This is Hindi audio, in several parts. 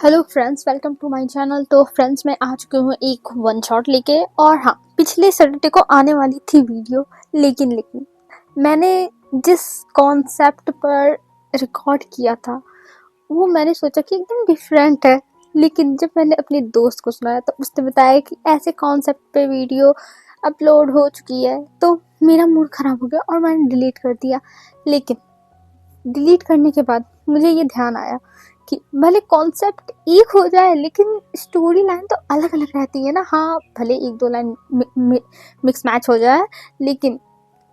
Hello friends, welcome to my channel. तो फ्रेंड्स, मैं आ चुकी हूँ एक वन शॉट लेके। और हाँ, पिछले सैटरडे को आने वाली थी वीडियो, लेकिन मैंने जिस कॉन्सेप्ट पर रिकॉर्ड किया था वो मैंने सोचा कि एकदम डिफरेंट है। लेकिन जब मैंने अपने दोस्त को सुनाया तो उसने बताया कि ऐसे कॉन्सेप्ट पे वीडियो अपलोड हो चुकी है, तो मेरा मूड ख़राब हो गया और मैंने डिलीट कर दिया। लेकिन डिलीट करने के बाद मुझे ये ध्यान आया कि भले कॉन्सेप्ट एक हो जाए लेकिन स्टोरी लाइन तो अलग अलग रहती है ना। हाँ, भले एक दो लाइन मिक्स मैच हो जाए, लेकिन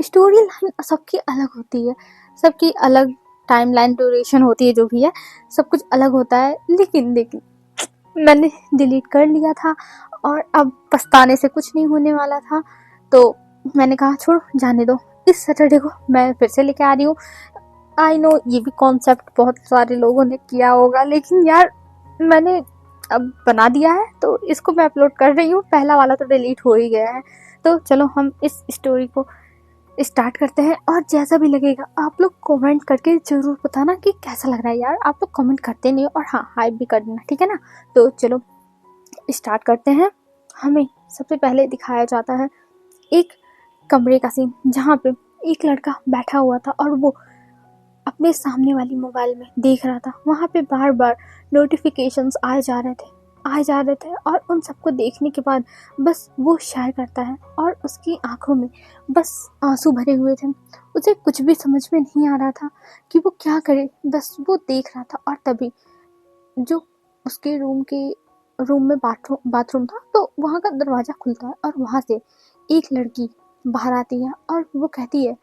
स्टोरी लाइन सबकी अलग होती है। सबकी अलग टाइम लाइन, ड्यूरेशन होती है, जो भी है सब कुछ अलग होता है। लेकिन मैंने डिलीट कर लिया था और अब पछताने से कुछ नहीं होने वाला था। तो मैंने कहा छोड़ो, जाने दो। इस सैटरडे को मैं फिर से लेके आ रही हूँ। आई नो ये भी कॉन्सेप्ट बहुत सारे लोगों ने किया होगा, लेकिन यार मैंने अब बना दिया है तो इसको मैं अपलोड कर रही हूँ। पहला वाला तो डिलीट हो ही गया है। तो चलो हम इस स्टोरी को स्टार्ट करते हैं। और जैसा भी लगेगा आप लोग कमेंट करके ज़रूर बताना कि कैसा लग रहा है। यार आप लोग कमेंट करते नहीं हो, और हाँ, हाइप भी कर देना, ठीक है ना। तो चलो स्टार्ट करते हैं। हमें सबसे पहले दिखाया जाता है एक कमरे का सीन, जहाँ पे एक लड़का बैठा हुआ था और वो अपने सामने वाली मोबाइल में देख रहा था। वहाँ पे बार बार नोटिफिकेशंस आए जा रहे थे और उन सबको देखने के बाद बस वो शेयर करता है और उसकी आंखों में बस आंसू भरे हुए थे। उसे कुछ भी समझ में नहीं आ रहा था कि वो क्या करे, बस वो देख रहा था। और तभी जो उसके रूम में बाथरूम था, तो वहाँ का दरवाज़ा खुलता है और वहाँ से एक लड़की बाहर आती है और वो कहती है,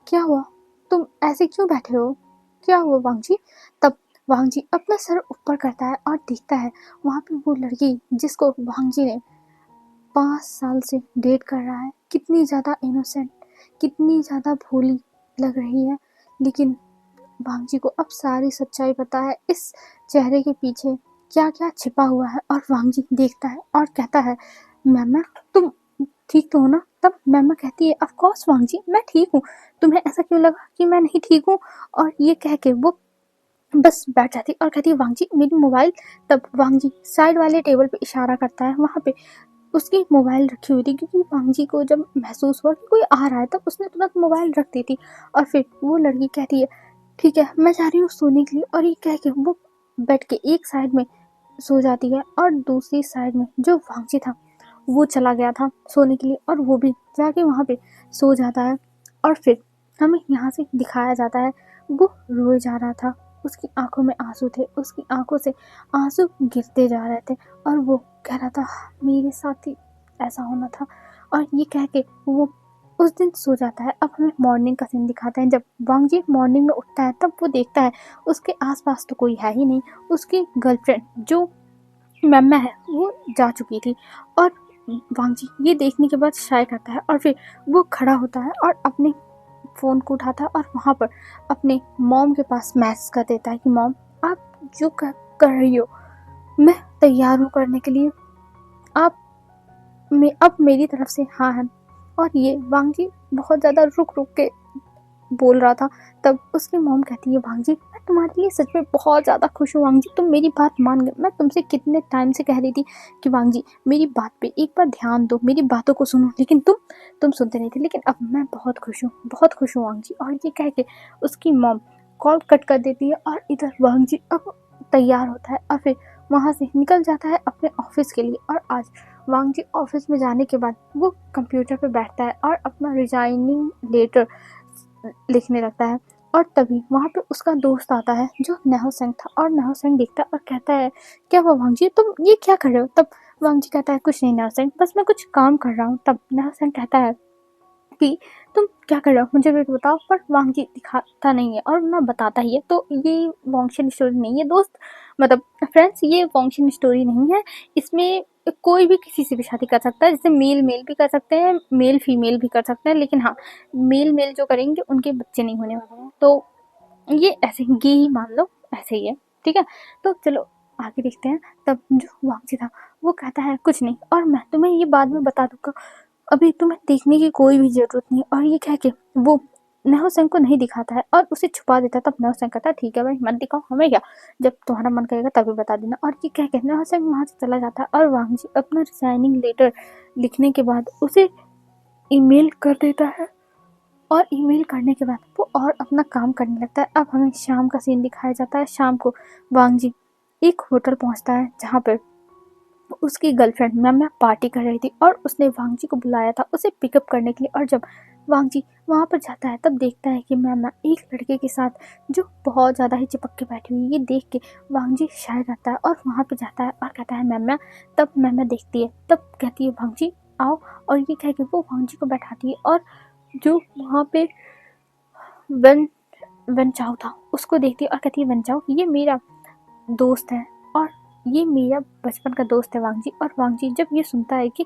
क्या हुआ, तुम ऐसे क्यों बैठे हो, क्या हुआ वांगजी। तब वांगजी अपना सर ऊपर करता है और देखता है वहाँ पे वो लड़की जिसको वांगजी ने 5 साल से डेट कर रहा है। कितनी ज़्यादा इनोसेंट, कितनी ज़्यादा भोली लग रही है। लेकिन वांगजी को अब सारी सच्चाई पता है, इस चेहरे के पीछे क्या क्या छिपा हुआ है। और वांगजी देखता है और कहता है, मैम तुम ठीक तो हो ना। तब मैम कहती है, ऑफ कोर्स वांगजी, मैं ठीक हूँ, तुम्हें ऐसा क्यों लगा कि मैं नहीं ठीक हूँ। और ये कह के वो बस बैठ जाती और कहती है, वांगजी मेरी मोबाइल। तब वांगजी साइड वाले टेबल पे इशारा करता है, वहाँ पे उसकी मोबाइल रखी हुई थी, क्योंकि वांगजी को जब महसूस हुआ कि कोई आ रहा है तब उसने तुरंत मोबाइल रख दी थी। और फिर वो लड़की कहती है, ठीक है मैं जा रही हूँ सोने के लिए। और ये कह के वो बेड के एक साइड में सो जाती है और दूसरी साइड में जो वांगजी था वो चला गया था सोने के लिए, और वो भी जाके वहाँ पे सो जाता है। और फिर हमें यहाँ से दिखाया जाता है वो रोए जा रहा था, उसकी आंखों में आंसू थे, उसकी आंखों से आंसू गिरते जा रहे थे और वो कह रहा था, मेरे साथ ही ऐसा होना था। और ये कह के वो उस दिन सो जाता है। अब हमें मॉर्निंग का सीन दिखाते हैं। जब वांगजी मॉर्निंग में उठता है तब वो देखता है उसके आसपास तो कोई है ही नहीं। उसकी गर्लफ्रेंड जो मैम्मा है वो जा चुकी थी। और वांगजी ये देखने के बाद शाय करता है और फिर वो खड़ा होता है और अपने फ़ोन को उठाता है और वहाँ पर अपने मॉम के पास मैसेज कर देता है कि मॉम, आप जो कर रही हो मैं तैयार हूँ करने के लिए, आप अब मेरी तरफ से हाँ है। और ये वांगजी बहुत ज़्यादा रुक रुक के बोल रहा था। तब उसकी मॉम कहती है, वांगजी मैं तुम्हारे लिए सच में बहुत ज़्यादा खुश हूँ वांगजी, तुम मेरी बात मान गए। मैं तुमसे कितने टाइम से कह रही थी कि वांगजी मेरी बात पे एक बार ध्यान दो, मेरी बातों को सुनो, लेकिन तुम सुनते नहीं थे। लेकिन अब मैं बहुत खुश हूँ वांगजी। और ये कह के उसकी मॉम कॉल कट कर देती है और इधर वांगजी अब तैयार होता है और फिर वहाँ से निकल जाता है अपने ऑफिस के लिए। और आज वांगजी ऑफिस में जाने के बाद वो कंप्यूटर पे बैठता है और अपना रिजाइनिंग लेटर लिखने लगता है। और तभी वहाँ पे उसका दोस्त आता है जो नेहो सेंग था। और नेहो सेंग देखता है और कहता है, क्या हुआ वांगजी, तुम ये क्या कर रहे हो। तब वांगजी कहता है, कुछ नहीं नेहो सेंग, बस मैं कुछ काम कर रहा हूँ। तब नेहो सेंग कहता है कि तुम क्या कर रहे हो, मुझे भी तो बताओ। पर वांगजी दिखाता नहीं है और ना बताता ही है। तो ये वॉन्गशिन स्टोरी नहीं है दोस्त, मतलब फ्रेंड्स, ये वॉन्गशिन स्टोरी नहीं है। इसमें कोई भी किसी से भी शादी कर सकता है, जैसे मेल मेल भी कर सकते हैं, मेल फीमेल भी कर सकते हैं। लेकिन हाँ, मेल मेल जो करेंगे उनके बच्चे नहीं होने वाले हैं। तो ये ऐसे गे ही मान लो, ऐसे ही है, ठीक है। तो चलो आगे देखते हैं। तब जो वांगजी था वो कहता है, कुछ नहीं, और मैं तुम्हें ये बाद में बता दूंगा, अभी तुम्हें देखने की कोई भी ज़रूरत नहीं। और ये कह के वो नहुसैन को नहीं दिखाता है और उसे छुपा देता है। तब नहुसैन कहता है ठीक है भाई मत दिखाओ हमें, क्या जब तुम्हारा मन करेगा तभी बता देना। और ये कह के नहुसैन वहाँ से चला जाता है और वांग जी अपना रिजाइनिंग लेटर लिखने के बाद उसे ईमेल कर देता है। और ईमेल करने के बाद वो और अपना काम करने लगता है। अब हमें शाम का सीन दिखाया जाता है। शाम को वांग जी एक होटल पहुंचता है जहाँ पर उसकी गर्लफ्रेंड मैम पार्टी कर रही थी और उसने वांग जी को बुलाया था उसे पिकअप करने के लिए। और जब वांग जी वहाँ पर जाता है तब देखता है कि मैम एक लड़के के साथ जो बहुत ज़्यादा ही चिपक के बैठी हुई है। ये देख के वांग जी शायद आता है और वहाँ पर जाता है और कहता है मैम। तब मैम देखती है, तब कहती है वांग जी आओ, और ये कह के वो वांग जी को बैठाती है। और जो वहाँ पे वन वन चाओ था उसको देखती है और कहती है वन चाओ ये मेरा दोस्त है और ये मेरा बचपन का दोस्त है वांग जी। और वांग जी जब ये सुनता है कि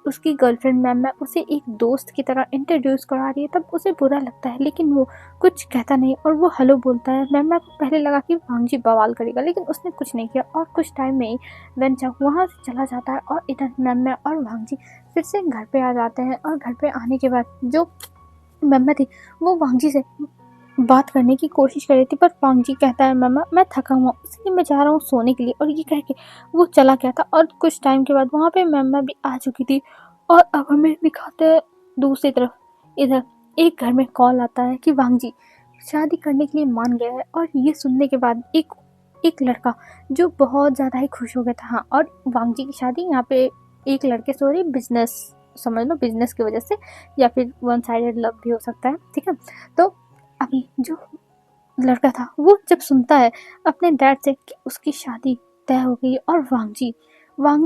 उसकी गर्लफ्रेंड मैम उसे एक दोस्त की तरह इंट्रोड्यूस करा रही है तब उसे बुरा लगता है, लेकिन वो कुछ कहता नहीं और वो हेलो बोलता है। मैम को पहले लगा कि वांग जी बवाल करेगा, लेकिन उसने कुछ नहीं किया और कुछ टाइम में ही वन चाओ वहाँ से चला जाता है। और इधर मैम और वांग जी फिर से घर पे आ जाते हैं। और घर पे आने के बाद जो मैम थी वो वांग जी से बात करने की कोशिश कर रही थी, पर वांग जी कहता है मामा मैं थका हुआ इसलिए मैं जा रहा हूँ सोने के लिए। और ये कह के वो चला गया था। और कुछ टाइम के बाद वहाँ पे मैमा भी आ चुकी थी। और अब हमें दिखाते हैं दूसरी तरफ, इधर एक घर में कॉल आता है कि वांग जी शादी करने के लिए मान गया है। और ये सुनने के बाद एक एक लड़का जो बहुत ज़्यादा ही खुश हो गया था। हाँ, और वांग जी की शादी यहाँ पे एक लड़के से हो रही, बिजनेस समझ लो, बिजनेस की वजह से, या फिर वन साइडेड लव भी हो सकता है, ठीक है। तो अभी जो लड़का था वो जब सुनता है अपने डैड से कि उसकी शादी तय हो गई और वांग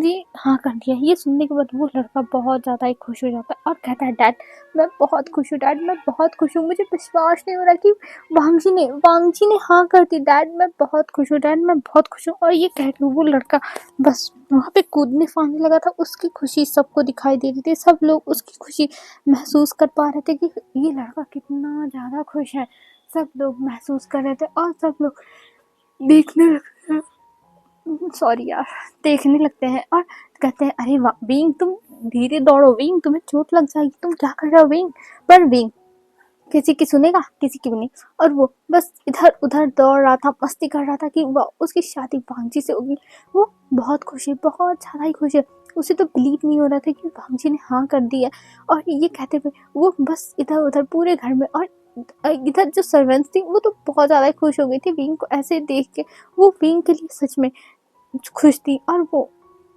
जी हाँ कर दिया, ये सुनने के बाद वो लड़का बहुत ज़्यादा ही खुश हो जाता है और कहता है डैड मैं बहुत खुश हूँ, डैड मैं बहुत खुश हूँ, मुझे विश्वास नहीं हो रहा कि वांग जी ने हाँ कर दी, डैड मैं बहुत खुश हूँ, डैड मैं बहुत खुश हूँ। और ये कह के वो लड़का बस वहाँ पे कूदने फांदने लगा था। उसकी खुशी सबको दिखाई दे रही थी, सब लोग उसकी खुशी महसूस कर पा रहे थे कि ये लड़का कितना ज़्यादा खुश है। सब लोग महसूस कर रहे थे और सब लोग देखने लगते हैं, सॉरी यार, देखने लगते हैं और कहते हैं अरे वाह विंग तुम धीरे दौड़ो, विंग तुम्हें चोट लग जाएगी, तुम क्या कर रहे हो विंग। पर विंग किसी की सुनेगा, किसी की भी नहीं। और वो बस इधर उधर दौड़ रहा था, मस्ती कर रहा था कि वाह उसकी शादी वांग जी से होगी। वो बहुत खुश है, बहुत ज़्यादा ही खुश है। उसे तो बिलीव नहीं हो रहा था कि वांग जी ने हाँ कर दी है। और ये कहते हुए वो बस इधर उधर पूरे घर में, और इधर जो सर्वेंट्स थी वो तो बहुत ज़्यादा ही खुश हो गई थी विंग को ऐसे देख के। वो विंग के लिए सच में खुश थी और वो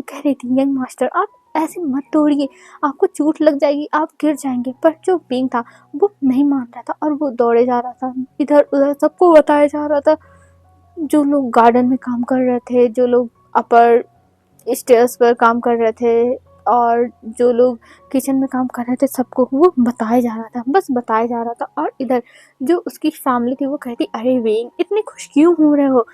कह रही थी यंग मास्टर आप ऐसे मत दौड़िए, आपको चोट लग जाएगी, आप गिर जाएंगे। पर जो विंग था वो नहीं मान रहा था और वो दौड़े जा रहा था, इधर उधर सबको बताया जा रहा था। जो लोग गार्डन में काम कर रहे थे, जो लोग अपर स्टेयर्स पर काम कर रहे थे, और जो लोग किचन में काम कर रहे थे, सबको वो बताया जा रहा था, बस बताया जा रहा था। और इधर जो उसकी फैमिली थी वो कहती अरे विंग इतने खुश क्यों हो रहे हो।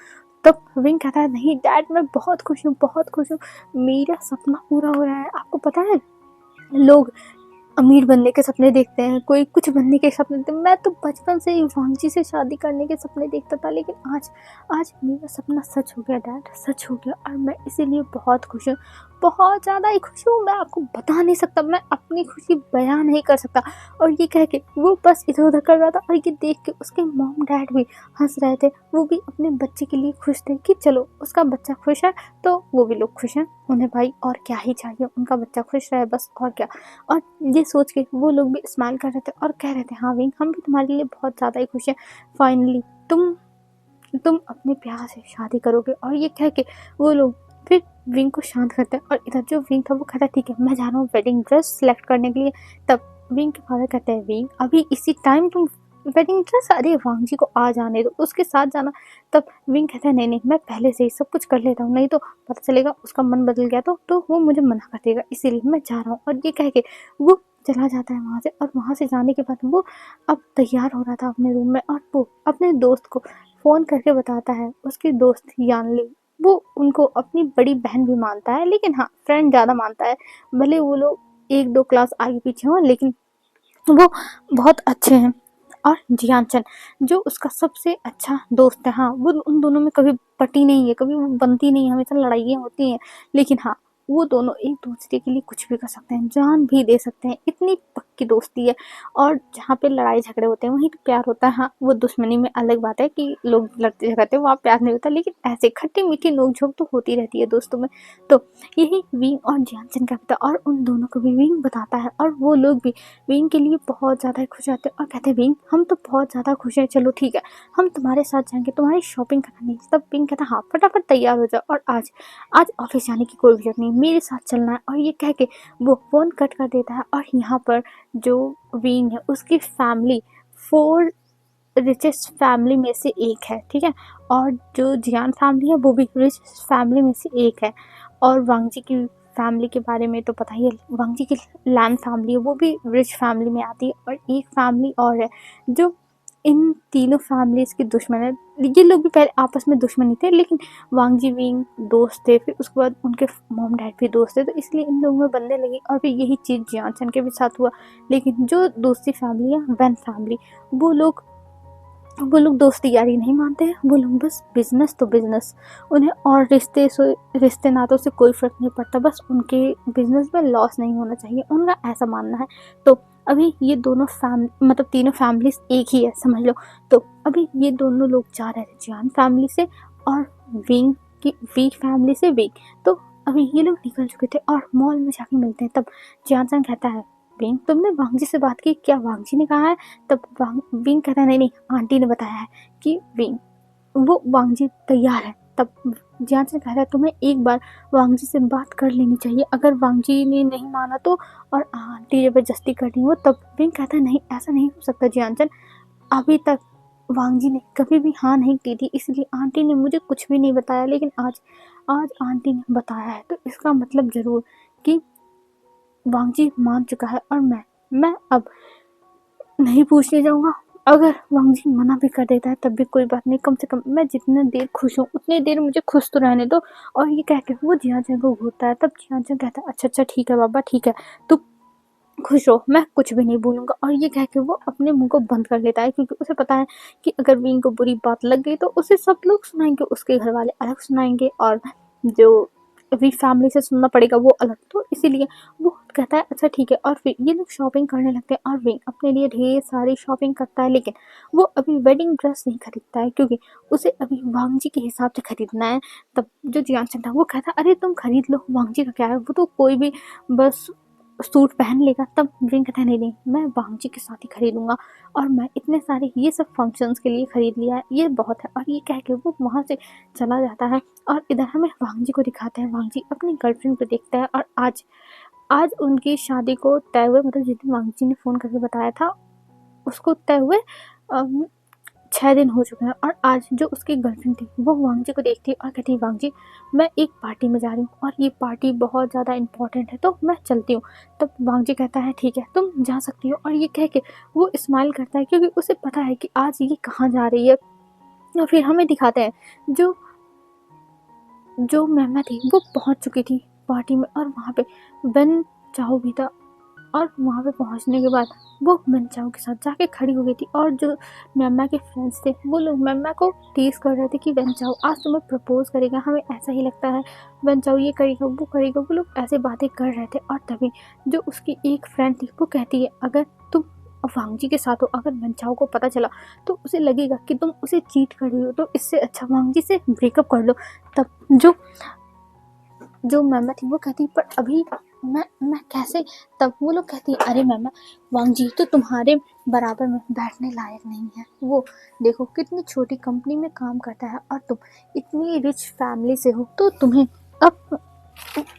तब विंग कहता है नहीं डैड मैं बहुत खुश हूँ, बहुत खुश हूँ, मेरा सपना पूरा हो रहा है। आपको पता है लोग अमीर बनने के सपने देखते हैं, कोई कुछ बनने के सपने देखते हैं। मैं तो बचपन से ही वांग जी से शादी करने के सपने देखता था, लेकिन आज आज मेरा सपना सच हो गया डैड, सच हो गया। और मैं इसीलिए बहुत खुश हूँ, बहुत ज़्यादा ही खुश हूँ। मैं आपको बता नहीं सकता, मैं अपनी खुशी बयां नहीं कर सकता। और ये कह के वो बस इधर उधर कर रहा था और ये देख के उसके मॉम डैड भी हंस रहे थे। वो भी अपने बच्चे के लिए खुश थे कि चलो उसका बच्चा खुश है तो वो भी लोग खुश हैं, उन्हें भाई और क्या ही चाहिए, उनका बच्चा खुश रहे बस, और क्या। और ये सोच के वो लोग भी स्माइल कर रहे थे और कह रहे थे हाँ विंग हम भी तुम्हारे लिए बहुत ज़्यादा ही खुश हैं, फाइनली तुम अपने प्यार से शादी करोगे। और ये कह के वो लोग फिर विंग को शांत करते हैं। और इधर जो विंग था वो कहता है ठीक है मैं जा रहा हूँ वेडिंग ड्रेस सेलेक्ट करने के लिए। तब विंग के फादर कहते हैं विंग अभी इसी टाइम तुम वेडिंग ड्रेस, अरे वांग जी को आ जाने दो, उसके साथ जाना। तब विंग कहता है नहीं नहीं मैं पहले से ही सब कुछ कर लेता हूँ, नहीं तो पता चलेगा उसका मन बदल गया तो वो मुझे मना कर देगा, इसीलिए मैं जा रहा हूँ। और ये कह के वो चला जाता है वहाँ से। और वहाँ से जाने के बाद वो अब तैयार हो रहा था अपने रूम में, और वो अपने दोस्त को फ़ोन करके बताता है। उसकी दोस्त यानली, वो उनको अपनी बड़ी बहन भी मानता है, लेकिन हाँ फ्रेंड ज़्यादा मानता है। भले वो लोग एक दो क्लास आगे पीछे हों, लेकिन वो बहुत अच्छे हैं। और जियानचन जो उसका सबसे अच्छा दोस्त है, हाँ वो उन दोनों में कभी पटी नहीं है, कभी वो बनती नहीं है, हमेशा लड़ाइयाँ होती हैं, लेकिन हाँ वो दोनों एक दूसरे के लिए कुछ भी कर सकते हैं, जान भी दे सकते हैं। इतनी की दोस्ती है, और जहाँ पे लड़ाई झगड़े होते हैं वहीं पे प्यार होता है। हाँ, वो दुश्मनी में अलग बात है कि लोग लड़ते झगड़ते हैं, वहाँ प्यार नहीं होता, लेकिन ऐसे खट्टी मीठी नोक-झोंक तो होती रहती है दोस्तों में। तो यही विंग और जियानचंग का पिता, और उन दोनों को भी विंग बताता है, और वो लोग भी विंग के लिए बहुत ज़्यादा खुश रहते हैं और कहते हैं विंग हम तो बहुत ज़्यादा खुश हैं, चलो ठीक है हम तुम्हारे साथ जाएंगे, तुम्हारी शॉपिंग करानी है। तब विंग कहता है हाँ फटाफट तैयार हो जाओ, और आज आज ऑफिस जाने की कोई जरूरत नहीं, मेरे साथ चलना है। और ये कह के वो फोन कट कर देता है, और यहाँ पर जो विंग है उसकी फैमिली 4 रिचेस्ट फैमिली में से एक है, ठीक है, और जो जियान फैमिली है वो भी रिच फैमिली में से एक है। और वांगजी की फैमिली के बारे में तो पता ही है, वांगजी की लैन फैमिली है वो भी रिच फैमिली में आती है, और एक फैमिली और है जो इन तीनों फैमिलीज की दुश्मन है। ये लोग भी पहले आपस में दुश्मनी थे, लेकिन वांगजी विंग दोस्त थे, फिर उसके बाद उनके मॉम डैड भी दोस्त थे, तो इसलिए इन लोगों में बनने लगी, और फिर यही चीज़ जियानचन के भी साथ हुआ। लेकिन जो दूसरी फैमिली है वैन फैमिली, वो लोग दोस्ती यारी नहीं मानते हैं, वो लोग बस बिजनेस तो बिजनेस, उन्हें और रिश्ते नातों से कोई फर्क नहीं पड़ता, बस उनके बिजनेस में लॉस नहीं होना चाहिए, उनका ऐसा मानना है। तो अभी ये दोनों मतलब तीनों फैमिलीज एक ही है समझ लो। तो अभी ये दोनों लोग जा रहे थे जियान फैमिली से और विंग की वी फैमिली से विंग। तो अभी ये लोग निकल चुके थे और मॉल में जाके मिलते हैं। तब जियान कहता है विंग तुमने वांगजी से बात की क्या, वांगजी ने कहा है? तब विंग कहता है नहीं नहीं आंटी ने बताया है कि विंग वो वांगजी तैयार है। तब जियानचन कह रहा है तुम्हें एक बार वांगजी से बात कर लेनी चाहिए, अगर वांगजी ने नहीं माना तो, और आंटी जबरदस्ती कर रही हो। तब विंग कहता है नहीं ऐसा नहीं हो सकता जियानचन, अभी तक वांगजी ने कभी भी हाँ नहीं की थी, इसलिए आंटी ने मुझे कुछ भी नहीं बताया, लेकिन आज आज आंटी ने बताया है, तो इसका मतलब जरूर कि वांगजी मान चुका है। और मैं अब नहीं पूछने जाऊंगा, अगर वांगजी मना भी कर देता है तब भी कोई बात नहीं, कम से कम मैं जितने देर खुश हूँ उतनी देर मुझे खुश तो रहने दो। और ये कह के वो जियानचन को घूरता है। तब जियानचन कहता है अच्छा अच्छा ठीक है बाबा ठीक है, तू खुश हो, मैं कुछ भी नहीं बोलूंगा। और ये कह के वो अपने मुंह को बंद कर लेता है, क्योंकि उसे पता है कि अगर विंग को बुरी बात लग गई तो उसे सब लोग सुनाएंगे, उसके घर वाले अलग सुनाएंगे, और जो अभी फैमिली से सुनना पड़ेगा वो अलग। तो इसीलिए वो कहता है अच्छा ठीक है, और फिर ये लोग शॉपिंग करने लगते हैं, और विंग अपने लिए ढेर सारी शॉपिंग करता है, लेकिन वो अभी वेडिंग ड्रेस नहीं खरीदता है, क्योंकि उसे अभी वांगजी के हिसाब से खरीदना है। तब जो जियानचन था वो कहता है अरे तुम खरीद लो, वांगजी का क्या है, वो तो कोई भी बस सूट पहन लेगा। तब विंग कहता है नहीं नहीं मैं वांगजी के साथ ही खरीदूंगा, और मैं इतने सारे ये सब फंक्शंस के लिए खरीद लिया है, ये बहुत है। और ये कह के वो वहाँ से चला जाता है, और इधर हमें वांगजी को दिखाते हैं। वांगजी अपनी गर्लफ्रेंड को देखता है, और आज आज उनकी शादी को तय हुए, मतलब जिस दिन वांगजी ने फ़ोन करके बताया था उसको तय हुए 6 दिन हो चुके हैं। और आज जो उसकी गर्लफ्रेंड थी वो वांगजी को देखती है और कहती है वांगजी मैं एक पार्टी में जा रही हूँ, और ये पार्टी बहुत ज़्यादा इंपॉर्टेंट है तो मैं चलती हूँ। तब वांगजी कहता है ठीक है तुम जा सकती हो, और ये कह के वो स्माइल करता है, क्योंकि उसे पता है कि आज ये कहाँ जा रही है। और फिर हमें दिखाते हैं जो जो मैमा थी वो पहुंच चुकी थी पार्टी में, और वहाँ पे वेन चाओ भी था, और वहाँ पे पहुँचने के बाद वो वेन चाओ के साथ जाके खड़ी हो गई थी। और जो मैमा के फ्रेंड्स थे वो लोग मैमा को टीज कर रहे थे कि वेन चाओ आज तुम्हें प्रपोज करेगा, हमें ऐसा ही लगता है, वेन चाओ ये करेगा वो करेगा, वो लोग ऐसे बातें कर रहे थे। और तभी जो उसकी एक फ्रेंड थी वो कहती है अगर तुम वांगजी के साथ हो, अगर वेन चाओ को पता चला तो उसे लगेगा कि तुम उसे चीट कर रही हो, तो इससे अच्छा वांगजी से ब्रेकअप कर लो। तब जो मैमा थी वो कहती पर अभी मैं कैसे। तब वो लोग कहती है अरे मैमा वांगजी तो तुम्हारे बराबर में बैठने लायक नहीं है, वो देखो कितनी छोटी कंपनी में काम करता है, और तुम इतनी रिच फैमिली से हो, तो तुम्हें अब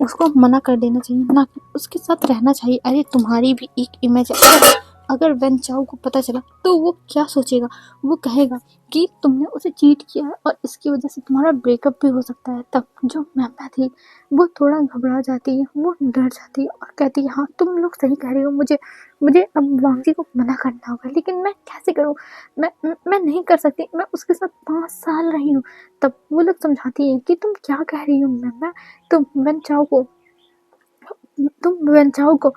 उसको मना कर देना चाहिए, ना कि उसके साथ रहना चाहिए। अरे तुम्हारी भी एक इमेज है, अगर वेन चाओ को पता चला तो वो क्या सोचेगा, वो कहेगा कि तुमने उसे चीट किया है और इसकी वजह से तुम्हारा ब्रेकअप भी हो सकता है। तब जो मैमा थी वो थोड़ा घबरा जाती है, वो डर जाती है और कहती है हाँ तुम लोग सही कह रही हो, मुझे मुझे अब वांगजी को मना करना होगा, लेकिन मैं कैसे करूँ, मैं नहीं कर सकती, मैं उसके साथ 5 साल रही हूँ। तब वो लोग समझाती है कि तुम क्या कह रही हो मैमा, तुम वेन चाओ को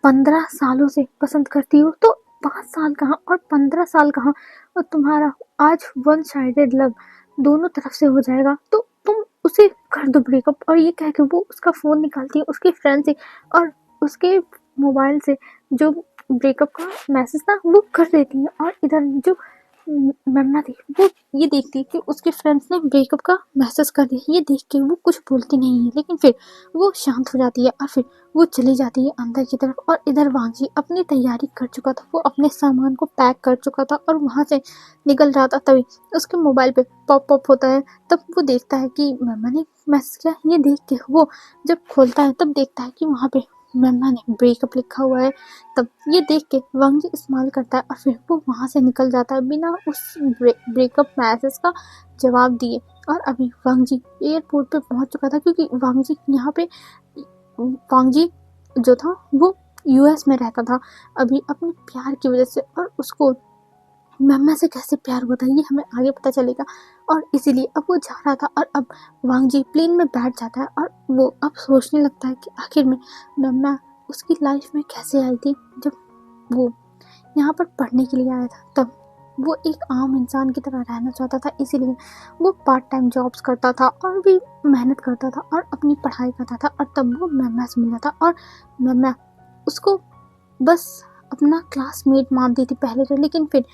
15 सालों से पसंद करती हो, तो 5 साल कहाँ और 15 साल कहाँ, और तुम्हारा आज वन साइडेड लव दोनों तरफ से हो जाएगा, तो तुम उसे कर दो ब्रेकअप। और ये कह के वो उसका फ़ोन निकालती है उसके फ्रेंड से, और उसके मोबाइल से जो ब्रेकअप का मैसेज ना वो कर देती है, और इधर जो मन्ना थी वो ये देखती है कि उसके फ्रेंड्स ने ब्रेकअप का मैसेज कर दिया। ये देख के वो कुछ बोलती नहीं है, लेकिन फिर वो शांत हो जाती है और फिर वो चली जाती है अंदर की तरफ। और इधर वांजी अपनी तैयारी कर चुका था, वो अपने सामान को पैक कर चुका था और वहां से निकल रहा था। तभी उसके मोबाइल पे पॉप अप होता है। तब वो देखता है कि मम्मा ने मैसेज किया। ये देख के वो जब खोलता है तब देखता है कि वहां पे मम्मा ने ब्रेकअप लिखा हुआ है। तब ये देख के वांगजी स्माइल करता है और फिर वो वहां से निकल जाता है बिना उस ब्रेकअप मैसेज का जवाब दिए। और अभी वांगजी एयरपोर्ट पे पहुंच चुका था, क्योंकि वांगजी यहाँ पे वांगजी जो था वो यूएस में रहता था अभी अपने प्यार की वजह से, और उसको मम्मा से कैसे प्यार होता है ये हमें आगे पता चलेगा। और इसीलिए अब वो जा रहा था, और अब वांगजी प्लेन में बैठ जाता है और वो अब सोचने लगता है कि आखिर में मम्मा उसकी लाइफ में कैसे आई थी। जब वो यहाँ पर पढ़ने के लिए आया था तब वो एक आम इंसान की तरह रहना चाहता था, इसीलिए वो पार्ट टाइम जॉब्स करता था और भी मेहनत करता था और अपनी पढ़ाई करता था। और तब वो मम्मा से मिला था, और मम्मा उसको बस अपना क्लासमेट मानती थी पहले तो, लेकिन फिर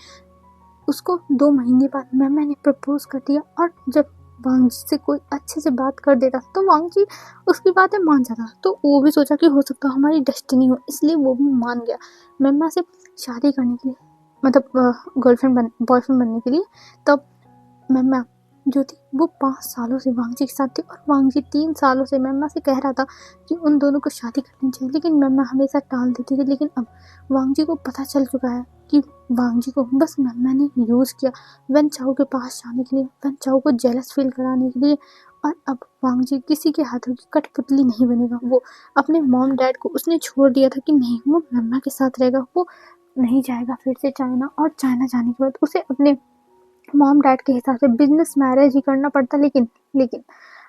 उसको 2 महीने बाद मम्मा ने प्रपोज कर दिया। और जब वांगजी से कोई अच्छे से बात कर देता तो वांगजी उसकी बातें मान जाता, तो वो भी सोचा कि हो सकता है हमारी डेस्टिनी हो, इसलिए वो भी मान गया मम्मा से शादी करने के लिए, मतलब गर्लफ्रेंड बॉयफ्रेंड बनने के लिए। तब मम्मा जो थी वो 5 सालों से वांगजी के साथ थी, और वांगजी 3 सालों से मम्मा से कह रहा था कि उन दोनों को शादी करनी चाहिए, लेकिन मम्मा हमेशा टाल देती थी। लेकिन अब वांगजी को पता चल चुका है कि वांगजी को बस मम्मा ने यूज़ किया वन चाओ के पास जाने के लिए, वन चाओ को जेलस फील कराने के लिए। और अब वांगजी किसी के हाथों की कठपुतली नहीं बनेगा। वो अपने मॉम डैड को उसने छोड़ दिया था कि नहीं वो मम्मा के साथ रहेगा, वो नहीं जाएगा फिर से चाइना। और चाइना जाने के बाद उसे अपने मॉम डैड के हिसाब से बिजनेस मैरिज ही करना पड़ता, लेकिन लेकिन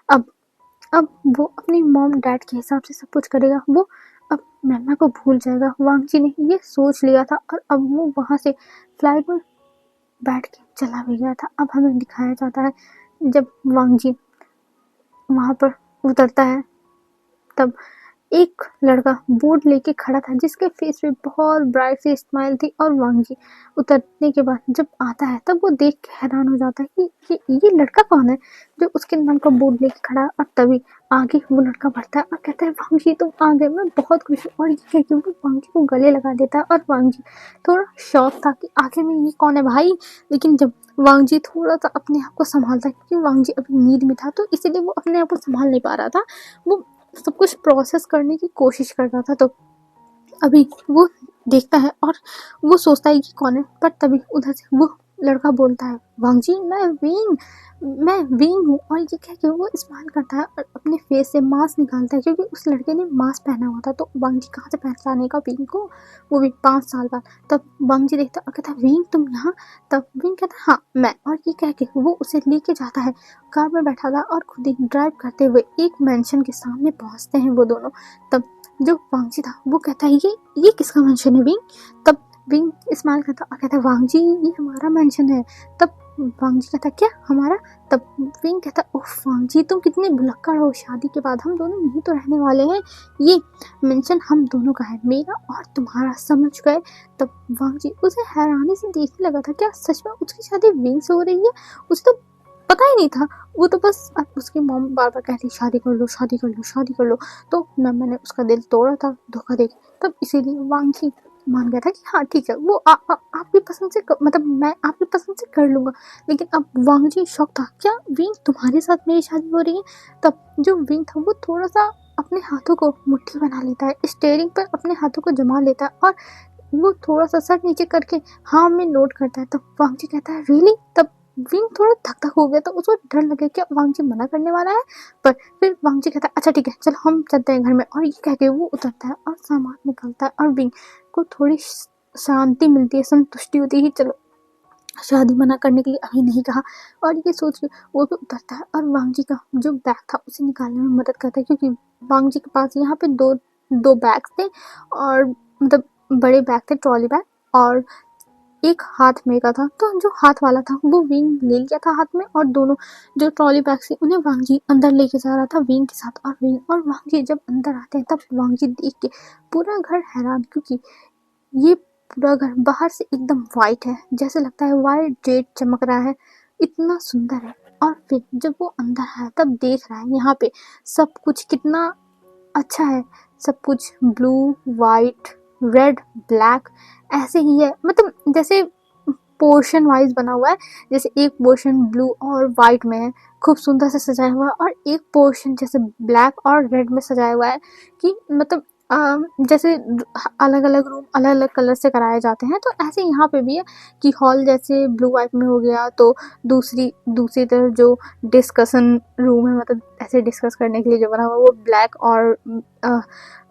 अब अब वो अपनी मॉम डैड के हिसाब से सब कुछ करेगा। वो अब मम्मा को भूल जाएगा। वांगजी ने ये सोच लिया था, और अब वो वहां से फ्लाइट में बैठ के चला भी गया था। अब हमें दिखाया जाता है जब वांगजी वहां पर उतरता है, तब एक लड़का बोर्ड लेके खड़ा था जिसके फेस पे बहुत ब्राइट सी स्माइल थी। और वांगजी उतरने के बाद जब आता है तब वो देख के हैरान हो जाता है कि ये लड़का कौन है जो उसके नाम का बोर्ड लेके खड़ा है। और तभी आगे वो लड़का बढ़ता है और कहता है वांगजी तुम आ गए, मैं बहुत खुश हूँ। और ये कह के वो वांगजी को गले लगा देता है, और वांगजी थोड़ा शॉक था कि आखिर में ये कौन है भाई। लेकिन जब वांगजी थोड़ा सा अपने आप को संभालता है, क्योंकि वांगजी अभी नींद में था तो इसीलिए वो अपने आप को संभाल नहीं पा रहा था, वो सब कुछ प्रोसेस करने की कोशिश कर रहा था। तो अभी वो देखता है और वो सोचता है कि कौन है, पर तभी उधर से वो लड़का बोलता है वांगजी मैं विंग हूँ। और ये कह के वो स्माइल करता है और अपने फेस से मास्क निकालता है, क्योंकि उस लड़के ने मास्क पहना हुआ था। तो वांगजी कहाँ से पहचानेगा विंग को, वो भी 5 साल बाद। तब वांगजी देखता और कहता है विंग तुम यहाँ। तब विंग कहता है हाँ मैं। और ये कह के वो उसे लेके जाता है, कार में बैठा था और खुद ही ड्राइव करते हुए एक मेंशन के सामने पहुंचते हैं वो दोनों। तब जो वांगजी था वो कहता है ये किसका मेंशन है विंग। तब विंग स्माइल करता और कहता है वांगजी ये हमारा मेंशन है। तब वांगजी कहता क्या हमारा। तब विंग कहता उफ वांगजी तुम कितने भुलक्कड़ हो, शादी के बाद हम दोनों यहीं तो रहने वाले हैं, ये मेंशन हम दोनों का है, मेरा और तुम्हारा, समझ गए। तब वांगजी उसे हैरानी से देखने लगा था, क्या सच में उसकी शादी विंग से हो रही है। उसे तो पता ही नहीं था, वो तो बस उसकी मॉम बार बार कहती शादी कर लो शादी कर लो शादी कर लो, तो मम्मा ने उसका दिल तोड़ा था धोखा देके। तब इसीलिए वांगजी मान गया था कि हाँ ठीक है वो आपकी पसंद से मतलब मैं आपकी पसंद से कर लूंगा। लेकिन अब वांगजी शौक था, क्या विंग तुम्हारे साथ मेरी शादी हो रही है। तब जो विंग था वो थोड़ा सा अपने हाथों को मुट्ठी बना लेता है, स्टेयरिंग पर अपने हाथों को जमा लेता है और वो थोड़ा सा सर नीचे करके हाँ में नोट करता है। तब वांगजी कहता है रियली। तब विंग थोड़ा धक धक हो गया, तो उसको डर लगे कि वांगजी मना करने वाला है। पर फिर वांगजी कहता है अच्छा ठीक है चल हम चलते हैं घर में। और ये कह के वो उतरता है और सामान निकलता है, और विंग को थोड़ी शांति मिलती है, संतुष्टि होती है, चलो शादी मना करने के लिए अभी नहीं कहा। और ये सोच के वो भी उतरता है और वांगजी का जो बैग था उसे निकालने में मदद करता है, क्योंकि वांगजी के पास यहाँ पे दो दो बैग थे, और मतलब बड़े बैग थे, ट्रॉली बैग, और एक हाथ में का था। तो जो हाथ वाला था वो विंग ले लिया था हाथ में, और दोनों जो ट्रॉली बैग से उन्हें वांगजी अंदर लेके जा रहा था विंग के साथ। और विंग और वांगजी जब अंदर आते हैं तब वांगजी देख के पूरा घर हैरान, क्योंकि ये पूरा घर बाहर से एकदम वाइट है, जैसे लगता है वाइट जेड चमक रहा है, इतना सुंदर है। और फिर जब वो अंदर आया तब देख रहा है यहाँ पे सब कुछ कितना अच्छा है। सब कुछ ब्लू, वाइट, रेड, ब्लैक ऐसे ही है, मतलब जैसे पोर्शन वाइज बना हुआ है। जैसे एक पोर्शन ब्लू और वाइट में है, खूब सुंदर से सजाया हुआ है, और एक पोर्शन जैसे ब्लैक और रेड में सजाया हुआ है कि मतलब जैसे अलग अलग रूम अलग अलग कलर से कराए जाते हैं, तो ऐसे यहाँ पे भी है कि हॉल जैसे ब्लू वाइट में हो गया, तो दूसरी दूसरी तरफ जो डिस्कशन रूम है, मतलब ऐसे डिस्कस करने के लिए जो बना हुआ है, वो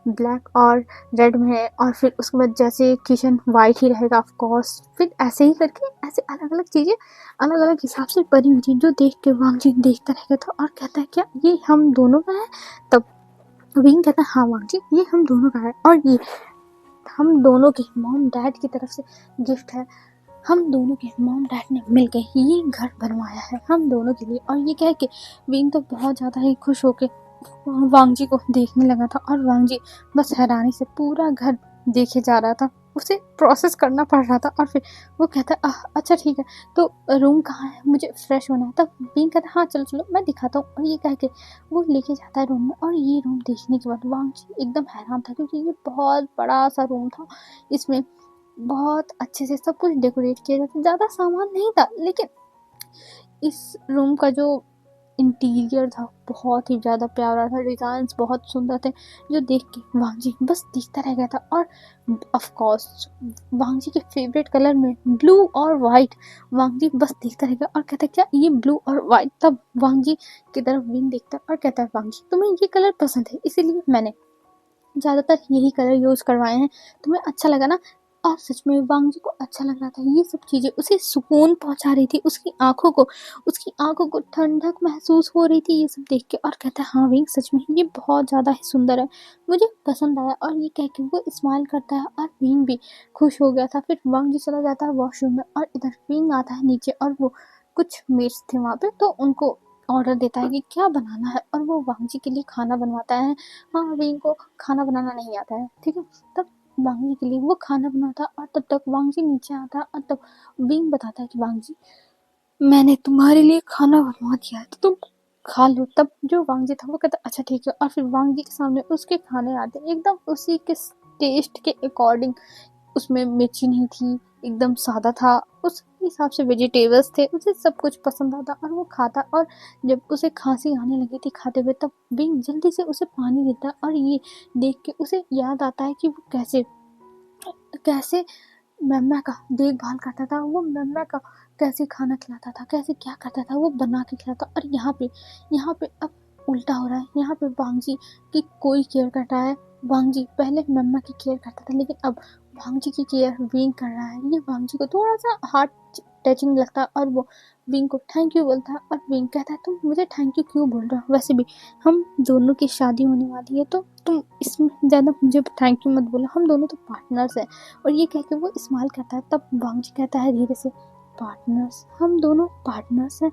ब्लैक और रेड में है। और फिर उसके बाद जैसे किचन वाइट ही रहेगा ऑफ कोर्स। फिर ऐसे ही करके ऐसे अलग अलग चीज़ें अलग अलग हिसाब से बनी हुई थी, जो देख के वांग जी देखता रह गया था और कहता है क्या ये हम दोनों का है? तब विंग कहता है हाँ वांग जी, ये हम दोनों का है, और ये हम दोनों के मॉम डैड की तरफ से गिफ्ट है। हम दोनों के मॉम डैड ने मिलकर ये घर बनवाया है हम दोनों के लिए। और ये कह के विंग तो बहुत ज़्यादा ही खुश होके वांग जी को देखने लगा था, और वांग जी बस हैरानी से पूरा घर देखे जा रहा था, उसे प्रोसेस करना पड़ रहा था। और फिर वो कहता है अच्छा ठीक है, तो रूम कहाँ है, मुझे फ्रेश होना है। तब विंग कहता है हाँ चलो चलो मैं दिखाता हूँ, और ये कह के वो लेके जाता है रूम में। और ये रूम देखने के बाद वांग जी एकदम हैरान था, क्योंकि ये बहुत बड़ा सा रूम था। इसमें बहुत अच्छे से सब कुछ डेकोरेट किया जाता, ज़्यादा सामान नहीं था, लेकिन इस रूम का जो इंटीरियर था बहुत ही ज़्यादा प्यारा था, डिज़ाइंस बहुत सुंदर थे, जो देख के वांग जी बस दिखता रह गया था। और ऑफ कोर्स वांग जी के फेवरेट कलर में ब्लू और वाइट, वांग जी बस देखता रह गया और कहता है क्या ये ब्लू और वाइट। तब वांग जी की तरफ विंग देखता है और कहता है वांग जी तुम्हें ये कलर पसंद है, इसीलिए मैंने ज़्यादातर यही कलर यूज़ करवाए हैं, तुम्हें अच्छा लगा ना? और सच में वांग जी को अच्छा लग रहा था, ये सब चीज़ें उसे सुकून पहुंचा रही थी, उसकी आंखों को ठंडक महसूस हो रही थी ये सब देख के। और कहता है हाँ विंग सच में ये बहुत ज़्यादा ही सुंदर है, मुझे पसंद आया। और ये कह के वो स्माइल करता है, और विंग भी खुश हो गया था। फिर वांग जी चला जाता है वॉशरूम में, और इधर विंग आता है नीचे, और वो कुछ मेट्स थे वहाँ पे, तो उनको ऑर्डर देता है कि क्या बनाना है, और वो वांग जी के लिए खाना बनवाता है। हाँ विंग को खाना बनाना नहीं आता है, ठीक है। तब वांग जी के लिए वो खाना बनाता, और तब तक वांग जी नीचे आता, और तब विंग बताता है कि वांग जी मैंने तुम्हारे लिए खाना बनवा दिया है, तो तुम खा लो। तब जो वांग जी था वो कहता अच्छा ठीक है, और फिर वांग जी के सामने उसके खाने आते एकदम उसी के टेस्ट के अकॉर्डिंग। उसमें मिर्ची नहीं थी, एकदम सादा था, उस हिसाब से वेजिटेबल्स थे, उसे सब कुछ पसंद आता और वो खाता। और जब उसे खांसी आने लगी थी खाते हुए, तब विंग जल्दी से उसे पानी देता है, और ये देख के उसे याद आता है कि वो कैसे कैसे मम्मा का देखभाल करता था, वो मम्मा का कैसे खाना खिलाता था, कैसे क्या करता था, वो बना के खिलाता। और यहाँ पे अब उल्टा हो रहा है, यहाँ पे वांग जी की कोई केयर करता है। वांग जी पहले मम्मा की केयर करता था, लेकिन अब वांग जी की केयर विंग कर रहा है। ये वांग जी को थोड़ा सा हार्ट टचिंग लगता है, और वो विंग को थैंक यू बोलता है। और विंग कहता है तुम मुझे थैंक यू क्यों बोल रहे हो, वैसे भी हम दोनों की शादी होने वाली है, तो तुम इसमें ज़्यादा मुझे थैंक यू मत बोलो, हम दोनों तो पार्टनर्स हैं। और ये कह के वो स्माइल करता है। तब वांग जी कहता है धीरे से पार्टनर्स, हम दोनों पार्टनर्स हैं।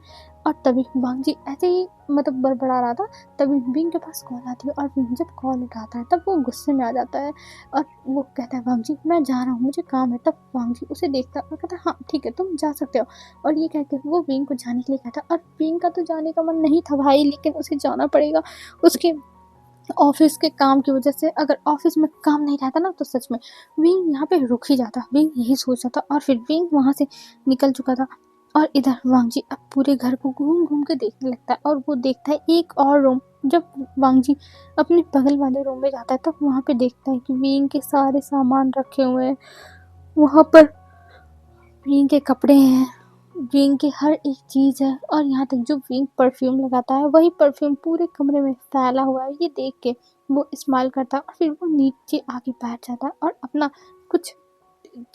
और तभी वांग जी ऐसे ही मतलब बड़बड़ा रहा था, तभी विंग के पास कॉल आती है, और विंग जब कॉल उठाता है तब वो गुस्से में आ जाता है, और वो कहता है वांग जी मैं जा रहा हूँ, मुझे काम है। तब वांग जी उसे देखता है और कहता है हाँ ठीक है तुम जा सकते हो। और ये कह के वो विंग को जाने के लिए कहता है, और विंग का तो जाने का मन नहीं था भाई, लेकिन उसे जाना पड़ेगा उसके ऑफिस के काम की वजह से। अगर ऑफिस में काम नहीं रहता ना, तो सच में विंग यहाँ पे रुक ही जाता, विंग यही सोचा था। और फिर विंग वहाँ से निकल चुका था, और इधर वांग जी अब पूरे घर को घूम घूम के देखने लगता है, और वो देखता है एक और रूम। जब वांग जी अपने बगल वाले रूम में जाता है, तब वहाँ पे देखता है कि विंग के सारे सामान रखे हुए हैं, वहाँ पर विंग के कपड़े हैं, विंग की हर एक चीज़ है, और यहाँ तक जो विंग परफ्यूम लगाता है वही परफ्यूम पूरे कमरे में फैला हुआ है। ये देख के वो स्माइल करता है, और फिर वो नीचे आके बैठ जाता है और अपना कुछ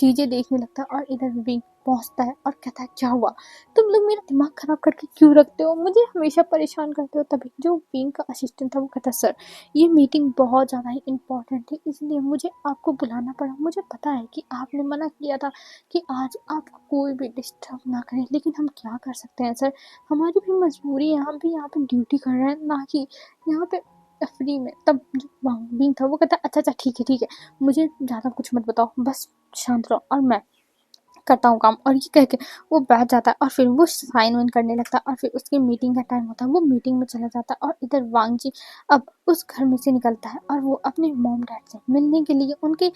चीज़ें देखने लगता है। और इधर विंग पहुंचता है और कहता है क्या हुआ, तुम लोग मेरा दिमाग खराब करके क्यों रखते हो, मुझे हमेशा परेशान करते हो। तभी जो विंग का असिस्टेंट था वो कहता है सर ये मीटिंग बहुत ज़्यादा ही इम्पोर्टेंट थी, इसलिए मुझे आपको बुलाना पड़ा। मुझे पता है कि आपने मना किया था कि आज आपको कोई भी डिस्टर्ब ना करे, लेकिन हम क्या कर सकते हैं सर, हमारी भी मजबूरी है, हम भी यहाँ पे ड्यूटी कर रहे हैं, ना कि यहाँ पे फ्री में। तब जो बींग था वो कहता अच्छा अच्छा ठीक है, मुझे ज़्यादा कुछ मत बताओ, बस शांत रहो और मैं करता हूँ काम। और ये कह के वो बैठ जाता है और फिर वो साइन वाइन करने लगता है और फिर उसकी मीटिंग का टाइम होता है, वो मीटिंग में चला जाता है। और इधर वांगजी अब उस घर में से निकलता है और वो अपने मॉम डैड से मिलने के लिए उनके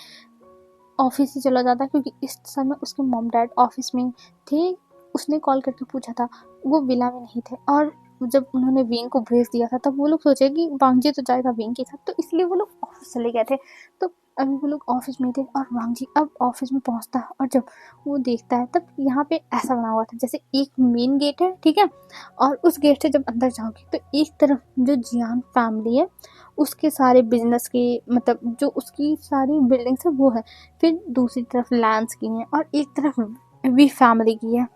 ऑफिस ही चला जाता है, क्योंकि इस समय उसके मॉम डैड ऑफिस में थे। उसने कॉल करके पूछा था, वो विला में नहीं थे। और जब उन्होंने विंग को भेज दिया था तब वो लोग सोचे कि वांगजी तो जाएगा विंग के साथ, तो इसलिए वो लोग ऑफिस चले गए थे। तो अभी वो लोग ऑफिस में थे और वांगजी अब ऑफिस में पहुंचता है और जब वो देखता है तब यहाँ पे ऐसा बना हुआ था जैसे एक मेन गेट है, ठीक है, और उस गेट से जब अंदर जाओगे तो एक तरफ जो जियान फैमिली है उसके सारे बिजनेस के, मतलब जो उसकी सारी बिल्डिंग्स है वो है। फिर दूसरी तरफ लैंड्स की है और एक तरफ वी फैमिली की है,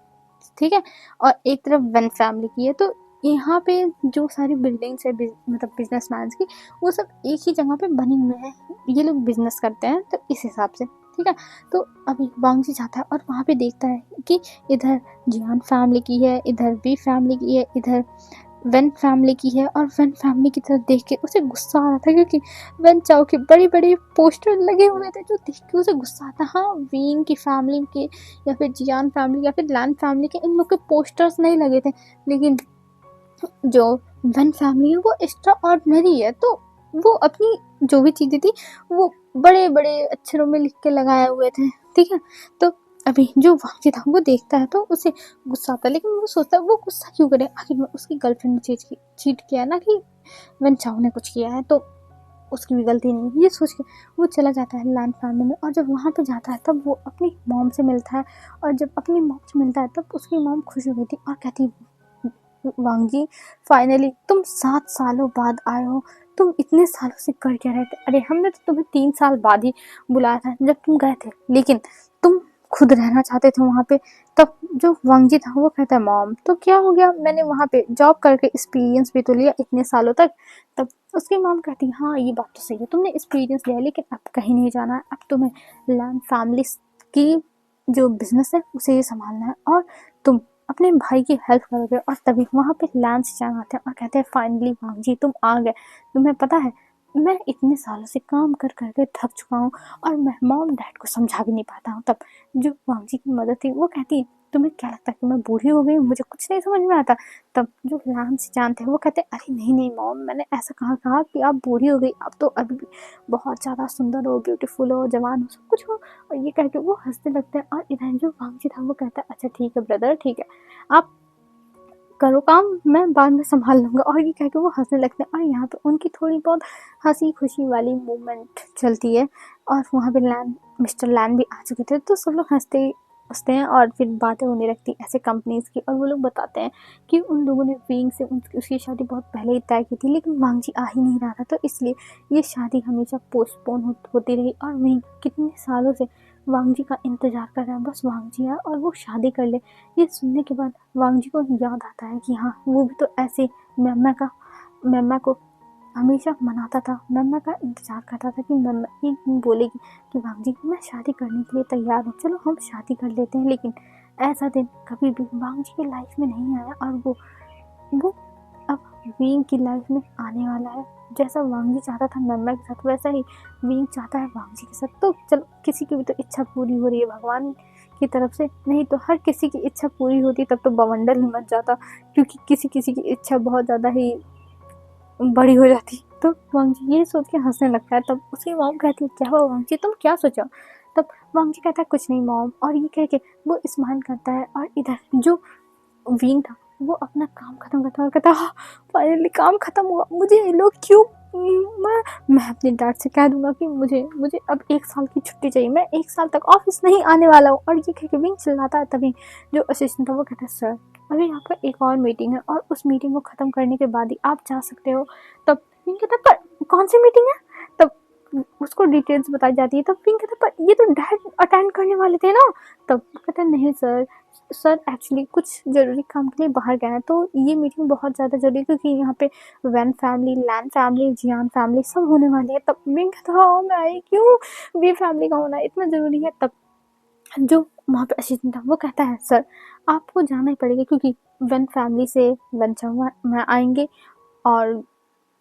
ठीक है, और एक तरफ वन फैमिली की है। तो यहाँ पे जो सारी बिल्डिंग्स है मतलब बिजनेस मैन्स की, वो सब एक ही जगह पे बनी हुए हैं। ये लोग बिजनेस करते हैं तो इस हिसाब से, ठीक है। तो अभी वांगजी जाता है और वहाँ पे देखता है कि इधर जियान फैमिली की है, इधर बी फैमिली की है, इधर वेन फैमिली की है। और वेन फैमिली की तरफ देख के उसे गुस्सा आ रहा था, क्योंकि वेन चाओ के बड़े बड़े पोस्टर लगे हुए थे जो देख के उसे गुस्सा आता। हाँ, विंग की फैमिली के या फिर जियान फैमिली या फिर लैंड फैमिली के इन लोग के पोस्टर्स नहीं लगे थे, लेकिन जो वेन फैमिली है वो एक्स्ट्रा ऑर्डिनरी है। तो वो अपनी जो भी चीज़ें थी वो बड़े बड़े अक्षरों में लिख के लगाए हुए थे, ठीक है। तो अभी जो वांगजी था वो देखता है तो उसे गुस्सा आता है, लेकिन वो सोचता है वो गुस्सा क्यों करे, आखिर में उसकी गर्लफ्रेंड ने चीट किया है ना, कि वेन चाओ ने कुछ किया है तो उसकी भी गलती नहीं है। ये सोच के वो चला जाता है लैंड फैमिली में। और जब वहाँ पे जाता है तब वो अपनी मॉम से मिलता है। और जब अपनी मॉम से मिलता है तब उसकी मॉम खुश हो गई थी और कहती, वांगजी फाइनली तुम 7 सालों बाद आए हो, तुम इतने सालों से कर क्या रहे थे। अरे हमने तो तुम्हें 3 साल बाद ही बुलाया था जब तुम गए थे, लेकिन तुम खुद रहना चाहते थे वहाँ पे। तब जो वांगजी था वो कहता है, मॉम तो क्या हो गया, मैंने वहाँ पे जॉब करके एक्सपीरियंस भी तो लिया इतने सालों तक। तब उसकी मॉम कहती है, हाँ ये बात तो सही है, तुमने एक्सपीरियंस लिया, लेकिन अब कहीं नहीं जाना है, अब तुम्हें लैंड फैमिली की जो बिजनेस है उसे ही संभालना है और तुम अपने भाई की हेल्प करोगे। और तभी वहाँ पे लैंस चांग आते हैं और कहते हैं, फाइनली वांगजी तुम आ गए। तुम्हें पता है मैं इतने सालों से काम कर करके थक चुका हूँ और मैं मॉम डैड को समझा भी नहीं पाता हूँ। तब जो वांगजी की मदद थी वो कहती है, तुम्हें क्या लगता है कि मैं बूढ़ी हो गई हूँ, मुझे कुछ नहीं समझ में आता। तब जो लैंस जानते हैं वो कहते हैं, अरे नहीं नहीं मॉम, मैंने ऐसा कहा कहा कि आप बूढ़ी हो गई, आप तो अभी भी बहुत ज़्यादा सुंदर हो, ब्यूटीफुल हो, जवान हो, सब कुछ हो। और ये कह के वो हंसने लगते हैं। और इधर जो वांगजी था वो कहता है, अच्छा ठीक है ब्रदर, ठीक है, आप करो काम, मैं बाद में संभाल लूँगा। और ये कह के वो हंसने लगते हैं। और यहाँ पे उनकी थोड़ी बहुत हंसी खुशी वाली मूवमेंट चलती है। और वहाँ पे मिस्टर लैन भी आ चुके थे, तो सब लोग हंसते हंसते हैं और फिर बातें होने लगती ऐसे कंपनीज की। और वो लोग बताते हैं कि उन लोगों ने विंग से उसकी शादी बहुत पहले ही तय की थी, लेकिन वांगजी आ ही नहीं रहा था, तो इसलिए ये शादी हमेशा पोस्टपोन होती रही। और विंग कितने सालों से वांगजी का इंतजार कर रहा है, बस वांगजी आए और वो शादी कर ले। ये सुनने के बाद वांगजी को याद आता है कि हाँ, वो भी तो ऐसे मम्मा को हमेशा मनाता था, मम्मा का इंतजार करता था कि मम्मा एक दिन बोलेगी कि वांगजी मैं शादी करने के लिए तैयार हूँ, चलो हम शादी कर लेते हैं। लेकिन ऐसा दिन कभी भी वांगजी की लाइफ में नहीं आया और वो अब विंग की लाइफ में आने वाला है। जैसा वांगजी चाहता था मम्मा के साथ, वैसा ही विंग चाहता है वांगजी के साथ। तो चलो, किसी की भी तो इच्छा पूरी हो रही है भगवान की तरफ से, नहीं तो हर किसी की इच्छा पूरी होती तब तो बवंडर ही मच जाता, क्योंकि किसी किसी की इच्छा बहुत ज़्यादा ही बड़ी हो जाती। तो वांगजी ये सोच के हंसने लगता है। तब उसकी मॉम कहती है, क्या हुआ वांगजी, तुम क्या सोचा। तब वांगजी कहता है, कुछ नहीं मॉम। और ये कह के वो स्माइल करता है। और इधर जो विंग था वो अपना काम खत्म करता है और कहता है, फाइनली काम खत्म हुआ, मुझे ये लोग क्यों, मैं अपने डैड से कह दूंगा कि मुझे मुझे अब 1 साल की छुट्टी चाहिए, मैं 1 साल तक ऑफिस नहीं आने वाला हूँ। और ये कह के विंग चिल्लाता है। तभी जो असिस्टेंट था वो कहता है, सर अभी आपका एक और मीटिंग है और उस मीटिंग को ख़त्म करने के बाद ही आप जा सकते हो। तब विंग कहता है, पर कौन सी मीटिंग है। तब उसको डिटेल्स बताई जाती है। तब विंग कहता है, पर ये तो डैड अटेंड करने वाले थे ना। तब कहता है, नहीं सर, सर एक्चुअली कुछ ज़रूरी काम के लिए बाहर गए हैं, तो ये मीटिंग बहुत ज़्यादा ज़रूरी है, क्योंकि यहाँ पे वैन फैमिली, लैन फैमिली, जियान फैमिली सब होने वाली है। तब विंग कहता है, हाँ मैं आई क्यों, वी फैमिली का होना इतना ज़रूरी है। तब जो वहाँ पे असिस्टेंट था वो कहता है, सर आपको जाना ही पड़ेगा, क्योंकि वन फैमिली से वन चांग में आएंगे और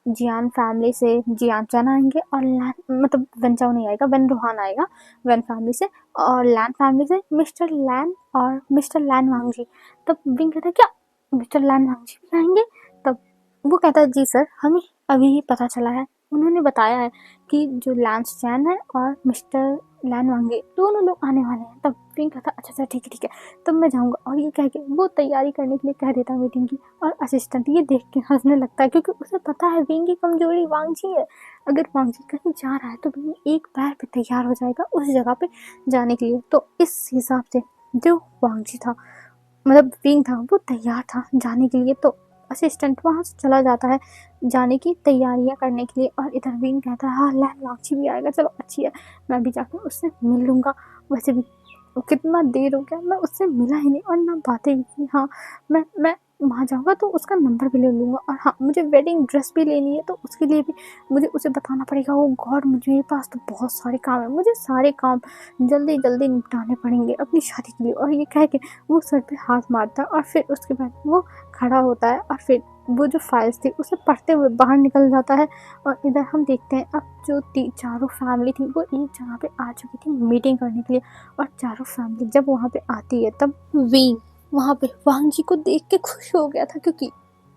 जियान फैमिली से जियान चैन आएंगे और लैन मतलब वेंचाओ नहीं आएगा, वेन रोहान आएगा वेन फैमिली से, और लैन फैमिली से मिस्टर लैन और मिस्टर लैन वांगजी। तब विंग कहता है क्या मिस्टर लैन वांगजी भी आएंगे? तब वो कहता है जी सर, हमें अभी ही पता चला है, उन्होंने बताया है कि जो लैंस चैन है और मिस्टर लैन वांगे दोनों लोग आने वाले हैं। तब विंग कहता अच्छा अच्छा ठीक है तब मैं जाऊँगा, और ये कह के वो तैयारी करने के लिए कह देता है मीटिंग की। और असिस्टेंट ये देख के हंसने लगता है क्योंकि उसे पता है विंग की कमजोरी वांगजी है। अगर वांगजी कहीं जा रहा है तो विंग एक पैर पे तैयार हो जाएगा उस जगह पे जाने के लिए। तो इस हिसाब से जो वांगजी था मतलब विंग था वो तैयार था जाने के लिए। तो असिस्टेंट वहाँ से चला जाता है जाने की तैयारियां करने के लिए, और इधर विंग कहता है हाँ लैन वांगजी भी आएगा, चलो अच्छी है, मैं भी जाकर उससे मिल लूँगा। वैसे भी कितना देर हो गया मैं उससे मिला ही नहीं और ना बातें भी की। हाँ मैं वहाँ जाऊँगा तो उसका नंबर भी ले लूँगा, और हाँ मुझे वेडिंग ड्रेस भी लेनी है तो उसके लिए भी मुझे उसे बताना पड़ेगा। ओ गॉड मेरे पास तो बहुत सारे काम है, मुझे सारे काम जल्दी जल्दी निपटाने पड़ेंगे अपनी शादी के लिए। और ये कह के वो सर पे हाथ मारता है और फिर उसके बाद वो खड़ा होता है और फिर वो जो फाइल्स थी उसे पढ़ते हुए बाहर निकल जाता है। और इधर हम देखते हैं अब जो चारों फैमिली थी वो एक जगह पे आ चुकी थी मीटिंग करने के लिए। और चारों फैमिली जब वहाँ पे आती है तब विंग वहाँ पे वांगजी को देख के खुश हो गया था क्योंकि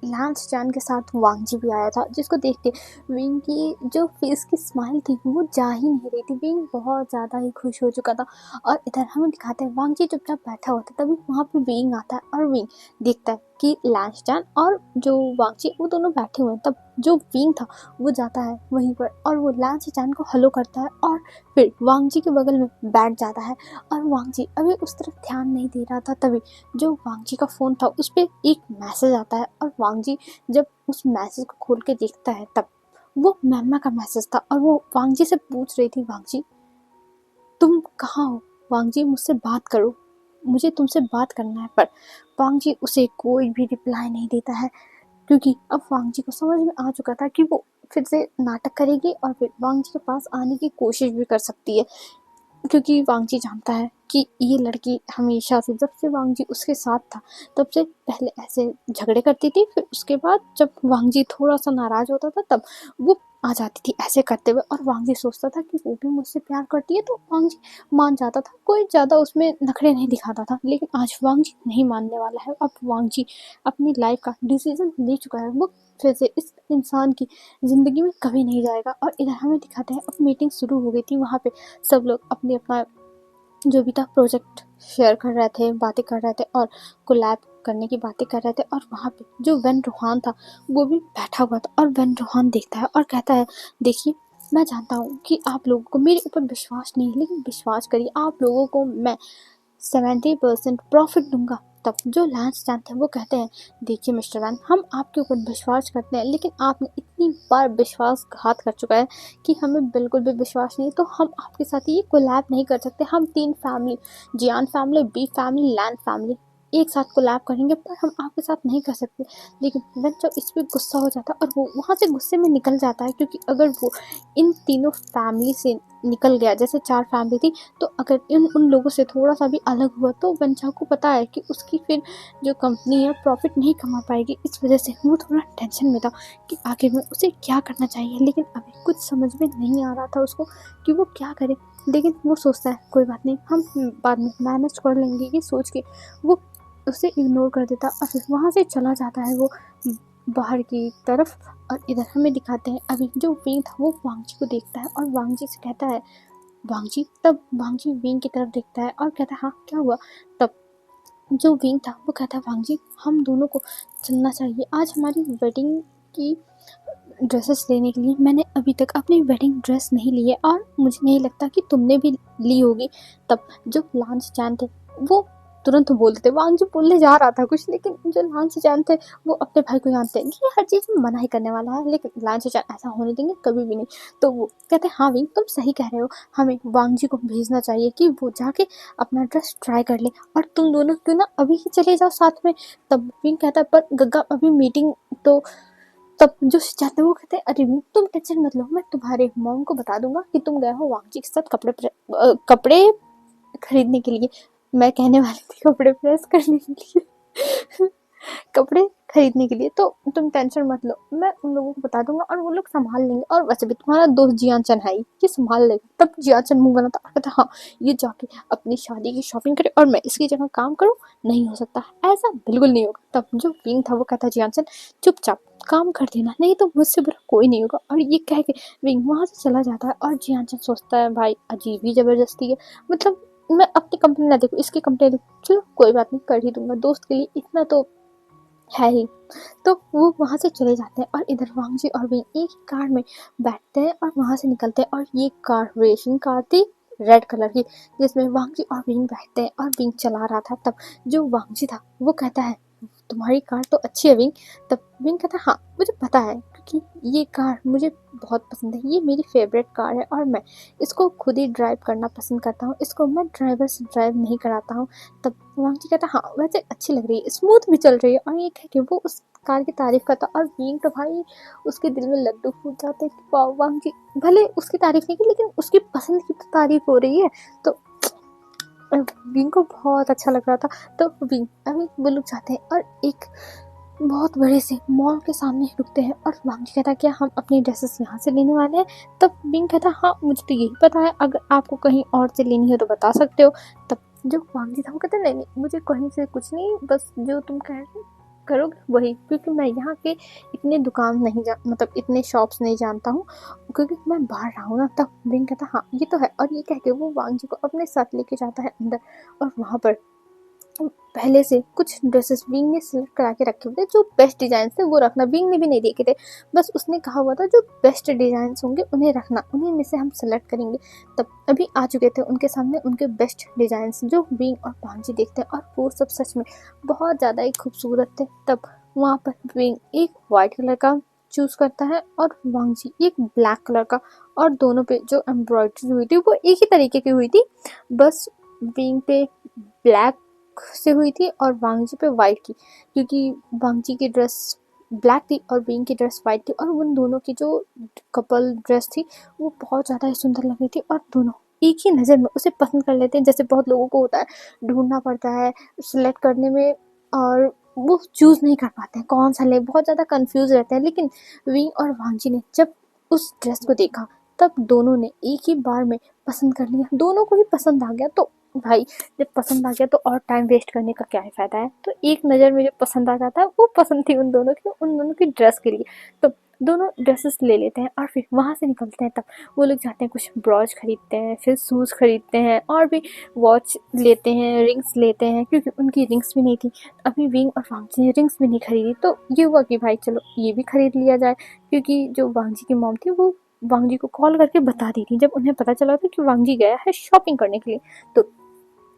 लैंस चैन के साथ वांगजी भी आया था, जिसको देख के विंग की जो फेस की स्माइल थी वो जा ही नहीं रही थी। विंग बहुत ज़्यादा ही खुश हो चुका था। और इधर हमें दिखाते हैं वांगजी चुपचाप बैठा हुआ था, तभी वहाँ पे विंग आता है और विंग देखता है कि लैंस चैन और जो वांगजी वो दोनों बैठे हुए हैं। तब जो विंग था वो जाता है वहीं पर और वो लैंस चैन को हेलो करता है और फिर वांगजी के बगल में बैठ जाता है। और वांगजी अभी उस तरफ ध्यान नहीं दे रहा था, तभी जो वांगजी का फ़ोन था उस पर एक मैसेज आता है। और वांगजी जब उस मैसेज को खोल के देखता है तब वो मैमा का मैसेज था और वो वांगजी से पूछ रही थी वांगजी तुम कहाँ हो, वांगजी मुझसे बात करो, मुझे तुमसे बात करना है। पर वांगजी उसे कोई भी रिप्लाई नहीं देता है क्योंकि अब वांगजी को समझ में आ चुका था कि वो फिर से नाटक करेगी और फिर वांगजी के पास आने की कोशिश भी कर सकती है, क्योंकि वांगजी जानता है कि ये लड़की हमेशा से जब से वांगजी उसके साथ था तब से पहले ऐसे झगड़े करती थी, फिर उसके बाद जब वांगजी थोड़ा सा नाराज होता था तब वो आ जाती थी ऐसे करते हुए। और वांगजी सोचता था कि वो भी मुझसे प्यार करती है तो वांगजी मान जाता था, कोई ज़्यादा उसमें नखरे नहीं दिखाता था। लेकिन आज वांगजी नहीं मानने वाला है। अब वांगजी अपनी लाइफ का डिसीजन ले चुका है, वो फिर से इस इंसान की ज़िंदगी में कभी नहीं जाएगा। और इधर हमें दिखाते हैं अब मीटिंग शुरू हो गई थी, वहाँ पे सब लोग अपने अपना जो भी था प्रोजेक्ट शेयर कर रहे थे, बातें कर रहे थे और कोलैब करने की बातें कर रहे थे। और वहाँ पे जो वेन रोहान था वो भी बैठा हुआ था और वेन रोहान देखता है और कहता है देखिए मैं जानता हूँ कि आप लोगों को मेरे ऊपर विश्वास नहीं है, लेकिन विश्वास करिए आप लोगों को मैं 70% प्रॉफिट दूंगा। तब जो लैंस चैन थे वो कहते हैं देखिए मिस्टर वैन हम आपके ऊपर विश्वास करते हैं, लेकिन आपने इतनी बार विश्वासघात कर चुका है कि हमें बिल्कुल भी विश्वास नहीं, तो हम आपके साथ ये कोलैब नहीं कर सकते। हम 3 फैमिली जियान फैमिली, बी फैमिली, लैन फैमिली एक साथ कोलैब करेंगे पर हम आपके साथ नहीं कर सकते। लेकिन वेन जब इस पर गुस्सा हो जाता है और वो वहाँ से गुस्से में निकल जाता है, क्योंकि अगर वो इन तीनों फैमिली से निकल गया, जैसे 4 फैमिली थी, तो अगर उन लोगों से थोड़ा सा भी अलग हुआ तो वेंचा को पता है कि उसकी फिर जो कंपनी है प्रॉफिट नहीं कमा पाएगी। इस वजह से वो थोड़ा टेंशन में था कि आखिर में उसे क्या करना चाहिए, लेकिन अभी कुछ समझ में नहीं आ रहा था उसको कि वो क्या करे। लेकिन वो सोचता है कोई बात नहीं, हम बाद में मैनेज कर लेंगे, ये सोच के वो उसे इग्नोर कर देता और फिर वहाँ से चला जाता है वो बाहर की तरफ। और इधर हमें दिखाते हैं अभी जो विंग था वो वांगजी को देखता है और वांगजी से कहता है वांगजी। तब वांगजी विंग की तरफ देखता है और कहता है हाँ क्या हुआ। तब जो विंग था वो कहता है वांगजी हम दोनों को चलना चाहिए, आज हमारी वेडिंग की ड्रेसेस लेने के लिए मैंने अभी तक अपनी वेडिंग ड्रेस नहीं ली है और मुझे नहीं लगता कि तुमने भी ली होगी। तब जो लांच चैन थे वो तुरंत बोलते थे, वांगजी बोलने जा रहा था कुछ, लेकिन जो लांच चैन थे वो अपने भाई को जानते हैं कि ये हर चीज़ में मना ही करने वाला है, लेकिन लांच चैन ऐसा होने देंगे कभी भी नहीं। तो वो कहते हैं हाँ विंग तुम सही कह रहे हो, हमें वांगजी को भेजना चाहिए कि वो जाके अपना ड्रेस ट्राई कर ले और तुम दोनों क्यों ना अभी ही चले जाओ साथ में। तब विंग कहता है पर गग्गा अभी मीटिंग तो। तब जो चाहते वो कहते हैं अरे तुम टेंशन मत लो, मैं तुम्हारे मॉम को बता दूंगा कि तुम गए हो वांगजी के साथ कपड़े खरीदने के लिए। मैं कहने वाली थी कपड़े प्रेस करने के लिए कपड़े खरीदने के लिए, तो तुम टेंशन मत लो, मैं उन लोगों को बता दूंगा और वो लोग संभाल लेंगे। और वैसे भी तुम्हारा दोस्त जियान है, ये संभाल लेगा। तब जियान मुंह बनाता और कहता हाँ, ये जाके अपनी शादी की शॉपिंग करे और मैं इसकी जगह काम करूँ, नहीं हो सकता, ऐसा बिल्कुल नहीं होगा। तब जो विंग था वो कहता जियान चुपचाप काम कर देना, नहीं तो मुझसे बुरा कोई नहीं होगा। और ये कह के विंग वहां से चला जाता है। और जियान सोचता है भाई अजीब ही जबरदस्ती है, मतलब मैं अपनी कंपनी ना देखूं, इसकी कंपनी देखूं, चलो कोई बात नहीं, कर ही दूंगा, दोस्त के लिए इतना तो है ही। तो वो वहां से चले जाते हैं और इधर वांगजी और विंग एक ही कार में बैठते हैं और वहां से निकलते हैं। और ये कार रेसिंग कार थी, रेड कलर की, जिसमें वांगजी और विंग बैठते हैं और विंग चला रहा था। तब जो वांगजी था वो कहता है तुम्हारी कार तो अच्छी है विंग। तब विंग कहता है हाँ मुझे पता है, क्योंकि ये कार मुझे बहुत पसंद है, ये मेरी फेवरेट कार है और मैं इसको खुद ही ड्राइव करना पसंद करता हूँ, इसको मैं ड्राइवर से ड्राइव नहीं कराता हूँ। तब वांगजी कहता हाँ वैसे अच्छी लग रही है, स्मूथ भी चल रही है। और ये कह के वो उस कार की तारीफ करता और विंग तो भाई उसके दिल में लड्डू फूट जाते कि वाह, वांगजी भले उसकी तारीफ नहीं की लेकिन उसकी पसंद की तो तारीफ हो रही है। तो विंग को बहुत अच्छा लग रहा था। तो विंग अभी वो लोग जाते हैं और एक बहुत बड़े से मॉल के सामने रुकते हैं। और वांगजी कहता है क्या हम अपनी ड्रेसेस यहाँ से लेने वाले हैं। तब विंग कहता हाँ मुझे तो यही पता है, अगर आपको कहीं और से लेनी है तो बता सकते हो। तब जो वांगजी था वो कहता नहीं नहीं मुझे कहीं से कुछ नहीं, बस जो तुम कह करोगे वही, क्योंकि मैं यहाँ के इतने दुकान नहीं मतलब इतने शॉप्स नहीं जानता हूँ, क्योंकि मैं बाहर रहा हूँ ना। तब विंग कहता हाँ ये तो है। और ये कह के वो वांगजी को अपने साथ लेके जाता है अंदर। और वहाँ पर पहले से कुछ ड्रेसेस विंग ने सिलेक्ट करा के रखे हुए थे, जो बेस्ट डिजाइन थे वो रखना, विंग ने भी नहीं देखे थे, बस उसने कहा हुआ था जो बेस्ट डिजाइन होंगे उन्हें रखना, उन्हीं में से हम सेलेक्ट करेंगे। तब अभी आ चुके थे उनके सामने उनके बेस्ट डिजाइन जो विंग और वांगजी देखते हैं, और वो सब सच में बहुत ज़्यादा ही खूबसूरत थे। तब वहाँ पर विंग एक वाइट कलर का चूज करता है और वांगजी एक ब्लैक कलर का, और दोनों पे जो एम्ब्रॉयडरी हुई थी वो एक ही तरीके की हुई थी, बस विंग पे ब्लैक से हुई थी और वांगजी पे वाइट की, क्योंकि वांगजी की ड्रेस ब्लैक थी और विंग की ड्रेस वाइट थी। और उन दोनों की जो कपल ड्रेस थी वो बहुत ज़्यादा ही सुंदर लग रही थी, और दोनों एक ही नज़र में उसे पसंद कर लेते हैं। जैसे बहुत लोगों को होता है ढूंढना पड़ता है सिलेक्ट करने में, और वो चूज़ नहीं कर पाते हैं कौन सा ले, बहुत ज़्यादा कंफ्यूज रहते हैं। लेकिन विंग और वांगजी ने जब उस ड्रेस को देखा तब दोनों ने एक ही बार में पसंद कर लिया, दोनों को ही पसंद आ गया। तो भाई जब पसंद आ गया तो और टाइम वेस्ट करने का क्या फ़ायदा है। तो एक नज़र में जो पसंद आ जाता है वो पसंद थी उन दोनों की ड्रेस के लिए। तो दोनों ड्रेसेस ले लेते हैं और फिर वहाँ से निकलते हैं। तब वो लोग जाते हैं, कुछ ब्रॉच खरीदते हैं, फिर शूज़ खरीदते हैं, और भी वॉच लेते हैं, रिंग्स लेते हैं, क्योंकि उनकी रिंग्स भी नहीं थी। अभी विंग और वांगजी ने रिंग्स भी नहीं खरीदी, तो ये हुआ कि भाई चलो ये भी खरीद लिया जाए, क्योंकि जो वांगजी की मॉम थी वो वांगजी को कॉल करके बता दी थी जब उन्हें पता चला था कि वांगजी गया है शॉपिंग करने के लिए। तो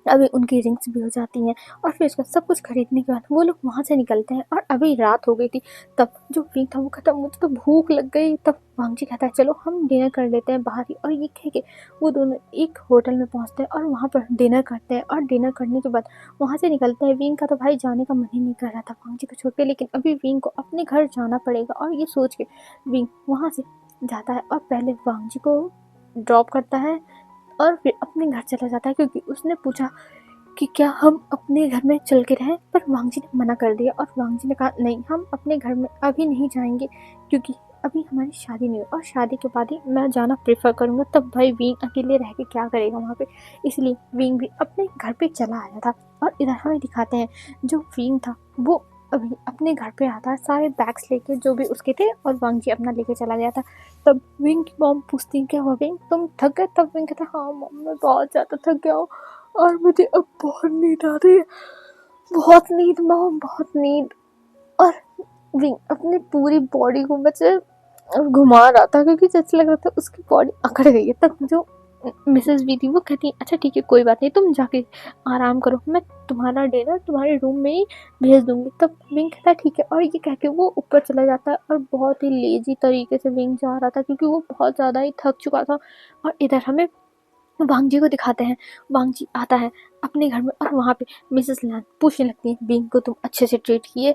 अभी उनकी रिंग्स भी हो जाती हैं, और फिर उसका सब कुछ खरीदने के बाद वो लोग वहाँ से निकलते हैं। और अभी रात हो गई थी। तब जो विंग था वो कहता मुझे तो भूख लग गई। तब वांगजी कहता है चलो हम डिनर कर लेते हैं बाहर ही। और ये कह के वो दोनों एक होटल में पहुँचते हैं और वहाँ पर डिनर करते हैं। और डिनर करने के बाद वहाँ से निकलते हैं। विंग का तो भाई जाने का मन ही नहीं कर रहा था वांगजी को छोड़ के, लेकिन अभी विंग को अपने घर जाना पड़ेगा, और ये सोच के विंग वहाँ से जाता है और पहले वांगजी को ड्रॉप करता है और फिर अपने घर चला जाता है, क्योंकि उसने पूछा कि क्या हम अपने घर में चल के रहें, पर वांगजी ने मना कर दिया। और वांगजी ने कहा नहीं हम अपने घर में अभी नहीं जाएंगे, क्योंकि अभी हमारी शादी नहीं हुई, और शादी के बाद ही मैं जाना प्रेफर करूँगा। तब भाई विंग अकेले रह के क्या करेगा वहाँ पे, इसलिए विंग भी अपने घर पे चला आया था। और इधर हमें दिखाते हैं जो विंग था वो अभी अपने घर पे आता है सारे बैग्स लेके जो भी उसके थे, और वांगजी अपना लेके चला गया था। तब विंग की मॉम पूछती क्या हुआ विंग तुम थक गए। तब विंग कहता हाँ मॉम मैं बहुत ज़्यादा थक गया हूँ और मुझे अब बहुत नींद आ रही है, बहुत नींद मॉम बहुत नींद। और विंग अपनी पूरी बॉडी को बच्चे घुमा रहा था, क्योंकि जैसे लग रहा था उसकी बॉडी अकड़ गई है। तब जो मिसेस वी थी वो कहती अच्छा ठीक है कोई बात नहीं तुम जाके आराम करो, मैं तुम्हारा डिनर तुम्हारे रूम में ही भेज दूंगी। तब विंग कहता ठीक है, और ये कह के वो ऊपर चला जाता है। और बहुत ही लेजी तरीके से विंग जा रहा था, क्योंकि वो बहुत ज़्यादा ही थक चुका था। और इधर हमें वांगजी को दिखाते हैं। वांगजी आता है अपने घर में, और वहाँ पे मिसेस लैन पूछने लगती है बींग को तुम अच्छे से ट्रीट किए,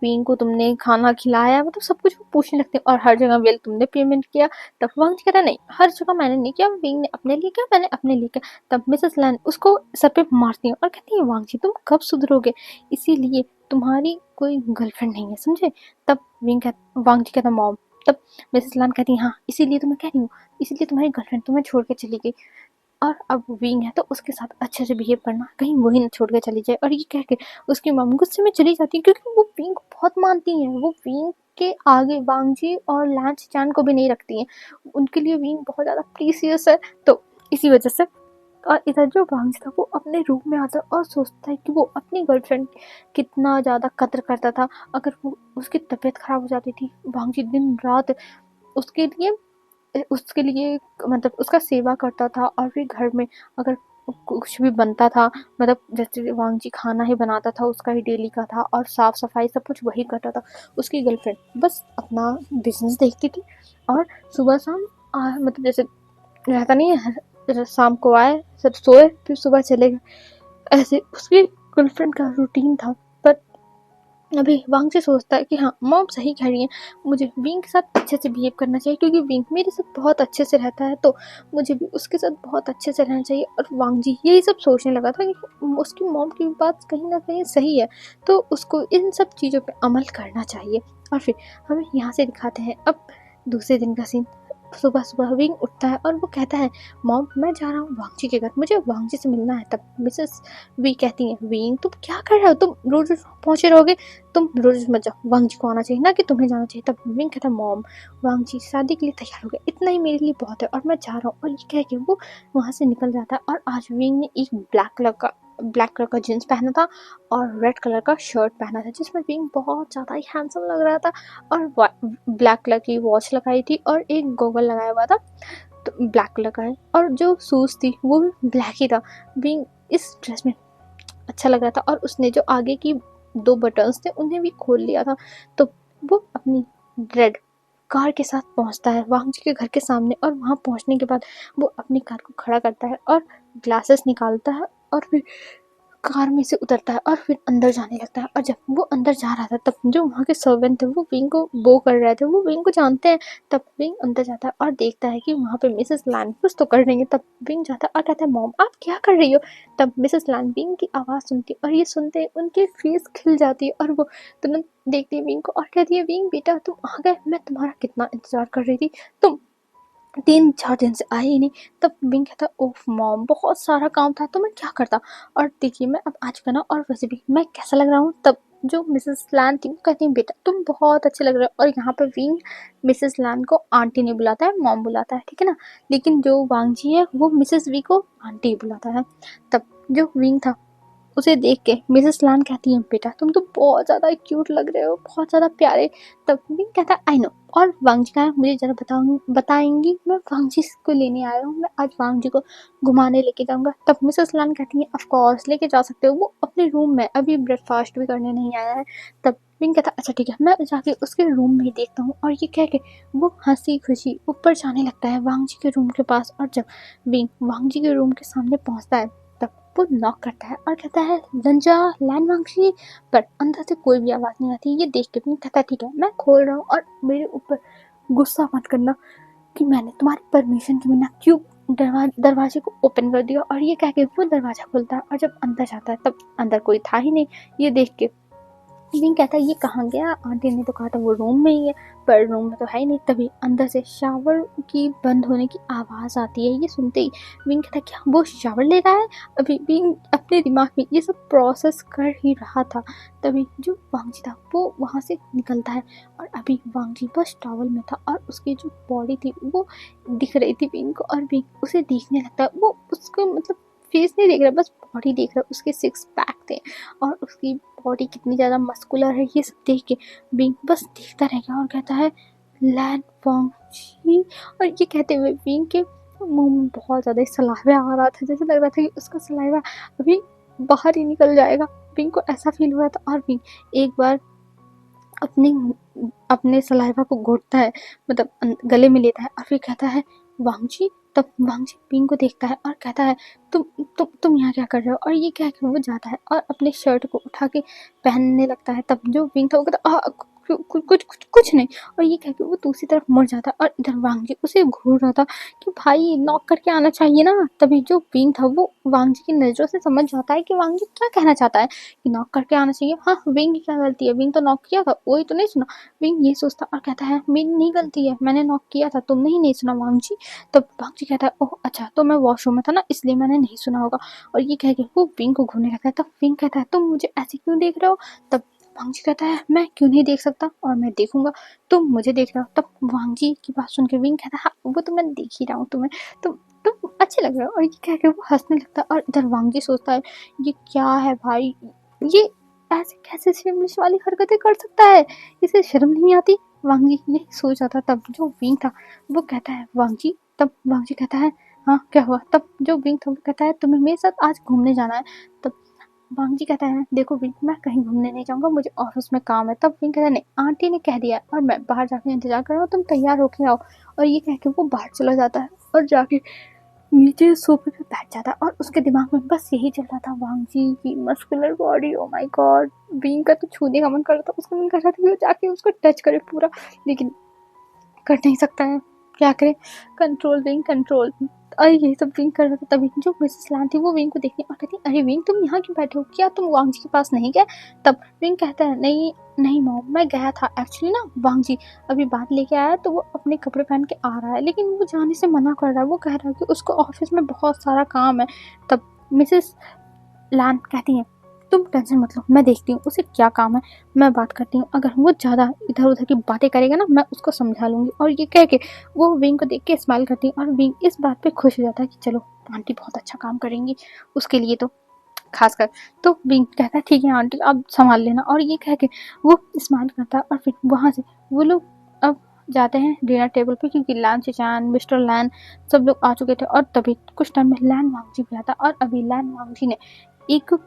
बींग को तुमने खाना खिलाया, मतलब सब कुछ वो पूछने लगते हैं, और हर जगह वेल तुमने पेमेंट किया। तब वांग जी कहता है नहीं, हर जगह मैंने नहीं किया, बींग ने अपने लिए किया, मैंने अपने लिए किया। तब मिसेस लैन उसको सर पे मारती है और कहती है वांग जी तुम कब सुधरोगे, इसीलिए तुम्हारी कोई गर्लफ्रेंड नहीं है, समझे। तब वांग जी कहता मॉम। तब मिसेस लैन कहती है हाँ इसीलिए तो मैं कह रही हूँ, इसीलिए तुम्हारी गर्लफ्रेंड तुम्हें छोड़ के चली गई, और अब विंग है तो उसके साथ अच्छे से बिहेव करना, कहीं वही ना छोड़ के चली जाए। और ये कह के उसकी मम गुस्से में चली जाती है, क्योंकि वो विंग को बहुत मानती है, वो विंग के आगे वांगजी और लैंस चैन को भी नहीं रखती है, उनके लिए विंग बहुत ज़्यादा प्रीसियस है। तो इसी वजह से, और इधर जो वांगजी था वो अपने रूम में आता है और सोचता है कि वो अपनी गर्लफ्रेंड कितना ज़्यादा कदर करता था। अगर वो उसकी तबीयत खराब हो जाती थी, वांगजी दिन रात उसके लिए उसके लिए मतलब उसका सेवा करता था, और फिर घर में अगर कुछ भी बनता था, मतलब जैसे वांग जी खाना ही बनाता था, उसका ही डेली का था, और साफ सफाई सब कुछ वही करता था। उसकी गर्लफ्रेंड बस अपना बिजनेस देखती थी, और सुबह शाम मतलब जैसे रहता नहीं है, शाम को आए फिर सोए फिर सुबह चले गए, ऐसे उसकी गर्लफ्रेंड का रूटीन था। पर अभी वांग से सोचता है कि हाँ मॉम सही कह रही है, मुझे विंग के साथ अच्छे से बिहेव करना चाहिए, क्योंकि विंग मेरे साथ बहुत अच्छे से रहता है, तो मुझे भी उसके साथ बहुत अच्छे से रहना चाहिए। और वांग जी यही सब सोचने लगा था कि उसकी मॉम की बात कहीं ना कहीं सही है, तो उसको इन सब चीज़ों पे अमल करना चाहिए। और फिर हमें यहाँ से दिखाते हैं अब दूसरे दिन का सीन। सुबह सुबह विंग उठता है और वो कहता है मॉम मैं जा रहा हूँ वांगजी के घर, मुझे वांगजी से मिलना है। तब मिसेस वी कहती है विंग तुम क्या कर रहे हो, तुम रोज रोज पहुंचे रहोगे, तुम रोज मत जाओ, वांगजी को आना चाहिए ना कि तुम्हें जाना चाहिए। तब विंग कहता मॉम वांगजी शादी के लिए तैयार हो गए, इतना ही मेरे लिए बहुत है और मैं जा रहा हूँ। और ये कह के वो वहाँ से निकल जाता है। और आज विंग ने एक ब्लैक कलर का जीन्स पहना था और रेड कलर का शर्ट पहना था, जिसमें विंग बहुत ज़्यादा ही हैंडसम लग रहा था, और ब्लैक कलर की वॉच लगाई थी और एक गॉगल लगाया हुआ था, तो ब्लैक कलर का है, और जो शूज़ थी वो भी ब्लैक ही था। विंग इस ड्रेस में अच्छा लग रहा था, और उसने जो आगे की 2 बटन्स थे उन्हें भी खोल लिया था। तो वो अपनी रेड कार के साथ पहुंचता है वांग जी के घर के सामने, और वहां पहुंचने के बाद वो अपनी कार को खड़ा करता है और ग्लासेस निकालता है, और फिर कार में से उतरता है और फिर अंदर जाने लगता है। और जब वो अंदर जा रहा था तब जो वहाँ के सर्वेंट थे वो विंग को बो कर रहे थे, वो विंग को जानते हैं। तब विंग अंदर जाता है और देखता है कि वहाँ पे मिसेस लैंड कुछ तो कर रही है। तब विंग जाता है और कहता है मॉम आप क्या कर रही हो। तब मिसेस लैंड विंग की आवाज़ सुनती है, और ये सुनते ही उनकी फेस खिल जाती है, और वो तुरंत देखती है विंग को और कहती है विंग बेटा तुम आ गए, मैं तुम्हारा कितना इंतजार कर रही थी, तुम 3-4 दिन से आई ही नहीं। तब विंग कहता ओफ मॉम बहुत सारा काम था तो मैं क्या करता, और देखिए मैं अब आज बना, और वैसे भी मैं कैसा लग रहा हूँ। तब जो मिसेस लैन थी वो कहती है बेटा तुम बहुत अच्छे लग रहे हो, और यहाँ पर विंग मिसेस लैन को आंटी नहीं बुलाता है, मॉम बुलाता है, ठीक है ना। लेकिन जो वांग जी है वो मिसेस वी को आंटी बुलाता है। तब जो विंग था उसे देख के मिसेस लान कहती है बेटा तुम तो बहुत ज़्यादा क्यूट लग रहे हो, बहुत ज़्यादा प्यारे। तब विंग कहता है आई नो, और वांग जी का है मुझे ज़रा बताएंगी, मैं वांग जी को लेने आया हूँ, मैं आज वांग जी को घुमाने लेके जाऊँगा। तब मिसेस लान कहती है ऑफ कोर्स लेके जा सकते हो, वो अपने रूम में अभी ब्रेकफास्ट भी करने नहीं आया है। तब विंग कहता अच्छा ठीक है मैं जाके उसके रूम में ही देखता हूँ, और ये कह के वो हंसी खुशी ऊपर जाने लगता है वांग जी के रूम के पास। और जब विंग वांग जी के रूम के सामने पहुँचता है तब वो नॉक करता है और कहता है रंजा लैन वांगशी, पर अंदर से कोई भी आवाज़ नहीं आती। ये देख के भी कहता है ठीक है मैं खोल रहा हूँ, और मेरे ऊपर गुस्सा मत करना कि मैंने तुम्हारी परमिशन के बिना क्यों दरवाजे को ओपन कर दिया। और ये कह के वो दरवाज़ा खोलता है, और जब अंदर जाता है तब अंदर कोई था ही नहीं। ये देख के विंग कहता है ये कहाँ गया, आंटी ने तो कहा था वो रूम में ही है, पर रूम में तो है ही नहीं। तभी अंदर से शावर की बंद होने की आवाज़ आती है। ये सुनते ही विंग कहता है क्या वो शावर ले रहा है। अभी विंग अपने दिमाग में ये सब प्रोसेस कर ही रहा था, तभी जो वांगजी था वो वहाँ से निकलता है, और अभी वांगजी बस टॉवल में था और उसकी जो बॉडी थी वो दिख रही थी विंग को, और विंग उसे देखने लगता है। वो उसको मतलब फेस नहीं देख रहा, बस बॉडी देख रहा है, उसके 6 पैक थे और उसकी बॉडी कितनी ज़्यादा मस्कुलर है। ये सब देख के विंग बस देखता रह गया और कहता है लैन वांगजी। और ये कहते हुए विंग के मुंह में बहुत ज़्यादा सलाइवा आ रहा था, जैसे लग रहा था कि उसका सलाइवा अभी बाहर ही निकल जाएगा। विंग को ऐसा फील हो रहा था, और विंग एक बार अपने अपने सलाइवा को घोटता है, मतलब गले में लेता है, और फिर कहता है वांगजी तब वांगजी विंग को देखता है और कहता है तुम यहाँ क्या कर रहे हो, और ये कह के वो जाता है और अपने शर्ट को उठा के पहनने लगता है। तब जो विंग था वो कहता कुछ नहीं, और ये कह के वो दूसरी तरफ मुड़ जाता है और इधर वांगजी उसे घूर रहा था कि भाई नॉक करके आना चाहिए ना। तभी जो विंग था वो वांगजी की नजरों से समझ जाता है कि वांगजी क्या कहना चाहता है, कि नॉक करके आना चाहिए। हाँ, विंग की क्या गलती है, विंग तो नॉक किया था, वही तो नहीं सुना। विंग ये सोचता और कहता है मेरी नहीं गलती है, मैंने नॉक किया था, तुमने ही नहीं सुना वांगजी। तब वांगजी कहता है ओह अच्छा, तो मैं वॉशरूम में था ना इसलिए मैंने नहीं सुना होगा, और ये कह के वो विंग को घूरने लगता है। तब विंग कहता है तुम मुझे ऐसे क्यों देख रहे हो। तब वांगजी कहता है मैं क्यों नहीं देख सकता, और मैं देखूंगा, तुम मुझे देख रहे हो। तब वांगजी की बात सुन के विंग कहता है हाँ वो तो मैं देख ही रहा हूँ तुम्हें, तुम अच्छे लग रहे हो, और ये कह के वो हंसने लगता है। और इधर वांगजी सोचता है ये क्या है भाई, ये ऐसे कैसे शिमलिश वाली हरकतें कर सकता है, इसे शर्म नहीं आती। वांगजी यही सोच रहा था। तब जो विंग था वो कहता है वांगजी, तब वांगजी कहता है हाँ क्या हुआ। तब जो विंग था वो कहता है तुम्हें मेरे साथ आज घूमने जाना है। तब वांगजी कहता है देखो विंग, मैं कहीं घूमने नहीं जाऊंगा, मुझे ऑफिस में काम है। तब विंग कहता है नहीं, आंटी ने कह दिया है और मैं बाहर जाके इंतजार कर रहा हूँ, तुम तैयार होके आओ। और ये कह के वो बाहर चला जाता है और जाके नीचे सोफे पे बैठ जाता है, और उसके दिमाग में बस यही चल रहा था वांगजी की muscular body, oh my God. Wing का तो छूने का मन कर रहा था, उसका मन कर रहा था कि वो जाके उसको टच करे पूरा, लेकिन कर नहीं सकता है, क्या करे, कंट्रोल विंग कंट्रोल। और यही सब विंग कर रहा था। तभी जो मिसेस लैन थी वो विंग को देखने और कहती अरे विंग तुम यहाँ क्यों बैठे हो, क्या तुम वांगजी के पास नहीं गए। तब विंग कहता है नहीं नहीं मॉम, मैं गया था एक्चुअली ना, वांगजी अभी बात लेके आया तो वो अपने कपड़े पहन के आ रहा है, लेकिन वो जाने से मना कर रहा है, वो कह रहा है कि उसको ऑफिस में बहुत सारा काम है। तब मिसेस लैन कहती है तुम टेंशन मत लो, मैं देखती हूँ उसे क्या काम है, मैं बात करती हूँ, अगर वो ज़्यादा इधर उधर की बातें करेगा ना मैं उसको समझा लूंगी। और ये कह के वो विंग को देख के स्माइल करती है, और विंग इस बात पे खुश हो जाता है कि चलो आंटी बहुत अच्छा काम करेंगी उसके लिए तो खासकर। तो विंग कहता है ठीक है आंटी आप संभाल लेना, और ये कह के वो स्माइल करता है। और फिर वहाँ से वो लोग अब जाते हैं डिनर टेबल पे, क्योंकि लैन चिचान मिस्टर लैन सब लोग आ चुके थे। और तभी कुछ टाइम में लैन वांगजी भी आता, और अभी लैन वांगजी ने एक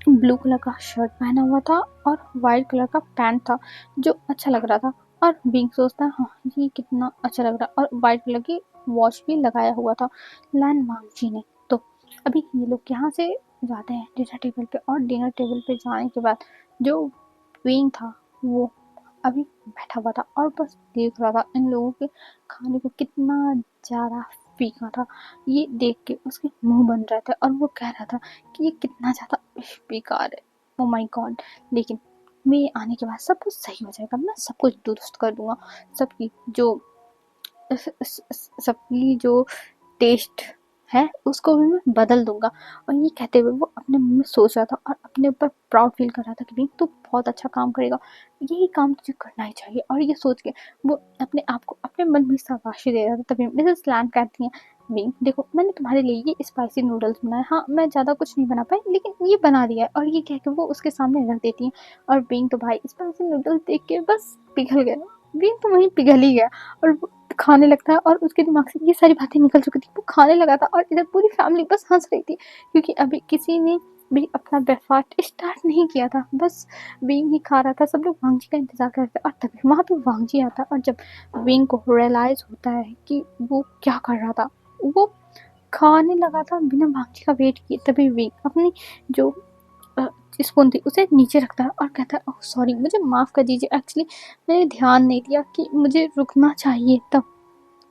ब्लू कलर का शर्ट पहना हुआ था और वाइट कलर का पैंट था जो अच्छा लग रहा था। और विंग सोचता है हाँ ये कितना अच्छा लग रहा है, और वाइट कलर की वॉच भी लगाया हुआ था लैन वांगजी ने। तो अभी ये लोग यहाँ से जाते हैं डिनर टेबल पे, और डिनर टेबल पे जाने के बाद जो विंग था वो अभी बैठा हुआ था और बस देख रहा था इन लोगों के खाने को कितना ज़्यादा फीका था। ये देख के उसके मुंह बन रहे थे और वो कह रहा था कि ये कितना ज़्यादा बेकार है, ओ माय गॉड। लेकिन मैं आने के बाद सब कुछ सही हो जाएगा, मैं सब कुछ दुरुस्त कर दूंगा, सबकी जो सबकी जो टेस्ट है उसको भी मैं बदल दूंगा। और ये कहते हुए वो अपने मन में सोच रहा था और अपने ऊपर प्राउड फील कर रहा था कि नहीं तू बहुत अच्छा काम करेगा, यही काम तुझे करना ही चाहिए। और ये सोच के वो अपने आप को अपने मन में शाबाशी दे रहा था। तभी मिसेस लैम कहती हैं विंग देखो मैंने तुम्हारे लिए ये स्पाइसी नूडल्स बनाए, हाँ मैं ज़्यादा कुछ नहीं बना पाई लेकिन ये बना दिया है। और ये कह के वो उसके सामने रख देती हैं, और विंग तो भाई स्पाइसी नूडल्स देख के बस पिघल गया, विंग तो वहीं पिघल ही गया और वो खाने लगता है। और उसके दिमाग से ये सारी बातें निकल चुकी थी, वो खाने लगा था और इधर पूरी फैमिली बस हंस रही थी, क्योंकि अभी किसी ने भी अपना ब्रेकफास्ट स्टार्ट नहीं किया था, बस विंग ही खा रहा था। सब लोग वांगजी का इंतजार कर रहे थे, और तभी वहाँ पे वांगजी आता है। और जब विंग को रियलाइज होता है कि वो क्या कर रहा था, वो खाने लगा था बिना वांगजी का वेट किए, तभी विंग अपनी जो स्पून थी उसे नीचे रखता है और कहता है ओह सॉरी मुझे माफ़ कर दीजिए, एक्चुअली मैंने ध्यान नहीं दिया कि मुझे रुकना चाहिए। तब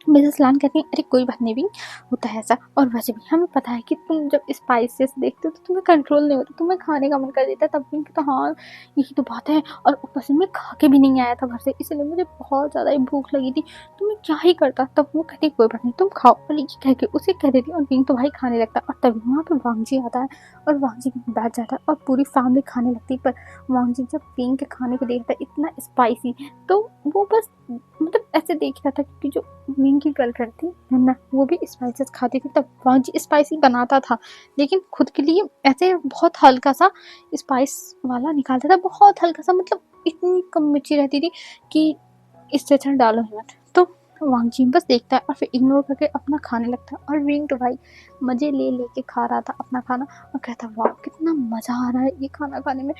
मिसेस लान कहती हैं अरे कोई बात नहीं भी, होता है ऐसा, और वैसे भी हमें पता है कि तुम जब स्पाइसेस देखते हो तो तुम्हें कंट्रोल नहीं होता, तुम्हें खाने का मन कर देता है। तब भी तो हाँ यही तो बात है, और ऊपर से मैं खा के भी नहीं आया था घर से, इसलिए मुझे बहुत ज़्यादा ही भूख लगी थी, तो मैं क्या ही करता। तब वो कहती कोई बात नहीं तुम खाओ, और ये कह के उसे कह देती और विंग तो भाई खाने लगता है। और तभी वहाँ पर वांगजी आता है और वांगजी बैठ जाता है और पूरी फैमिली खाने लगती है। पर वांगजी जब विंग के खाने को देखता है इतना स्पाइसी, तो वो बस मतलब ऐसे देख रहा था, क्योंकि जो विंग की गर्लफ्रेंड थी ना वो भी स्पाइसेस खाती थी, तब वांगजी स्पाइसी बनाता था लेकिन खुद के लिए ऐसे बहुत हल्का सा स्पाइस वाला निकालता था, बहुत हल्का सा, मतलब इतनी कम मिर्ची रहती थी कि इससे अच्छा डालो ही मत। तो वांगजी बस देखता है और फिर इग्नोर करके अपना खाने लगता है, और विंग तो भाई मजे ले लेके खा रहा था अपना खाना और कहता वाह कितना मजा आ रहा है ये खाना खाने में।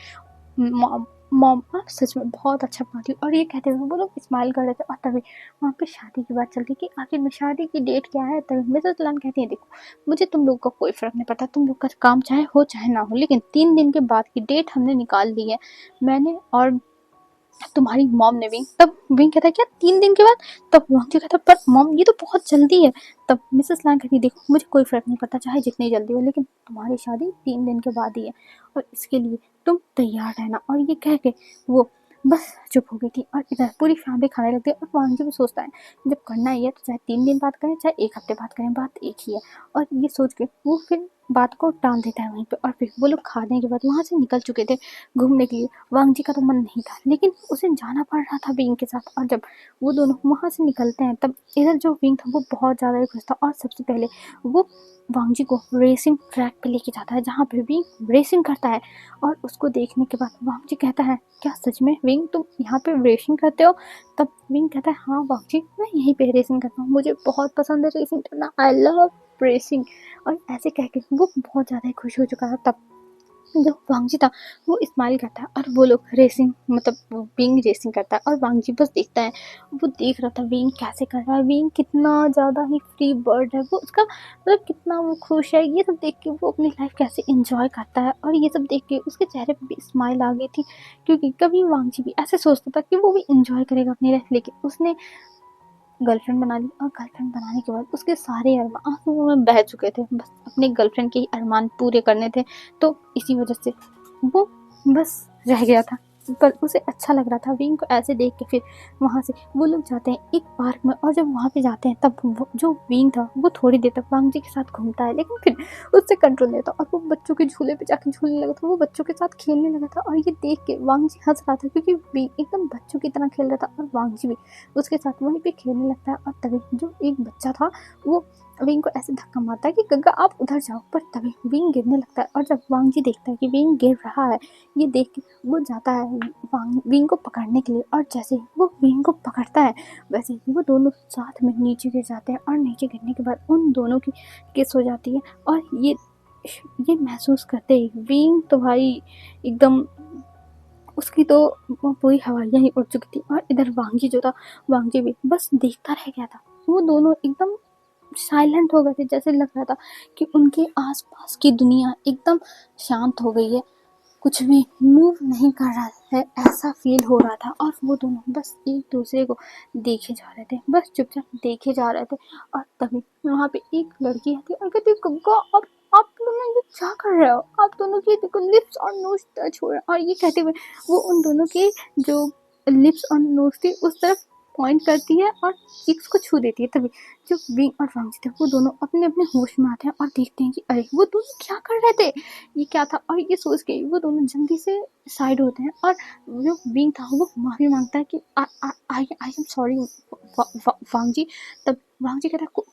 मॉम आप सच में बहुत अच्छा पढ़ाती हो, और ये कहते हुए वो लोग स्माइल कर रहे थे। और तभी वहाँ पे शादी की बात चलती कि आखिर में शादी की डेट क्या है। तभी मिसेस लान कहती है, देखो मुझे तुम लोग का कोई फ़र्क नहीं पड़ता, तुम लोग का काम चाहे हो चाहे ना हो, लेकिन 3 दिन के बाद की डेट हमने निकाल ली है, मैंने और तुम्हारी मॉम ने भी। तब विंग कहता है, क्या 3 दिन के बाद? तब वांग्जी कहता है, पर मॉम ये तो बहुत जल्दी है। तब मिसेस लांग कहती है, देखो मुझे कोई फ़र्क नहीं पड़ता चाहे जितनी जल्दी हो, लेकिन तुम्हारी शादी 3 दिन के बाद ही है, और इसके लिए तुम तैयार रहना। और ये कह के वो बस चुप हो गई थी। और इधर पूरी फैमिली खाने लगती है, और वांग्जी भी सोचता है जब करना ही है तो चाहे 3 दिन बाद करें चाहे 1 हफ्ते बाद करें, बात एक ही है। और ये सोच के वो फिर बात को टाल देता है वहीं पे। और फिर वो लोग खाने के बाद वहाँ से निकल चुके थे घूमने के लिए। वांगजी का तो मन नहीं था, लेकिन उसे जाना पड़ रहा था विंग के साथ। और जब वो दोनों वहाँ से निकलते हैं तब इधर जो विंग था वो बहुत ज़्यादा ही खुश था। और सबसे पहले वो वांगजी को रेसिंग ट्रैक पे लेके जाता है, जहाँ पे विंग रेसिंग करता है। और उसको देखने के बाद वांगजी कहता है, क्या सच में विंग तुम यहाँ पे रेसिंग करते हो? तब विंग कहता है, हाँ वांगजी मैं यहीं पे रेसिंग करता हूँ, मुझे बहुत पसंद है रेसिंग करना, आई लव रेसिंग। और ऐसे कह के वो बहुत ज़्यादा ही खुश हो चुका था। तब जो वांगजी था वो स्माइल करता है, और वो लोग रेसिंग मतलब विंग रेसिंग करता है, और वांगजी बस देखता है। वो देख रहा था विंग कैसे कर रहा है, विंग कितना ज़्यादा ही फ्री बर्ड है, वो उसका मतलब कितना वो खुश है। ये सब देख के वो अपनी लाइफ कैसे इंजॉय करता है, और ये सब देख के उसके चेहरे पे भी स्माइल आ गई थी। क्योंकि कभी वांगजी भी ऐसे सोचता था कि वो भी इंजॉय करेगा अपनी लाइफ, लेकिन उसने गर्लफ्रेंड बना ली। और गर्लफ्रेंड बनाने के बाद उसके सारे अरमान आंसुओं में बह चुके थे, बस अपने गर्लफ्रेंड के ही अरमान पूरे करने थे। तो इसी वजह से वो बस रह गया था। पर उसे अच्छा लग रहा था विंग को ऐसे देख के। फिर वहाँ से वो लोग जाते हैं एक पार्क में, और जब वहाँ पे जाते हैं तब जो विंग था वो थोड़ी देर तक वांगजी के साथ घूमता है, लेकिन फिर उससे कंट्रोल नहीं होता, और वो बच्चों के झूले पे जाकर झूलने लगा था, वो बच्चों के साथ खेलने लगा था। और ये देख के वांगजी हंस रहा था, क्योंकि विंग एकदम बच्चों की तरह खेल रहा था, और वांगजी भी उसके साथ वहीं पे खेलने लगता है। और तभी जो एक बच्चा था वो विंग को ऐसे धक्का मारता है कि गग्गा आप उधर जाओ, पर तभी विंग गिरने लगता है। और जब वांगजी देखता है कि विंग गिर रहा है, ये देख के वो जाता है विंग को पकड़ने के लिए। और जैसे ही वो विंग को पकड़ता है, वैसे ही वो दोनों साथ में नीचे गिर जाते हैं। और नीचे गिरने के बाद उन दोनों की किस हो जाती है। और ये महसूस करते ही विंग तो भाई एकदम उसकी तो पूरी हवाइयाँ ही उड़ चुकी थी। और इधर वांगी जो था, वांगी भी बस देखता रह गया था। वो दोनों एकदम साइलेंट हो गए थे, जैसे लग रहा था कि उनके आसपास की दुनिया एकदम शांत हो गई है, कुछ भी मूव नहीं कर रहा है, ऐसा फील हो रहा था। और वो दोनों बस एक दूसरे को देखे जा रहे थे, बस चुपचाप देखे जा रहे थे। और तभी वहाँ पे एक लड़की आती और कहती, गग्गा आप दोनों ये क्या कर रहे हो? आप दोनों की देखो लिप्स और नोज टच हो रहे हैं। और ये कहते हुए वो उन दोनों के जो लिप्स और नोज थी उस तरफ पॉइंट करती है और चीक्स को छू देती है। तभी जो विंग और वांगजी थे वो दोनों अपने अपने होश में आते हैं और देखते हैं कि अरे वो दोनों क्या कर रहे थे, ये क्या था। और ये सोच के वो दोनों जल्दी से साइड होते हैं। और जो विंग था वो माफी मांगता है कि आई एम सॉरी वांगजी। तब वांगजी कहता है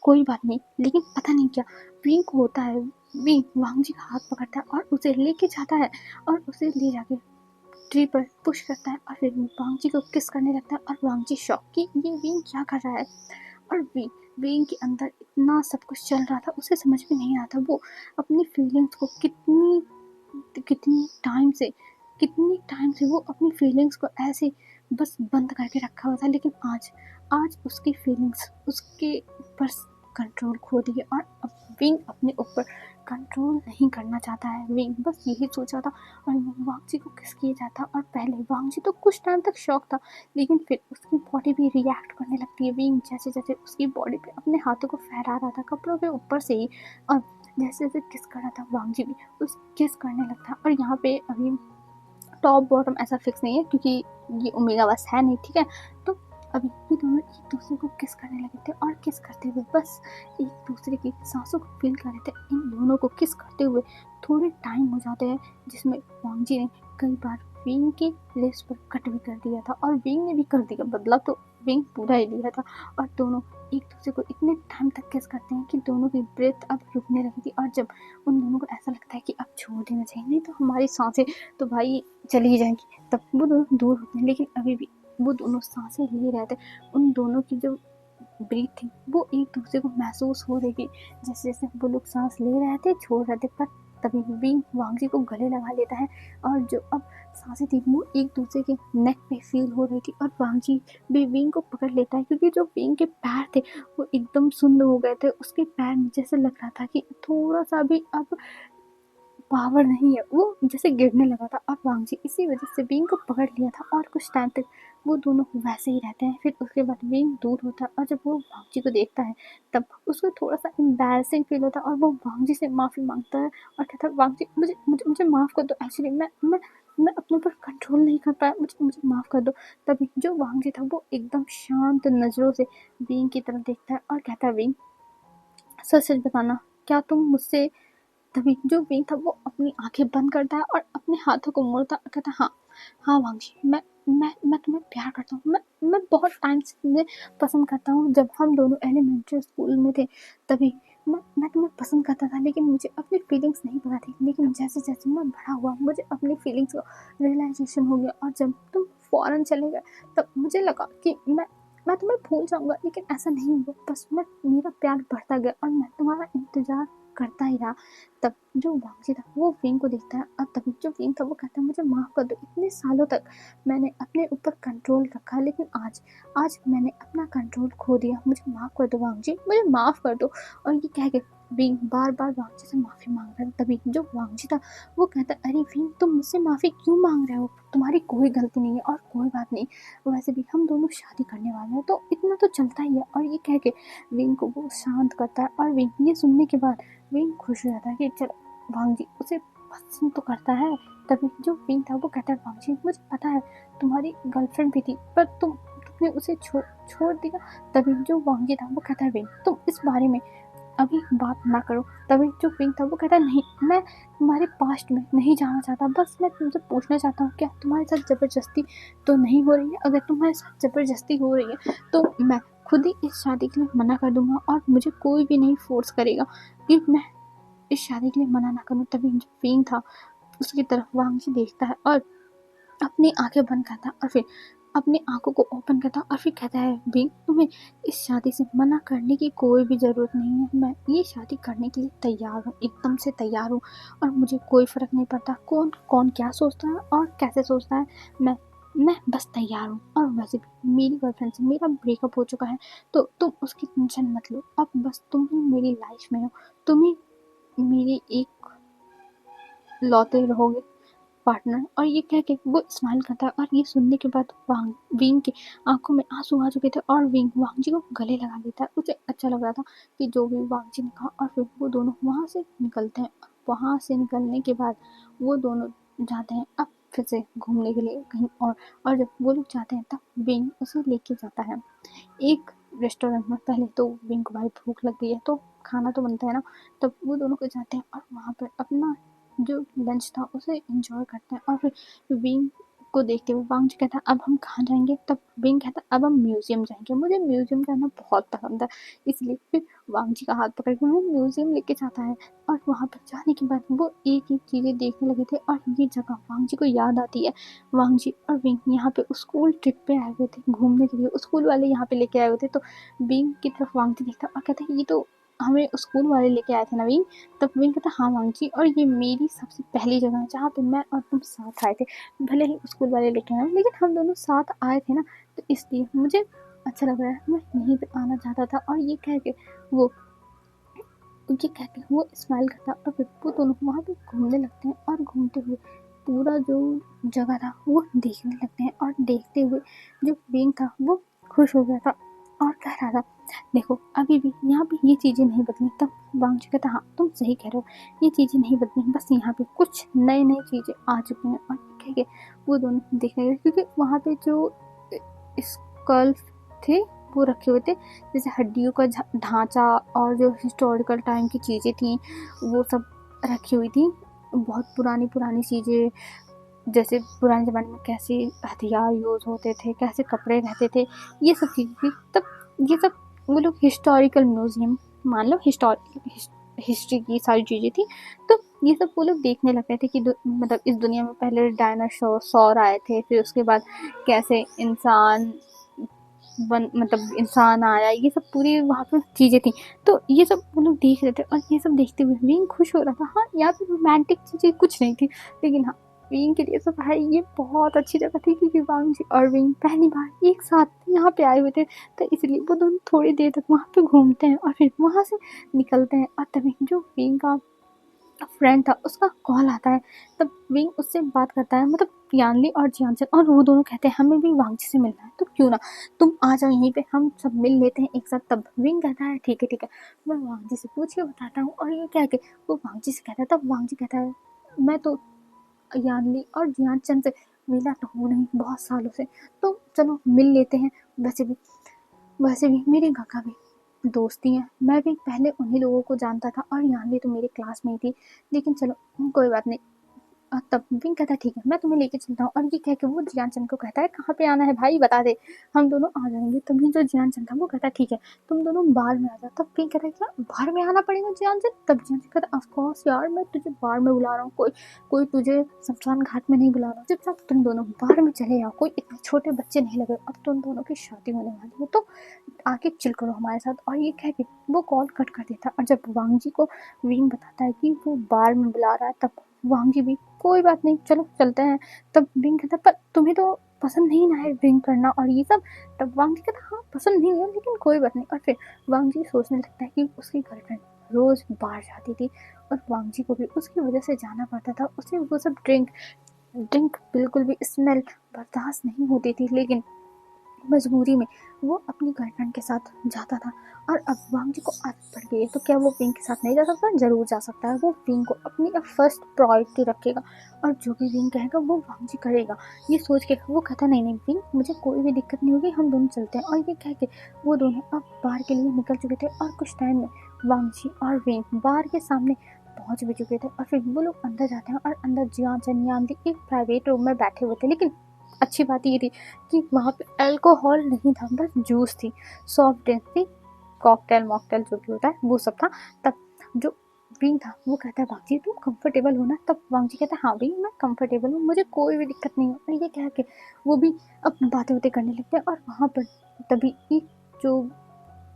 कोई बात नहीं। लेकिन पता नहीं क्या विंग को होता है, विंग वांगजी का हाथ पकड़ता है और उसे लेके जाता है, और उसे ले जाके ट्री पर पुश करता है, और फिर वांगजी को किस करने लगता है। और वांगजी शॉक कि ये विंग क्या कर रहा है। और विंग के अंदर इतना सब कुछ चल रहा था, उसे समझ में नहीं आता वो अपनी फीलिंग्स को कितनी टाइम से वो अपनी फीलिंग्स को ऐसे बस बंद करके रखा हुआ था। लेकिन आज उसकी फीलिंग्स उसके ऊपर कंट्रोल खो दिए, और अब विंग अपने ऊपर कंट्रोल नहीं करना चाहता है। विंग बस यही सोच रहा था, और वांगजी को किस किया जाता। और पहले वांगजी तो कुछ टाइम तक शॉक था, लेकिन फिर उसकी बॉडी भी रिएक्ट करने लगती है। विंग जैसे जैसे उसकी बॉडी पे अपने हाथों को फहरा रहा था कपड़ों के ऊपर से ही, और जैसे जैसे किस कर रहा था वांगजी भी उस किस करने लगता है। और यहाँ पे अभी टॉप बॉटम ऐसा फिक्स नहीं है, क्योंकि ये ओमेगा बस है नहीं, ठीक है। तो अभी ये दोनों एक दूसरे को किस करने लगे थे, और किस करते हुए बस एक दूसरे की सांसों को फील कर रहे थे। इन दोनों को किस करते हुए थोड़े टाइम हो जाते हैं, जिसमें वांगजी ने कई बार विंग के लिप्स पर कट भी कर दिया था, और विंग ने भी कर दिया, बदला तो विंग पूरा ही लिया था। और दोनों एक दूसरे को इतने टाइम तक किस करते हैं कि दोनों की ब्रेथ अब रुकने लगी थी। और जब उन दोनों को ऐसा लगता है कि अब छोड़ देना चाहिए, नहीं तो हमारी सांसें तो भाई चली ही जाएंगी, तब वो दोनों दूर होते हैं। लेकिन अभी भी वो दोनों सांसें ले रहे थे। उन दोनों की जो ब्रीथ थी वो एक दूसरे को महसूस हो रही थी, जैसे जैसे वो लोग सांस ले रहे थे छोड़ रहे थे, पर तभी विंग वांगजी को गले लगा लेता है और जो अब सांसें थी वो एक दूसरे के नेक पे फील हो रही थी और वांगजी भी विंग को पकड़ लेता है क्योंकि जो विंग के पैर थे वो एकदम सुन्न हो गए थे। उसके पैर में जैसे लग रहा था कि थोड़ा सा भी अब पावर नहीं है, वो जैसे गिरने लगा था और वांगजी इसी वजह से विंग को पकड़ लिया था और कुछ टाइम तक वो दोनों वैसे ही रहते हैं। फिर उसके बाद विंग दूर होता है और जब वो वांगजी को देखता है तब उसको थोड़ा सा एम्बैरसिंग फील होता है और वो वांगजी से माफ़ी मांगता है और कहता है वांगजी मुझे मुझे मुझे माफ़ कर दो, एक्चुअली मैं अपने ऊपर कंट्रोल नहीं कर पाया, मुझे मुझे माफ़ कर दो। तभी जो वांगजी था वो एकदम शांत नज़रों से विंग की तरफ देखता है और कहता है विंग सच सच बताना, क्या तुम मुझसे। तभी जो विंग था वो अपनी आंखें बंद करता है और अपने हाथों को मोड़ता और कहता है हाँ हाँ वांगजी, मैं तुम्हें प्यार करता हूँ। मैं बहुत टाइम से तुम्हें पसंद करता हूँ। जब हम दोनों एलिमेंट्री स्कूल में थे तभी मैं तुम्हें पसंद करता था, लेकिन मुझे अपनी फीलिंग्स नहीं पता थी। लेकिन जैसे जैसे मैं बड़ा हुआ मुझे अपनी फीलिंग्स का रियलाइजेशन हो गया और जब तुम फॉरेन चले गए तब मुझे लगा कि मैं तुम्हें भूल जाऊंगा, लेकिन ऐसा नहीं हुआ। बस मेरा प्यार बढ़ता गया और मैं तुम्हारा इंतजार करता ही रहा। तब जो वांगजी था वो विंग को देखता है और तभी जो विंग था वो कहता है मुझे माफ़ कर दो, इतने सालों तक मैंने अपने ऊपर कंट्रोल रखा, लेकिन आज आज मैंने अपना कंट्रोल खो दिया, मुझे माफ़ कर दो वांगजी, मुझे माफ़ कर दो। और ये कह के विंग बार बार वांगजी से माफ़ी मांग रहा है। तभी जो वांगजी था वो कहता है अरे विंग तुम मुझसे माफ़ी क्यों मांग रहे हो, तुम्हारी कोई गलती नहीं है और कोई बात नहीं, वैसे भी हम दोनों शादी करने वाले हैं तो इतना तो चलता ही है। और ये कह के विंग को वो शांत करता है और विंग ये सुनने के बाद विंग खुश हो जाता है कि चल वांगजी उसे पसंद तो करता है। तभी जो विंग था वो कहता है वांगजी मुझे पता है तुम्हारी गर्लफ्रेंड भी थी पर तुमने उसे छोड़ दिया। तभी जो वांगजी था वो कहता है विंग तुम इस बारे में अभी बात ना करो। तभी जो विंग था वो कहता है नहीं, मैं तुम्हारे पास्ट में नहीं जाना चाहता, बस मैं तुमसे पूछना चाहता हूँ क्या तुम्हारे साथ ज़बरदस्ती तो नहीं हो रही है। अगर तुम्हारे साथ ज़बरदस्ती हो रही है तो मैं खुद ही इस शादी के लिए मना कर दूंगा और मुझे कोई भी नहीं फोर्स करेगा कि मैं इस शादी के लिए मना ना करूँ। तभी जो विंग था उसकी तरफ वांगजी देखता है और अपनी आंखें बंद करता है और फिर अपनी आंखों को ओपन करता है और फिर कहता है विंग तुम्हें इस शादी से मना करने की कोई भी ज़रूरत नहीं है, मैं ये शादी करने के लिए तैयार हूँ, एकदम से तैयार हूँ और मुझे कोई फ़र्क नहीं पड़ता कौन कौन क्या सोचता है और कैसे सोचता है। मैं बस तैयार हूँ और वैसे भी मेरी गर्लफ्रेंड से मेरा ब्रेकअप हो चुका है तो तुम उसकी टेंशन मत लो, अब बस तुम ही मेरी लाइफ में हो, तुम ही मेरी एक लौते रहोगे पार्टनर। और ये कह के वो स्माइल करता है और ये सुनने के बाद विंग की आंखों में आंसू आ चुके थे और विंग वांगजी को गले लगा लेता है। उसे अच्छा लग रहा था कि जो भी वांगजी ने कहा और फिर वो दोनों वहाँ से निकलते हैं। वहाँ से निकलने के बाद वो दोनों जाते हैं अब फिर से घूमने के लिए कहीं और जब वो लोग जाते हैं तब विंग उसे लेके जाता है एक रेस्टोरेंट में। पहले तो विंग को भाई भूख लग गई है तो खाना तो बनता है ना, तब वो दोनों को जाते हैं और वहाँ पर अपना जो लंच था उसे एंजॉय करते हैं। और फिर विंग को देखते हुए वांगजी कहता है अब हम कहाँ जाएंगे, तब विंग कहता है अब हम म्यूजियम जाएंगे, मुझे म्यूजियम जाना बहुत पसंद है। इसलिए फिर वांगजी का हाथ पकड़ के वो म्यूजियम लेके जाता है और वहाँ पर जाने के बाद वो एक एक चीज़ें देखने लगे थे और ये जगह वांगजी को याद आती है। वांगजी और विंग यहाँ पे स्कूल ट्रिप पे आए हुए थे घूमने के लिए, स्कूल वाले यहाँ पे लेके आए हुए थे। तो विंग की तरफ वांगजी देखता और कहता है ये तो हमें स्कूल वाले लेके आए थे ना विंग। तब विंग कहता हाँ वांगजी, और ये मेरी सबसे पहली जगह है जहाँ पे मैं और तुम साथ आए थे, भले ही स्कूल वाले लेके आए लेकिन हम दोनों साथ आए थे ना, तो इसलिए मुझे अच्छा लग रहा है, मैं यहीं पे आना चाहता था। और ये कह के वो स्माइल करता और फिर वो दोनों वहाँ पे घूमने लगते हैं और घूमते हुए पूरा जो जगह था वो देखने लगते हैं और देखते हुए जो विंग था वो खुश हो गया था और कह रहा था देखो अभी भी यहाँ पे ये चीज़ें नहीं बदली। तब वांगजी कहता हाँ तुम सही कह रहे हो, ये चीज़ें नहीं बदली, बस यहाँ पे कुछ नई नई चीज़ें आ चुकी हैं। और कह के वो दोनों देखने गए क्योंकि वहाँ पे जो स्कल्प थे वो रखे हुए थे, जैसे हड्डियों का ढांचा और जो हिस्टोरिकल टाइम की चीज़ें थी वो सब रखी हुई थी, बहुत पुरानी पुरानी चीज़ें, जैसे पुराने ज़माने में कैसे हथियार यूज़ होते थे, कैसे कपड़े रहते थे, ये सब चीज़ें थी। तब ये सब वो लोग हिस्टोरिकल म्यूजियम मान लो हिस्ट्री की सारी चीज़ें थी। तो ये सब वो लोग देखने लगते थे कि मतलब इस दुनिया में पहले डायनासोर आए थे, फिर उसके बाद कैसे इंसान मतलब इंसान आया, ये सब पूरी वहाँ पे चीज़ें थी। तो ये सब वो लोग देख रहे थे और ये सब देखते हुए विंग खुश हो रहा था। हाँ, यहाँ पे रोमांटिक चीज़ें कुछ नहीं थी, लेकिन हाँ, विंग के लिए तो भाई ये बहुत अच्छी जगह थी, क्योंकि वांग और विंग पहली बार एक साथ यहाँ पे आए हुए थे। तो इसलिए वो दोनों थोड़ी देर तक वहाँ पे घूमते हैं और फिर वहाँ से निकलते हैं। और तभी जो विंग का फ्रेंड था उसका कॉल आता है, तब विंग उससे बात करता है, मतलब यानली और जियांसन, और वो दोनों कहते हैं हमें भी वांगजी से मिलना है, तो क्यों ना तुम आ जाओ यहीं पे, हम सब मिल लेते हैं एक साथ। तब विंग कहता है ठीक है ठीक है, मैं वांगजी से पूछ के बताता हूँ। और ये क्या कि वो वांगजी से कहता है, तब वांगजी कहता है मैं तो यानली और जियांसन से मिला तो हूँ नहीं बहुत सालों से, तो चलो मिल लेते हैं। वैसे भी मेरी काका भी दोस्ती हैं, मैं भी पहले उन्हीं लोगों को जानता था और यानली तो मेरी क्लास में ही थी, लेकिन चलो कोई बात नहीं। तब विंग कहता है ठीक है मैं तुम्हें लेके चलता हूँ। और ये कह के वो जियांसन को कहता है कहाँ पे आना है भाई बता दे, हम दोनों आ जाएंगे। तभी जो जियांसन था वो कहता है ठीक है तुम दोनों बार में आ जाओ। तब विंग कहता है क्या बार में आना पड़ेगा जियांसन? तब जियांसन कहता है ऑफकोर्स यार, मैं तुझे बार में बुला रहा हूँ, कोई तुझे शमशान घाट में नहीं बुला रहा हूँ, चुपचाप तुम दोनों बार में चले आओ, कोई इतने छोटे बच्चे नहीं लगे, अब तुम दोनों की शादी होने वाली है, तो आके चिल करो हमारे साथ। और ये कह के वो कॉल कट कर देता। और जब वांगजी को विंग बताता है कि वो बार में बुला रहा है, तब वांगजी भी कोई बात नहीं चलो चलते हैं। तब विंग कहता पर तुम्हें तो पसंद नहीं ना है ड्रिंक करना और ये सब? तब वांगजी कहता हाँ पसंद नहीं है लेकिन कोई बात नहीं। और फिर वांगजी सोचने लगता है कि उसकी गर्लफ्रेंड रोज बाहर जाती थी और वांगजी को भी उसकी वजह से जाना पड़ता था, उसे वो सब ड्रिंक बिल्कुल भी स्मेल बर्दाश्त नहीं होती थी, लेकिन मजबूरी में वो अपनी गर्लफ्रेंड के साथ जाता था। और अब वांगजी को आदत पड़ गई है, तो क्या वो विंग के साथ नहीं जा सकता? जरूर जा सकता है। वो विंग को अपनी फर्स्ट प्रायोरिटी रखेगा और जो भी विंग कहेगा वो वांगजी करेगा। ये सोच के वो कहता नहीं नहीं विंग मुझे कोई भी दिक्कत नहीं होगी, हम दोनों चलते हैं। और ये कह के वो दोनों अब बार के लिए निकल चुके थे और कुछ टाइम में वांगजी और विंग बार के सामने पहुंच भी चुके थे। और फिर वो लोग अंदर जाते हैं और अंदर जियांसन यानली एक प्राइवेट रूम में बैठे हुए थे, लेकिन अच्छी बात ये थी कि वहाँ पे अल्कोहल नहीं था, बस जूस थी, सॉफ्ट ड्रिंक थी, कॉकटेल मॉकटेल जो भी होता है वो सब था। तब जो विंग था वो कहता है वांगजी तुम कंफर्टेबल हो ना? तब वांगजी कहता है हाँ भाई मैं कंफर्टेबल हूँ, मुझे कोई भी दिक्कत नहीं है। और ये कह के वो भी अब बातें करने लगते हैं। और वहाँ पर तभी एक जो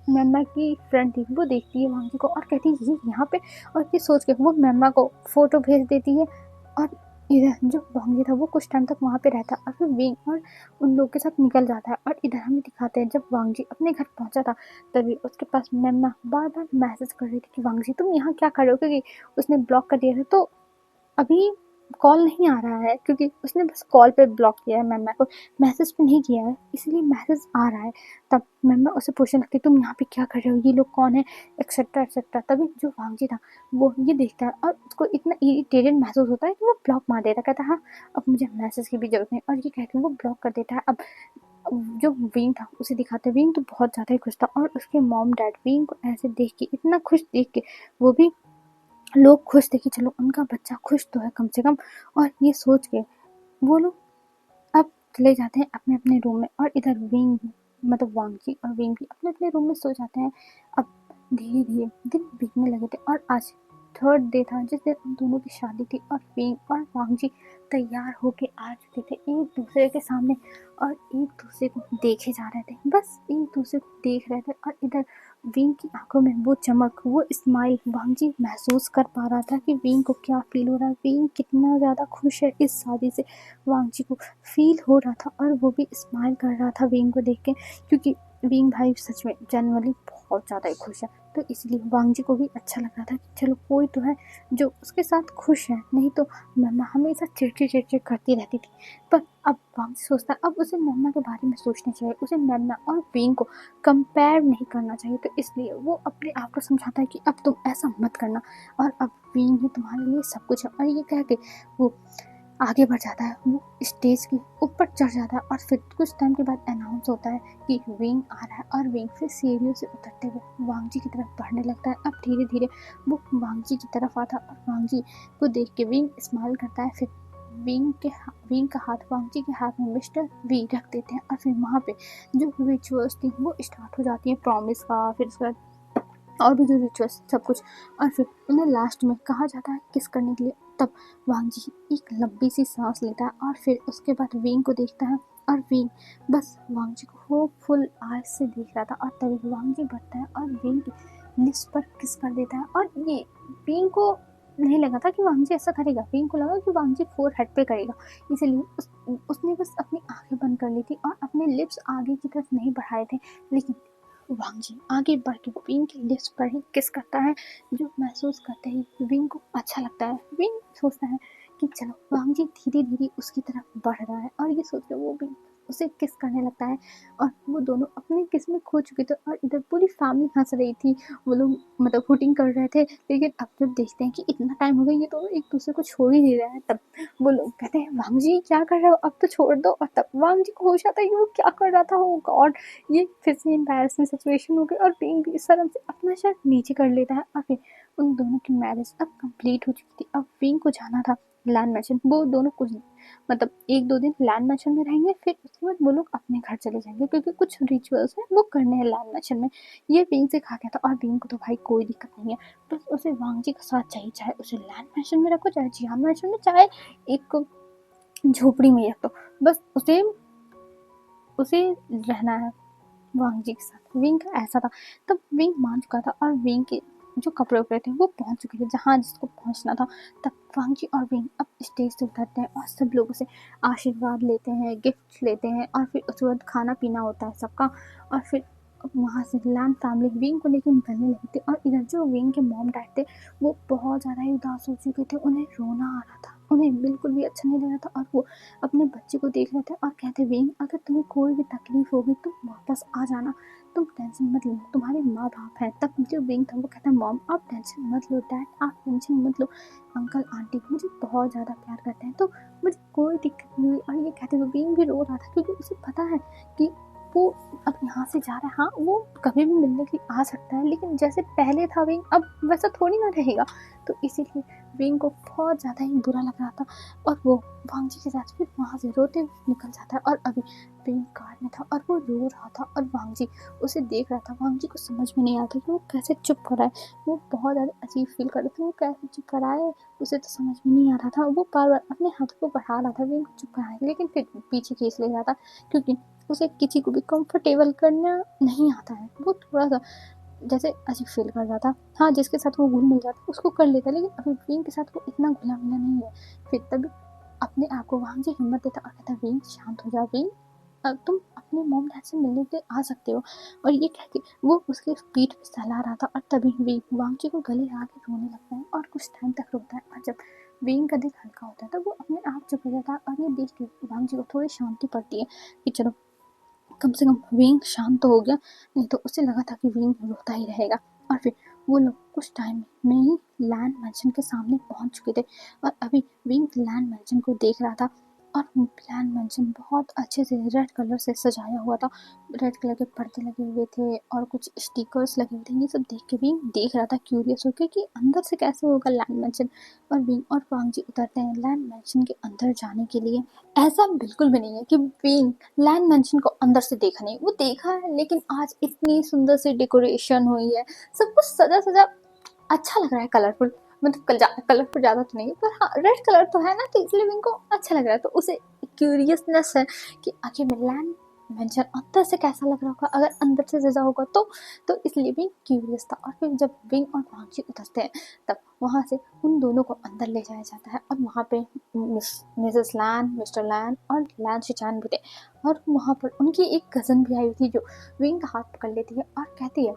मेम्मा की फ्रेंड थी वो देखती है वांगजी को और कहती है ये यहाँ पे, और ये सोच के वो मेम्मा को फोटो भेज देती है। और इधर जो वांगी था वो कुछ टाइम तक वहाँ पे रहता और फिर विंग और उन लोग के साथ निकल जाता है। और इधर हमें दिखाते हैं जब वांगजी अपने घर पहुंचा था, तभी उसके पास मेम्मा बार बार मैसेज कर रही थी कि वांगजी तुम यहाँ क्या कर रहे हो, क्योंकि उसने ब्लॉक कर दिया था। तो अभी कॉल नहीं आ रहा है, क्योंकि उसने बस कॉल पे ब्लॉक किया है मेम्मा को, मैसेज पे नहीं किया है, इसलिए मैसेज आ रहा है। तब मेम्मा उसे पूछने लगती तुम यहाँ पे क्या कर रहे हो, ये लोग कौन है, एक्सेट्रा एक्सेट्रा। तभी जो वांगजी था वो ये देखता है और उसको इतना इरिटेटेड महसूस होता है कि वो ब्लॉक मार देता, कहता है हाँ अब मुझे मैसेज की भी जरूरत नहीं, और ये कह के वो ब्लॉक कर देता है। अब जो विंग था उसे दिखाते विंग तो बहुत ज़्यादा ही खुश था, और उसके मॉम डैड विंग को ऐसे देख के इतना खुश देख के वो भी लोग खुश थे कि चलो उनका बच्चा खुश तो है कम से कम। और ये सोच के वो लोग अब चले जाते हैं अपने अपने रूम में, और इधर विंग मतलब वांगजी और विंग भी अपने अपने रूम में सो जाते हैं। अब धीरे धीरे दिन बीतने लगे थे और आज थर्ड डे था जिस दिन उन दोनों की शादी थी, और विंग और वांगजी तैयार होके आ चुके थे एक दूसरे के सामने और एक दूसरे को देखे जा रहे थे, बस एक दूसरे को देख रहे थे। और इधर विंग की आंखों में वो चमक वो स्माइल वांगजी महसूस कर पा रहा था कि विंग को क्या फील हो रहा है, विंग कितना ज़्यादा खुश है इस शादी से, वांगजी को फील हो रहा था। और वो भी स्माइल कर रहा था विंग को देख के, क्योंकि विंग भाई सच में जनरली बहुत ज़्यादा ही खुश है। तो इसलिए वांगजी को भी अच्छा लग रहा था कि चलो कोई तो है जो उसके साथ खुश है, नहीं तो मम्मा हमेशा चिड़चिड़ करती रहती थी। पर अब वांगजी सोचता है अब उसे मम्मा के बारे में सोचना चाहिए, उसे मम्मा और विंग को कंपेयर नहीं करना चाहिए। तो इसलिए वो अपने आप को समझाता है कि अब तुम ऐसा मत करना, और अब विंग ही तुम्हारे लिए सब कुछ है। और ये कह के वो आगे बढ़ जाता है, वो स्टेज के ऊपर चढ़ जाता है। और फिर कुछ टाइम के बाद अनाउंस होता है कि विंग आ रहा है, और विंग फिर सीढ़ियों से उतरते हुए वांगजी की तरफ बढ़ने लगता है। अब धीरे धीरे वो वांगजी की तरफ आता है और वांगजी को देख के विंग स्माइल करता है। फिर विंग का हाथ वांगजी के हाथ में मिस्टर वी रख देते हैं, और फिर वहाँ पे जो रिचुअल्स थी वो स्टार्ट हो जाती है, प्रॉमिस का, फिर उसका और भी जो रिचुअल्स सब कुछ। और फिर उन्हें लास्ट में कहा जाता है किस करने के लिए। तब वांगजी एक लंबी सी सांस लेता है और फिर उसके बाद विंग को देखता है और विंग बस वांग जी को होपफुल आइज से देख रहा था। और तभी वांग जी बढ़ता है और विंग की लिप्स पर किस कर देता है। और ये विंग को नहीं लगा था कि वांग जी ऐसा करेगा, विंग को लगा कि वांग जी फोरहेड पे करेगा, इसलिए उसने बस अपनी आंखें बंद कर ली थी और अपने लिप्स आगे की तरफ नहीं बढ़ाए थे। लेकिन वांग जी आगे बढ़ के विंग के लिप्स पर ही किस करता है, जो महसूस करते ही विंग को अच्छा लगता है। विंग सोचता है कि चलो, वांग जी धीरे धीरे उसकी तरफ बढ़ रहा है और ये सोच के वो भी उसे किस करने लगता है। और वो दोनों अपने किस में खो चुके थे और इधर पूरी फैमिली हंस रही थी। वो लोग मतलब हुटिंग कर रहे थे। लेकिन अब जब देखते हैं कि इतना टाइम हो गया, ये दोनों एक दूसरे को छोड़ ही नहीं रहा है, तब वो लोग कहते हैं वांग जी क्या कर रहे हो, अब तो छोड़ दो। और तब वांग जी को होश आता है कि वो क्या कर रहा था। ओ गॉड, ये फिर से एम्बैरेसिंग सिचुएशन हो गई और विंग भी इस तरह से अपना शर्ट नीचे कर लेता है। और फिर उन दोनों की मैरिज अब कंप्लीट हो चुकी थी। अब विंग को जाना था लैंड मैंशन। वो दोनों कुछ मतलब 1-2 दिन लैंड मैंशन में रहेंगे, फिर उसके बाद वो लोग अपने घर चले जाएंगे क्योंकि कुछ रिचुअल्स है वो करने हैं लैंड मैंशन में। ये विंग से कहा गया था और विंग को तो भाई कोई दिक्कत नहीं है, बस उसे वांग जी का साथ चाहिए, चाहे उसे लैंड मैंशन में रखो, चाहे जियान मैंशन में, चाहे एक झोपड़ी में रख दो, बस उसे उसे रहना है वांग जी के साथ। विंग का ऐसा था। तब विंग मान चुका था और विंग के जो कपड़े उपड़े थे वो पहुंच चुके थे जहाँ जिसको पहुंचना था। तब वांग जी और विंग अब स्टेज से उतरते हैं और सब लोगों से आशीर्वाद लेते हैं, गिफ्ट लेते हैं और फिर उसके बाद खाना पीना होता है सबका। और फिर वहाँ से लैंड फैमिली विंग को लेकर निकलने लगी थी। और इधर जो विंग के मॉम डैड थे वो बहुत ज़्यादा ही उदास हो चुके थे, उन्हें रोना आ रहा था, उन्हें बिल्कुल भी अच्छा नहीं लग रहा था। और वो अपने बच्चे को देख रहे थे और कहते, विंग अगर तुम्हें कोई भी तकलीफ होगी तुम वापस आ जाना, तुम टेंशन मत लो, तुम्हारे माँ बाप हैं। तब जो विंग था वो कहता, मॉम आप टेंशन मत लो, डैड आप टेंशन मत लो, अंकल आंटी मुझे बहुत ज़्यादा प्यार करते हैं, तो मुझे कोई दिक्कत नहीं हुई। और ये कहते हुए विंग भी रो रहा था क्योंकि उसे पता है कि वो अब यहाँ से जा रहा है। हाँ, वो कभी भी मिलने के लिए आ सकता है, लेकिन जैसे पहले था विंग अब वैसा थोड़ी ना रहेगा। तो इसीलिए विंग को बहुत ज़्यादा ही बुरा लग रहा था और वो वांग जी के साथ फिर वहाँ से रोते हुए निकल जाता है। और अभी विंग कार में था और वो रो रहा था और वांग जी उसे देख रहा था। वांग जी को समझ में नहीं आता कि वो कैसे चुप कर रहा है, वो बहुत ज़्यादा अजीब फील कर रहा था, वो कैसे चुप कर रहा है उसे तो समझ में नहीं आ रहा था। वो बार बार अपने हाथ को बढ़ा रहा था विंग को चुप कराने, लेकिन फिर पीछे खींच ले रहा था क्योंकि उसे किसी को भी कंफर्टेबल करना नहीं आता है। वो थोड़ा सा जैसे अजीब फील कर रहा था। हाँ, जिसके साथ वो घुल मिल जाता उसको कर लेता, लेकिन अभी विंग के साथ वो इतना घुला मिला नहीं है। फिर तभी अपने आप को वांग जी हिम्मत देता और कहता, विंग शांत हो जाओ, विंग तुम अपने मॉम डैड से मिलने के लिए आ सकते हो। और ये कह के वो उसके पीठ पे सहला रहा था और तभी विंग वांग जी को गले लगा के रोने लगता है और कुछ टाइम तक रोता है। और जब विंग का दिल हल्का होता है तो वो अपने आप चुप हो जाता है। और ये देख के वांग जी को थोड़ी शांति पड़ती है कि चलो कम से कम विंग शांत तो हो गया, नहीं तो उसे लगा था कि विंग रोता ही रहेगा। और फिर वो लोग कुछ टाइम में ही लैंड मैंशन के सामने पहुंच चुके थे और अभी विंग लैंड मैंशन को देख रहा था। और लैंड मैंशन बहुत अच्छे से रेड कलर से सजाया हुआ था, रेड कलर के पर्दे लगे हुए थे और कुछ स्टिकर्स लगे हुए थे। ये सब देख के विंग देख रहा था क्यूरियस होकर कि अंदर से कैसे होगा लैंड मैंशन। और विंग और वांग जी उतरते हैं लैंड मैंशन के अंदर जाने के लिए। ऐसा बिल्कुल भी नहीं है कि विंग लैंड मैंशन को अंदर से देखा नहीं, वो देखा है, लेकिन आज इतनी सुंदर सी डेकोरेशन हुई है, सब कुछ सजा सजा अच्छा लग रहा है, कलरफुल। मतलब कलरफुल ज़्यादा तो नहीं है पर हाँ रेड कलर तो है ना, तो इसलिए विंग को अच्छा लग रहा है। तो उसे क्यूरियसनेस है कि आखिर में लैंड मैंशन अंदर से कैसा लग रहा होगा, अगर अंदर से सजा होगा तो इसलिए भी क्यूरियस था। और फिर जब विंग और वांग उतरते हैं तब वहाँ से उन दोनों को अंदर ले जाया जाता है और वहाँ पे मिसेस लैन, मिस्टर लैन और लैन शिचान भी थे। और वहाँ पर उनकी एक कज़न भी आई हुई थी जो विंग का हाथ पकड़ लेती है और कहती है,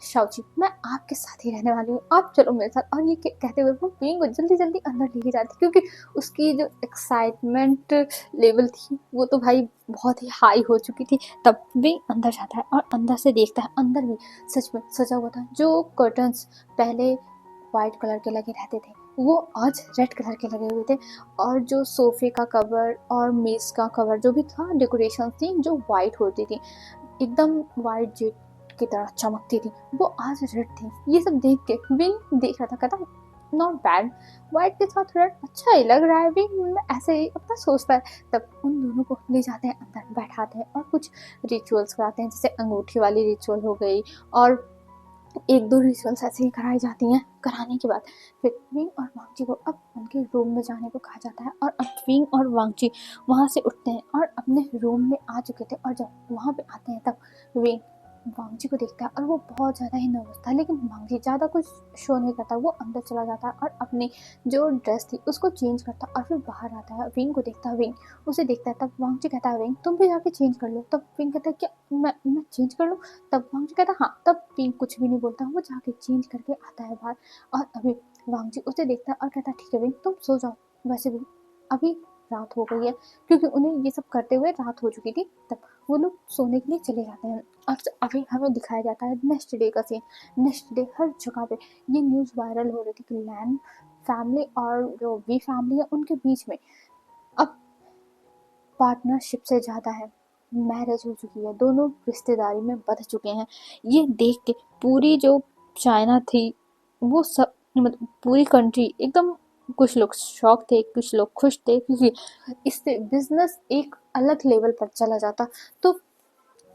शाओची मैं आपके साथ ही रहने वाली हूँ, आप चलो मेरे साथ। और ये कहते हुए वो विंग को जल्दी जल्दी अंदर लेके जाती क्योंकि उसकी जो एक्साइटमेंट लेवल थी वो तो भाई बहुत ही हाई हो चुकी थी। तब विंग अंदर जाता है और अंदर से देखता है, अंदर भी सच में सजा हुआ था। जो कर्टन्स पहले वाइट कलर के लगे रहते थे वो आज रेड कलर के लगे हुए थे। और जो सोफे का कवर और मेज का कवर जो भी था, डेकोरेशन थी जो वाइट होती थी, एकदम वाइट जेट की तरह चमकती थी, वो आज रेड थी। ये सब देख के विंग देख रहा था, कहता नॉट बैड, व्हाइट के साथ रेड अच्छा ही लग रहा है। विंग ऐसे ही अपना सोचता है। तब उन दोनों को ले जाते हैं अंदर, बैठाते हैं और कुछ रिचुअल्स कराते हैं, जैसे अंगूठी वाली रिचुअल हो गई और एक दो रिचुअल्स ऐसे ही कराई जाती हैं। कराने के बाद फिर विंग और वांगची को अब उनके रूम में जाने को कहा जाता है और अब विंग और वांगची वहाँ से उठते हैं और अपने रूम में आ चुके थे और जब वहाँ पे आते हैं तब विंग वांगची को देखता है और वो बहुत ज़्यादा ही नर्वस था, लेकिन वांगची ज़्यादा कुछ शो नहीं करता। वो अंदर चला जाता है और अपनी जो ड्रेस थी उसको चेंज करता और फिर बाहर आता है। विंग को देखता है, विंग उसे देखता है। तब वांगची कहता है विंग तुम भी जाके चेंज कर लो। तब विंग कहता है क्या मैं चेंज कर लूँ? तब वांगची कहता है हाँ। तब विंग कुछ भी नहीं बोलता, वो जाके चेंज करके आता है बाहर। और अभी वांगची उसे देखता है और कहता है ठीक है विंग तुम सो जाओ। वैसे भी अभी रात हो गई है, क्योंकि उन्हें ये सब करते हुए रात हो चुकी थी। तब वो लोग सोने के लिए चले जाते हैं और अभी हमें दिखाया जाता है नेक्स्ट डे का सीन। नेक्स्ट डे हर जगह पे ये न्यूज़ वायरल हो रही थी कि लैन फैमिली और जो वी फैमिली है उनके बीच में अब पार्टनरशिप से ज़्यादा है, मैरिज हो चुकी है, दोनों रिश्तेदारी में बंध चुके हैं। ये देख के पूरी जो चाइना थी वो सब मतलब पूरी कंट्री एकदम, कुछ लोग शॉक थे, कुछ लोग खुश थे, क्योंकि इससे बिजनेस एक अलग लेवल पर चला जाता। तो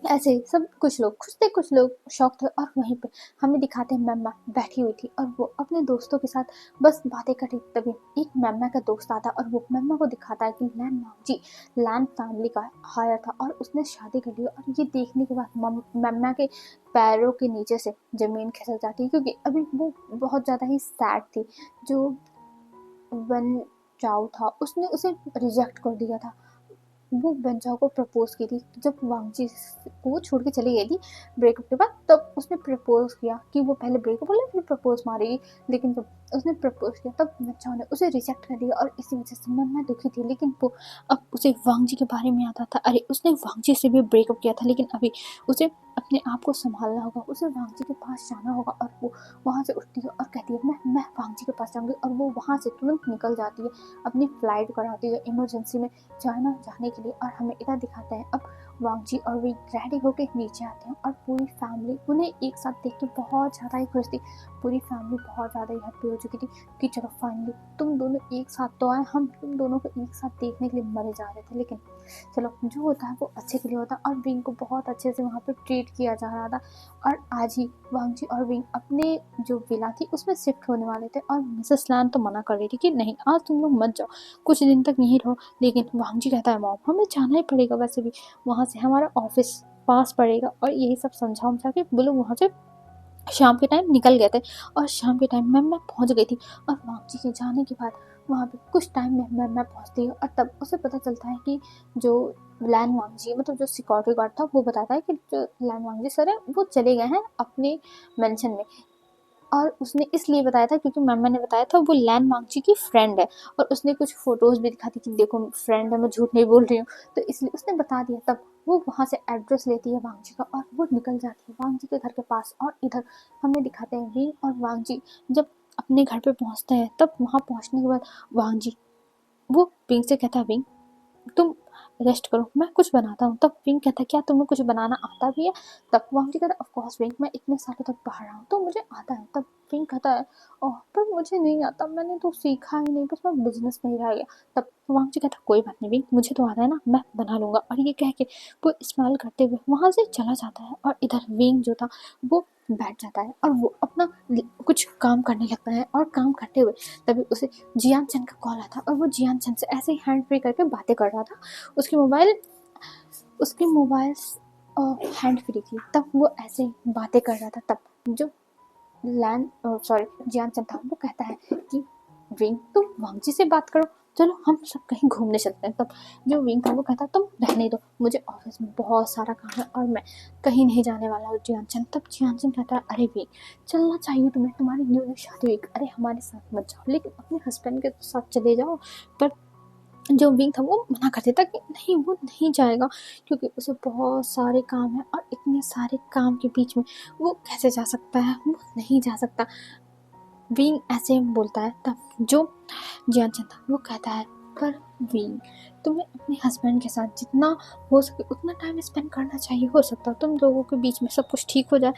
ऐसे ही सब कुछ लोग खुश थे, कुछ लोग शॉक थे। और वहीं पे हमें दिखाते हैं मम्मा बैठी हुई थी और वो अपने दोस्तों के साथ बस बातें कर रही थी। तभी एक मम्मा का दोस्त आता और वो मम्मा को दिखाता है कि लैन मांगजी लैन फैमिली का हायर था और उसने शादी कर ली। और ये देखने के बाद मम्मा के पैरों के नीचे से जमीन खिसक जाती है, क्योंकि अभी वो बहुत ज़्यादा ही सैड थी। जो वन चाओ था उसने उसे रिजेक्ट कर दिया था। वो बेंचाओ को प्रपोज की थी। जब वांगजी को छोड़ के चली गई थी ब्रेकअप के बाद, तब उसने प्रपोज किया कि वो पहले ब्रेकअप बोले फिर प्रपोज मारेगी। लेकिन जब उसने प्रपोज किया तब बेंचाओ ने उसे रिजेक्ट कर दिया और इसी वजह से मैं दुखी थी। लेकिन वो अब उसे वांगजी के बारे में आता था। अरे उसने वांगजी से भी ब्रेकअप किया था, लेकिन अभी उसे अपने आप को संभालना होगा, उसे वांगजी के पास जाना होगा। और वो वहाँ से उठती है और कहती है मैं वांगजी के पास जाऊँगी। और वो वहाँ से तुरंत निकल जाती है, अपनी फ्लाइट कराती है इमरजेंसी में चाइना जाने के लिए। और हमें इधर दिखाते हैं अब वांगजी और वे रेडी होके नीचे आते हैं और पूरी फैमिली उन्हें एक साथ देख के बहुत ज़्यादा ही खुश थी। पूरी फैमिली बहुत ज़्यादा ही हैप्पी हो चुकी थी कि चलो फाइनली तुम दोनों एक साथ तो आए, हम तुम दोनों को एक साथ देखने के लिए मरे जा रहे थे। लेकिन चलो जो होता है वो अच्छे के लिए होता है। और विंग को बहुत अच्छे से वहाँ पे ट्रीट किया जा रहा था। और आज ही वांगजी और विंग अपने जो विला थी उसमें शिफ्ट होने वाले थे और मिसेस लैन तो मना कर रही थी कि नहीं आज तुम लोग मत जाओ, कुछ दिन तक यहीं रहो। लेकिन वांगजी कहता है मॉम हमें जाना ही पड़ेगा, वैसे भी वहाँ से हमारा ऑफिस पास पड़ेगा। और यही सब समझा उमझा के वो लोग वहाँ से शाम के टाइम निकल गए थे। और शाम के टाइम मैं पहुँच गई थी। और वांगजी के जाने के बाद वहाँ पे कुछ टाइम में मैं पहुँचती हूँ और तब उसे पता चलता है कि जो लैन वांगजी मतलब जो सिक्योरिटी गार्ड था वो बताता है कि जो लैन वांगजी सर है वो चले गए हैं अपने मेंशन में। और उसने इसलिए बताया था क्योंकि मम्मा ने बताया था वो लैन वांगची की फ्रेंड है। और उसने कुछ फोटोज भी दिखा दी कि देखो फ्रेंड है, मैं झूठ नहीं बोल रही हूँ। तो इसलिए उसने बता दिया। तब वो वहाँ से एड्रेस लेती है वांगची का और वो निकल जाती है वांगची के घर के पास। और इधर हमें दिखाते हैं विंग और वांगची जब अपने घर पे पहुँचते हैं। तब वहाँ पहुँचने के बाद वांगजी वो विंग से कहता है विंग तुम रेस्ट करो मैं कुछ बनाता हूँ। तब विंग कहता है क्या तुम्हें कुछ बनाना आता भी है? तब वांगजी कहता है ऑफ कोर्स विंग मैं इतने सालों तक बाहर रहा हूँ तो मुझे आता है। तब विंग कहता है ओह पर मुझे नहीं आता, मैंने तो सीखा ही नहीं, बस मैं बिजनेस में ही रह गया। तब वांगजी कहता है कोई बात नहीं विंग मुझे तो आता है ना, मैं बना लूंगा। और ये कह के वो स्माइल करते हुए वहाँ से चला जाता है। और इधर विंग जो था वो बैठ जाता है और वो अपना कुछ काम करने लगता है। और काम करते हुए तभी उसे जियान चंद का कॉल आता है और वो जियान चंद से ऐसे ही हैंड फ्री करके बातें कर रहा था। उसकी मोबाइल हैंड फ्री थी। तब वो ऐसे ही बातें कर रहा था। तब जो जियान चंद था वो कहता है कि विंग तुम वांगजी से बात करो, चलो हम सब कहीं घूमने चलते हैं। तब जो विंग था वो कहता तुम रहने दो, मुझे ऑफिस में बहुत सारा काम है और मैं कहीं नहीं जाने वाला हूँ जियान चंद। तब जियान चंद कहता है अरे विंग चलना चाहिए तुम्हें, तुम्हारी न्यू शादी हुई, अरे हमारे साथ मत जाओ लेकिन अपने हस्बैंड के साथ चले जाओ। पर जो विंग था वो मना कर देता कि नहीं वो नहीं जाएगा, क्योंकि उसे बहुत सारे काम है और इतने सारे काम के बीच में वो कैसे जा सकता है, वो नहीं जा सकता। विंग ऐसे बोलता है। तब जो जियान चंद था वो कहता है पर विंग तुम्हें अपने हस्बैंड के साथ जितना हो सके उतना टाइम स्पेंड करना चाहिए, हो सकता है तुम लोगों के बीच में सब कुछ ठीक हो जाए।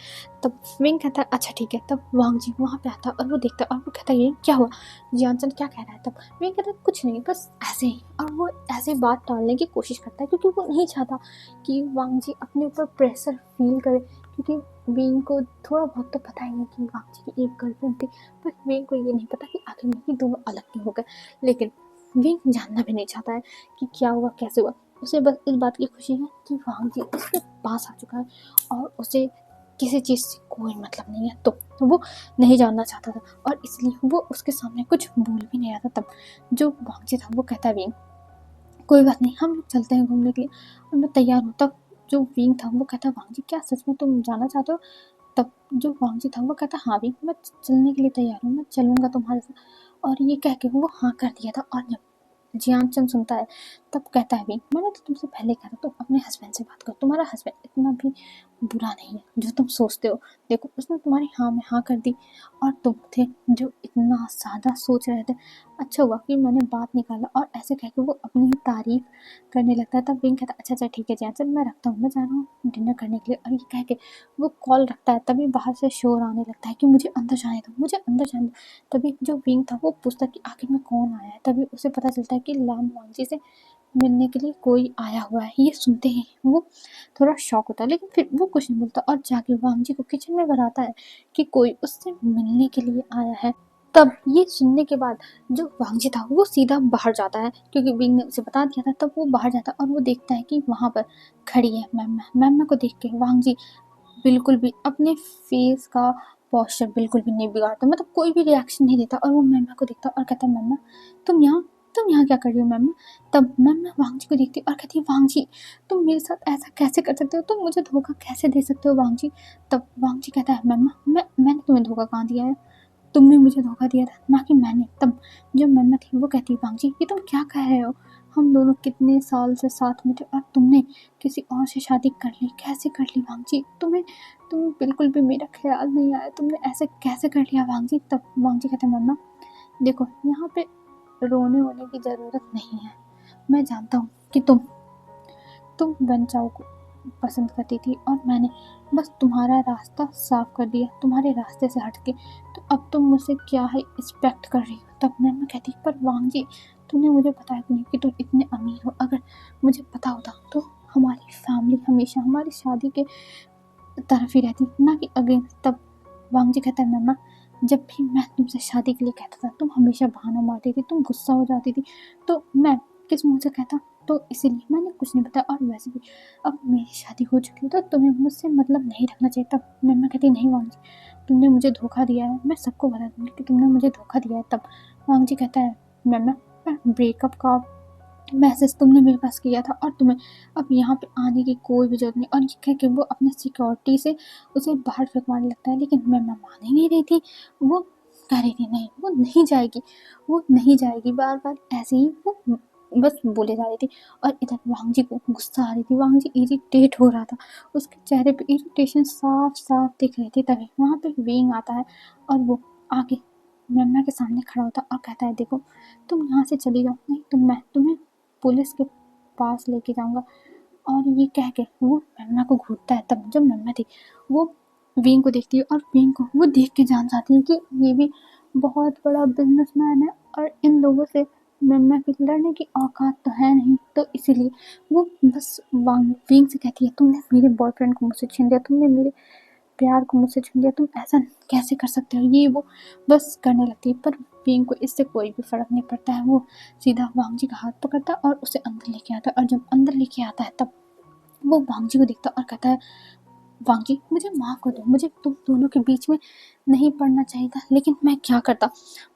तब विंग कहता है अच्छा ठीक है। तब वांगजी वहाँ पे आता है और वो देखता है और वो कहता है ये क्या हुआ, जियान चंद क्या कह रहा है? तब विंग कहता है कुछ नहीं बस ऐसे ही। और वो ऐसे बात टालने की कोशिश करता है क्योंकि वो नहीं चाहता कि वांगजी अपने ऊपर प्रेशर फील करे क्योंकि विंग को थोड़ा बहुत तो पता ही है कि वांगजी की एक गर्लफ्रेंड थी, पर विंग को ये नहीं पता कि आखिर में ये दोनों अलग क्यों हो गए। लेकिन विंग जानना भी नहीं चाहता है कि क्या हुआ, कैसे हुआ। उसे बस इस बात की खुशी है कि वांगजी उसके पास आ चुका है और उसे किसी चीज़ से कोई मतलब नहीं है, तो वो नहीं जानना चाहता था और इसलिए वो उसके सामने कुछ बोल भी नहीं रहा था। तब जो वांगजी था वो कहता है विंग, कोई बात नहीं, हम लोग चलते हैं घूमने के लिए और मैं तैयार हूँ। तब जो विंग था वो कहता, वांगजी क्या सच में तुम जाना चाहते हो? तब जो वांगजी था वो कहता, हाँ विंग, मैं चलने के लिए तैयार हूँ, मैं चलूँगा तुम्हारे साथ। और ये कह के वो हाँ कर दिया था। और जब जियान सुनता है तब कहता है, विंग मैंने तो तुमसे पहले कहा था तुम अपने हस्बैंड से बात करो, तुम्हारा हस्बैंड इतना भी बुरा नहीं है जो तुम सोचते हो। देखो उसने तुम्हारी हाँ में हाँ कर दी और तुम थे जो इतना ज़्यादा सोच रहे थे। अच्छा हुआ कि मैंने बात निकाला। और ऐसे कह के वो अपनी ही तारीफ करने लगता है। तब विंग कहता, अच्छा अच्छा ठीक है जियान, मैं रखता हूँ, मैं जा रहा हूँ डिनर करने के लिए। और ये कह के वो कॉल रखता है। तभी बाहर से शोर आने लगता है कि मुझे अंदर जाने दो, मुझे अंदर जाने दो। तभी जो विंग था वो पूछता कि आखिर में कौन आया है। तभी उसे पता चलता है कि लैन वांगजी से मिलने के लिए कोई आया हुआ है। ये सुनते ही वो थोड़ा शॉक होता है, लेकिन फिर वो कुछ नहीं बोलता और जाके वांगजी को किचन में बताता है कि कोई उससे मिलने के लिए आया है। तब ये सुनने के बाद जो वांगजी था वो सीधा बाहर जाता है, क्योंकि विंग ने उसे बता दिया था। तब वो बाहर जाता है और वो देखता है कि वहाँ पर खड़ी है मैम्मा। मैम्मा को देख के वांगजी बिल्कुल भी अपने फेस का पोस्चर बिल्कुल भी नहीं बिगाड़ता, मतलब कोई भी रिएक्शन नहीं देता। और वो मैम्मा को देखता और कहता, मैम्मा तुम यहाँ क्या कर रही हो मैम्मा? तब मैम्मा वांगजी को देखती और कहती, वांगजी तुम मेरे साथ ऐसा कैसे कर सकते हो, तुम मुझे धोखा कैसे दे सकते हो वांगजी? तब वांगजी कहता है, मैम्मा मैंने तुम्हें धोखा कहाँ दिया है, तुमने मुझे धोखा दिया था, ना कि मैंने। तब जो मैम्मा थी वो कहती, वांगजी ये तुम क्या कह रहे हो? हम दोनों कितने साल से साथ में थे और तुमने किसी और से शादी कर ली, कैसे कर ली वांगजी? तुम्हें बिल्कुल भी मेरा ख्याल नहीं आया, तुमने ऐसे कैसे कर लिया वांगजी? तब वांगजी कहते, मम्मा देखो यहाँ पे रोने वोने की ज़रूरत नहीं है। मैं जानता हूँ कि तुम वेनचाओ को पसंद करती थी और मैंने बस तुम्हारा रास्ता साफ कर दिया, तुम्हारे रास्ते से हट के। तो अब तुम मुझसे क्या है एक्सपेक्ट कर रही हो? तब मैं कहती, पर वांगजी तुमने मुझे बताया क्यों नहीं कि तुम इतने अमीर हो? अगर मुझे पता होता तो हमारी फैमिली हमेशा हमारी शादी के तरफ ही रहती, ना कि अगेंस्ट। तब वांगजी कहता है, मम्मा जब भी मैं तुमसे शादी के लिए कहता था तुम हमेशा बहाना मारती थी, तुम गुस्सा हो जाती थी, तो मैं किस मुँह से कहता? तो इसीलिए मैंने कुछ नहीं बताया। और वैसे भी अब मेरी शादी हो चुकी है तो तुम्हें मुझसे मतलब नहीं रखना चाहिए। तब मम्मा कहती, नहीं वांगजी तुमने मुझे धोखा दिया है, मैं सबको बता दूंगी कि तुमने मुझे धोखा दिया है। तब वांगजी कहता है, मम्मा ब्रेकअप का मैसेज तुमने मेरे पास किया था और तुम्हें अब यहाँ पे आने की कोई भी जरूरत नहीं। और ये कह के वो अपने सिक्योरिटी से उसे बाहर फेंकवाने लगता है, लेकिन मैं मान ही नहीं रही थी। वो कह रही थी नहीं वो नहीं जाएगी, वो नहीं जाएगी। बार बार ऐसे ही वो बस बोले जा रही थी। और इधर वांगजी को गुस्सा आ रही थी, वांगजी इरिटेट हो रहा था, उसके चेहरे पे इरिटेशन साफ साफ दिख रही थी। तभी वहाँ पे विंग आता है और वो आके मम्मा के सामने खड़ा होता और कहता है, देखो तुम यहाँ से चली जाओ, नहीं तो मैं तुम्हें पुलिस के पास लेके जाऊंगा। और ये कह के वो मम्मा को घूरता है। तब जब मम्मा थी वो विंग को देखती है और विंग को वो देख के जान जाती है कि ये भी बहुत बड़ा बिजनेसमैन है और इन लोगों से मम्मा की लड़ने की औकात तो है नहीं। तो इसीलिए वो बस विंग से कहती है, तुमने मेरे बॉयफ्रेंड को मुझसे छीन लिया, तुमने मेरे प्यार को मुझसे छीन लिया, तुम ऐसा कैसे कर सकते हो? ये वो बस करने लगती है। पर विंग को इससे कोई भी फर्क नहीं पड़ता है। वो सीधा वांगजी का हाथ पकड़ता है और उसे अंदर लेके आता है। और जब अंदर लेके आता है तब वो वांगजी को देखता और कहता है, वांगजी मुझे माफ़ कर दो, मुझे तुम दोनों के बीच में नहीं पढ़ना चाहिए था, लेकिन मैं क्या करता,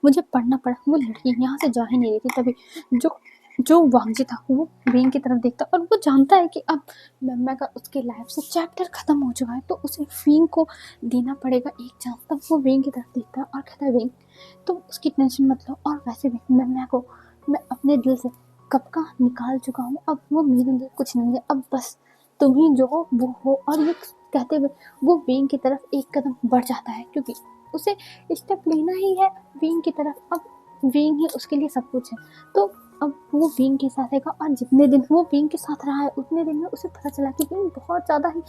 मुझे पढ़ना पड़ा। वो लड़की यहाँ से जा ही नहीं रही थी। तभी जो जो वांगजी था वो विंग की तरफ देखता और वो जानता है कि अब मम्मा का उसके लाइफ से चैप्टर खत्म हो चुका है, तो उसे विंग को देना पड़ेगा एक चांस। तब वो विंग की तरफ देखता है और कहता है, विंग तुम उसकी टेंशन मत लो, और वैसे भी मम्मा को मैं अपने दिल से कब का निकाल चुका हूँ, अब वो मेरे लिए कुछ नहीं है, अब बस तुम ही जो हो वो हो। और ये कहते हुए वो विंग की तरफ एक कदम बढ़ जाता है, क्योंकि उसे स्टेप लेना ही है विंग की तरफ। अब विंग ही उसके लिए सब कुछ है, तो अब वो विंग के साथ रहेगा। और जितने दिन वो विंग के साथ रहा है उतने दिन में उसे पता चला कि विंग बहुत ज़्यादा ही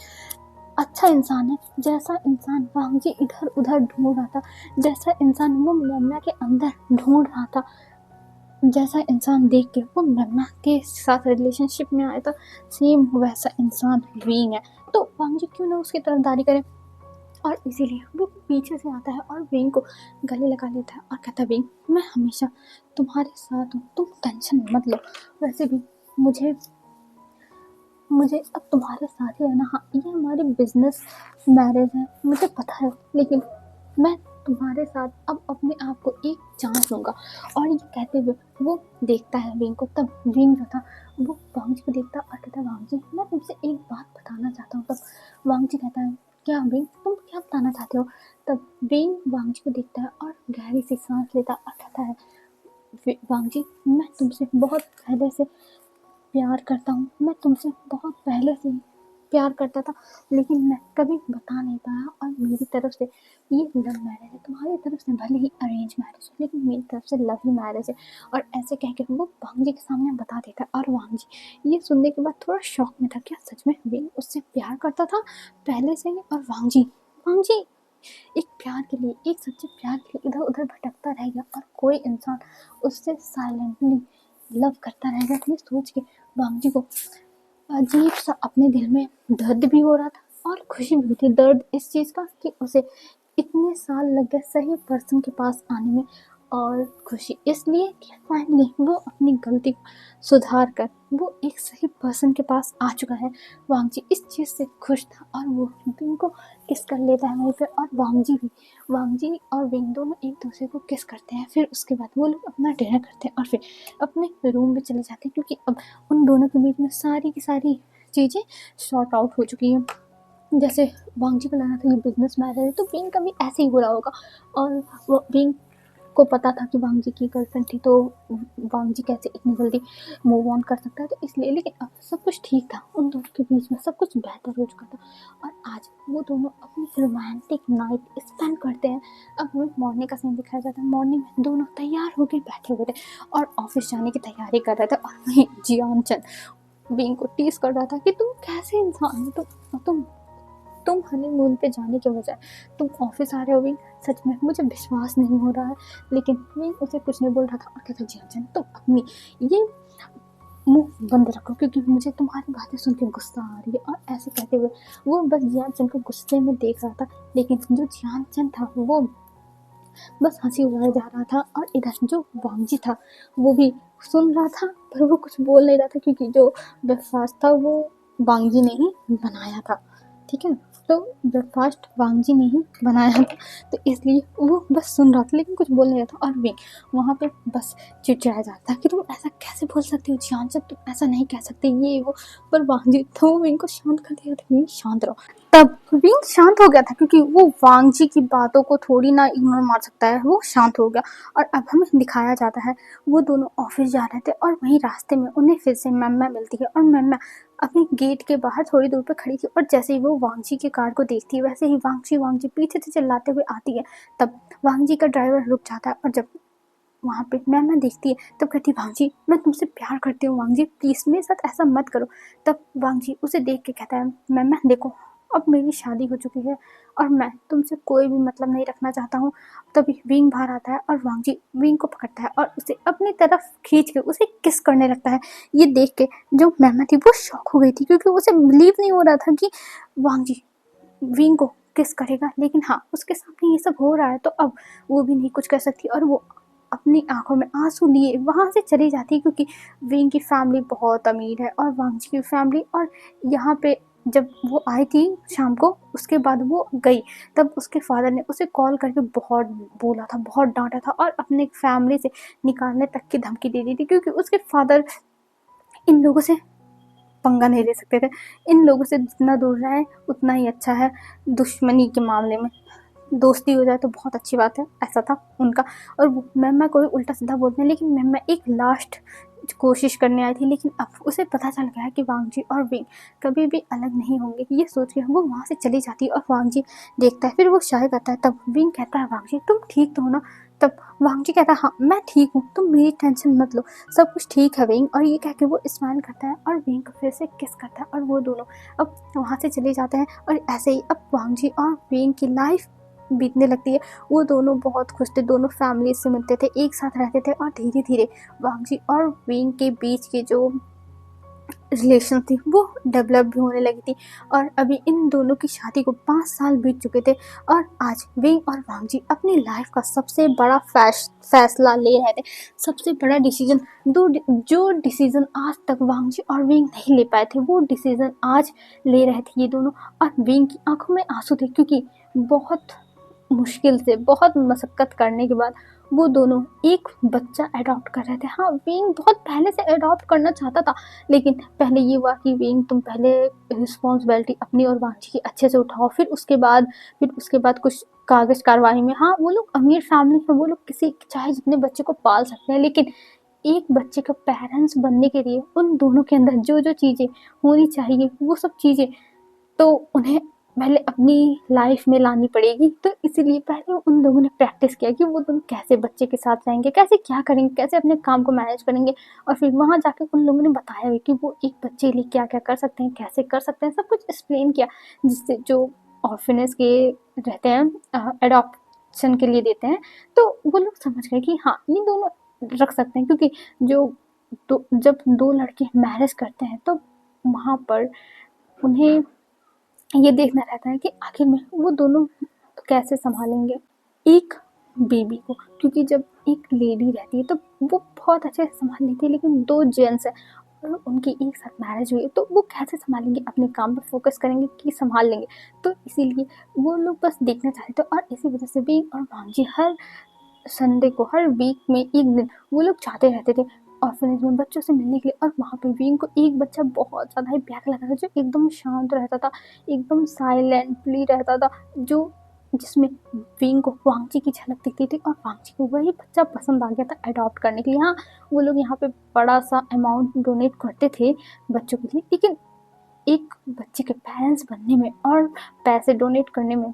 अच्छा इंसान है। जैसा इंसान वांगजी इधर उधर ढूंढ रहा था, जैसा इंसान वो मम्मा के अंदर ढूंढ रहा था, जैसा इंसान देख के वो मम्मा के साथ रिलेशनशिप में आया था, सेम वैसा इंसान विंग है, तो वांग जी क्यों ना उसकी तरफदारी करे। और इसीलिए वो पीछे से आता है और विंग को गले लगा लेता है और कहता है, विंग मैं हमेशा तुम्हारे साथ हूँ, तुम टेंशन मत लो। वैसे भी मुझे मुझे अब तुम्हारे साथ ही रहना, हाँ ये हमारी बिजनेस मैरिज है मुझे पता है, लेकिन मैं तुम्हारे साथ अब अपने आप को एक चांस दूंगा। और ये कहते हुए वो देखता है विंग को, तब विंग जो था वो वांग जी को देखता और कहता है, वांग जी मैं तुमसे एक बात बताना चाहता हूँ। तब वांग जी कहता है, क्या विंग तुम क्या बताना चाहते हो। तब विंग वांग जी को देखता है और गहरी सी सांस लेता और कहता है, वांग जी मैं तुमसे बहुत पहले से प्यार करता हूँ, मैं तुमसे बहुत पहले से प्यार करता था, लेकिन मैं कभी बता नहीं पाया। और मेरी तरफ से ये लव मैरिज है, तुम्हारी तरफ से भले ही अरेंज मैरिज है, लेकिन मेरी तरफ से लव ही मैरिज है। और ऐसे कह के वो वांग जी के सामने बता देता है। और वांग जी ये सुनने के बाद थोड़ा शॉक में था, क्या सच में विंग उससे प्यार करता था पहले से ही। और वांग जी एक प्यार के लिए, एक सच्चे प्यार के लिए इधर उधर भटकता रह गया और कोई इंसान उससे साइलेंटली लव करता रहेगा। ये सोच के वांग जी को अजीब सा अपने दिल में दर्द भी हो रहा था और खुशी भी थी। दर्द इस चीज़ का कि उसे इतने साल लग गए सही पर्सन के पास आने में, और खुशी इसलिए कि फाइनली वो अपनी गलती को सुधार कर वो एक सही पर्सन के पास आ चुका है। वांग जी इस चीज़ से खुश था और वो विंग को किस कर लेता है वहीं पे। और वांग जी और विंग दोनों एक दूसरे को किस करते हैं। फिर उसके बाद वो लोग अपना डिनर करते हैं और फिर अपने रूम में चले जाते हैं, क्योंकि अब उन दोनों के बीच में सारी की सारी चीज़ें सॉर्ट आउट हो चुकी हैं। जैसे वांग जी को लगा था ये बिजनेस मैटर है, तो विंग का भी ऐसे ही हो रहा होगा। और वो विंग को पता था कि वांग जी की गर्लफ्रेंड थी, तो वांग जी कैसे इतनी जल्दी मूव ऑन कर सकता है, तो इसलिए। लेकिन अब सब कुछ ठीक था, उन दोनों के बीच में सब कुछ बेहतर हो चुका था। और आज वो दोनों अपनी रोमांटिक नाइट स्पेंड करते हैं। अब हमें मॉर्निंग का सीन दिखाया जाता है। मॉर्निंग में दोनों तैयार होकर बैठे हुए थे और ऑफिस जाने की तैयारी कर रहे थे। और वहीं जियान चंद विंग को टीज कर रहा था कि तुम कैसे इंसान हो, तुम हनीमून पे जाने के बजाय तुम ऑफिस आ रहे हो विंग, सच में मुझे विश्वास नहीं हो रहा है। लेकिन विंग उसे कुछ नहीं बोल रहा था और कहता, जियान तुम अपनी ये मुंह बंद रखो, क्योंकि मुझे तुम्हारी बातें सुन के गुस्सा आ रही है। और ऐसे कहते हुए वो बस जियान चंद को गुस्से में देख रहा था, लेकिन जो जियान चंद था वो बस हंसी उड़ाया जा रहा था। और इधर जो वांग जी था वो भी सुन रहा था, पर वो कुछ बोल नहीं रहा था, क्योंकि जो ब्रेकफास्ट था वो वांग जी ने ही बनाया था। ठीक है, तो ब्रेकफास्ट वांग जी ने ही बनाया था, तो इसलिए वो बस सुन रहा था लेकिन कुछ बोल नहीं रहा था। और विंग वहाँ पे बस चिड़चिड़ाया जाता है कि तुम ऐसा कैसे बोल सकती हो जियान से, तुम ऐसा नहीं कह सकते ये वो। पर वांग जी तो विंग को शांत कर दिया था, शांत रहो। तब विंग शांत हो गया था, क्योंकि वो वांग जी की बातों को थोड़ी ना इग्नोर मार सकता है। वो शांत हो गया और अब हमें दिखाया जाता है वो दोनों ऑफिस जा रहे थे और वहीं रास्ते में उन्हें फिर से मम्मा मिलती है। और मम्मा अपनी गेट के बाहर थोड़ी दूर पर खड़ी थी और जैसे ही वो वांग जी की कार को देखती है, वैसे ही वांग जी पीछे से चिल्लाते हुए आती है। तब वांग जी का ड्राइवर रुक जाता है और जब वहाँ पे मम्मा देखती है तब कहती है, वांग जी मैं तुमसे प्यार करती हूँ, वांग जी प्लीज मेरे साथ ऐसा मत करो। तब वांग जी उसे देख के कहता है, मम्मा देखो अब मेरी शादी हो चुकी है और मैं तुमसे कोई भी मतलब नहीं रखना चाहता हूँ। तभी विंग बाहर आता है और वांग जी विंग को पकड़ता है और उसे अपनी तरफ खींच के उसे किस करने लगता है। ये देख के जो मम्मा थी वो शॉक हो गई थी, क्योंकि उसे बिलीव नहीं हो रहा था कि वांग जी विंग को किस करेगा। लेकिन हाँ, उसके सामने ये सब हो रहा है तो अब वो भी नहीं कुछ कर सकती और वो अपनी आंखों में आंसू लिए वहाँ से चली जाती है, क्योंकि विंग की फैमिली बहुत अमीर है और वांग जी की फैमिली। और यहाँ पे जब वो आई थी शाम को, उसके बाद वो गई, तब उसके फादर ने उसे कॉल करके बहुत बोला था, बहुत डांटा था और अपने फैमिली से निकालने तक की धमकी दे दी थी, क्योंकि उसके फादर इन लोगों से पंगा नहीं ले सकते थे। इन लोगों से जितना दूर रहे उतना ही अच्छा है। दुश्मनी के मामले में दोस्ती हो जाए तो बहुत अच्छी बात है, ऐसा था उनका। और मम्मा को भी उल्टा सीधा बोलते हैं, लेकिन मम्मा एक लास्ट कोशिश करने आई थी। लेकिन अब उसे पता चल गया है कि वांग जी और विंग कभी भी अलग नहीं होंगे। ये सोच के वो वहाँ से चली जाती है और वांग जी देखता है, फिर वो शाय करता है। तब विंग कहता है, वांग जी तुम ठीक तो हो ना। तब वांग जी कहता है, हाँ मैं ठीक हूँ, तुम मेरी टेंशन मत लो, सब कुछ ठीक है विंग। और ये कह के वो स्माइल करता है और विंग को फिर से किस करता है और वो दोनों अब वहाँ से चले जाते हैं। और ऐसे ही अब वांग जी और विंग की लाइफ बीतने लगती है। वो दोनों बहुत खुश थे, दोनों फैमिली से मिलते थे, एक साथ रहते थे और धीरे धीरे वांगजी और विंग के बीच के जो रिलेशन थी वो डेवलप भी होने लगी थी। और अभी इन दोनों की शादी को 5 साल बीत चुके थे और आज विंग और वांगजी अपनी लाइफ का सबसे बड़ा फैसला ले रहे थे। सबसे बड़ा डिसीजन, जो डिसीजन आज तक वांगजी और विंग नहीं ले पाए थे, वो डिसीजन आज ले रहे थे ये दोनों। और विंग की आंखों में आंसू थे क्योंकि बहुत मुश्किल से, बहुत मशक्कत करने के बाद वो दोनों एक बच्चा अडॉप्ट कर रहे थे। हाँ, विंग बहुत पहले से अडॉप्ट करना चाहता था, लेकिन पहले ये हुआ कि विंग तुम पहले रिस्पॉन्सिबिलिटी अपनी और वांगजी की अच्छे से उठाओ, फिर उसके बाद कुछ कागज कार्रवाई में, हाँ वो लोग अमीर फैमिली में, वो लोग किसी चाहे जितने बच्चे को पाल सकते हैं, लेकिन एक बच्चे का पेरेंट्स बनने के लिए उन दोनों के अंदर जो जो चीज़ें होनी चाहिए वो सब चीज़ें तो उन्हें पहले अपनी लाइफ में लानी पड़ेगी। तो इसीलिए पहले उन लोगों ने प्रैक्टिस किया कि वो तुम कैसे बच्चे के साथ रहेंगे, कैसे क्या करेंगे, कैसे अपने काम को मैनेज करेंगे। और फिर वहाँ जाके उन लोगों ने बताया भी कि वो एक बच्चे के लिए क्या क्या कर सकते हैं, कैसे कर सकते हैं, सब कुछ एक्सप्लेन किया, जिससे जो ऑर्फनेज के रहते हैं, एडॉप्शन के लिए देते हैं, तो वो लोग समझ गए कि हाँ ये दोनों रख सकते हैं। क्योंकि जब दो लड़के मैरिज करते हैं तो वहाँ पर उन्हें ये देखना रहता है कि आखिर में वो दोनों कैसे संभालेंगे एक बेबी को। क्योंकि जब एक लेडी रहती है तो वो बहुत अच्छे से संभाल लेती है, लेकिन दो जेंट्स है और उनकी एक साथ मैरिज हुई है तो वो कैसे संभालेंगे, अपने काम पे फोकस करेंगे कि संभाल लेंगे। तो इसीलिए वो लोग बस देखना चाहते थे और इसी वजह से भी और वांगजी हर संडे को, हर वीक में एक दिन वो लोग चाहते रहते थे ऑर्फनेज में बच्चों से मिलने के लिए। और वहाँ पे विंग को एक बच्चा बहुत ज़्यादा ही प्यारा लगा था, जो एकदम शांत रहता था, एकदम साइलेंटली रहता था, जिसमें विंग को वांगजी की झलक दिखती थी और वांगजी को वही बच्चा पसंद आ गया था अडॉप्ट करने के लिए। हाँ, वो लोग यहाँ पे बड़ा सा अमाउंट डोनेट करते थे बच्चों के लिए, लेकिन एक बच्चे के पेरेंट्स बनने में और पैसे डोनेट करने में,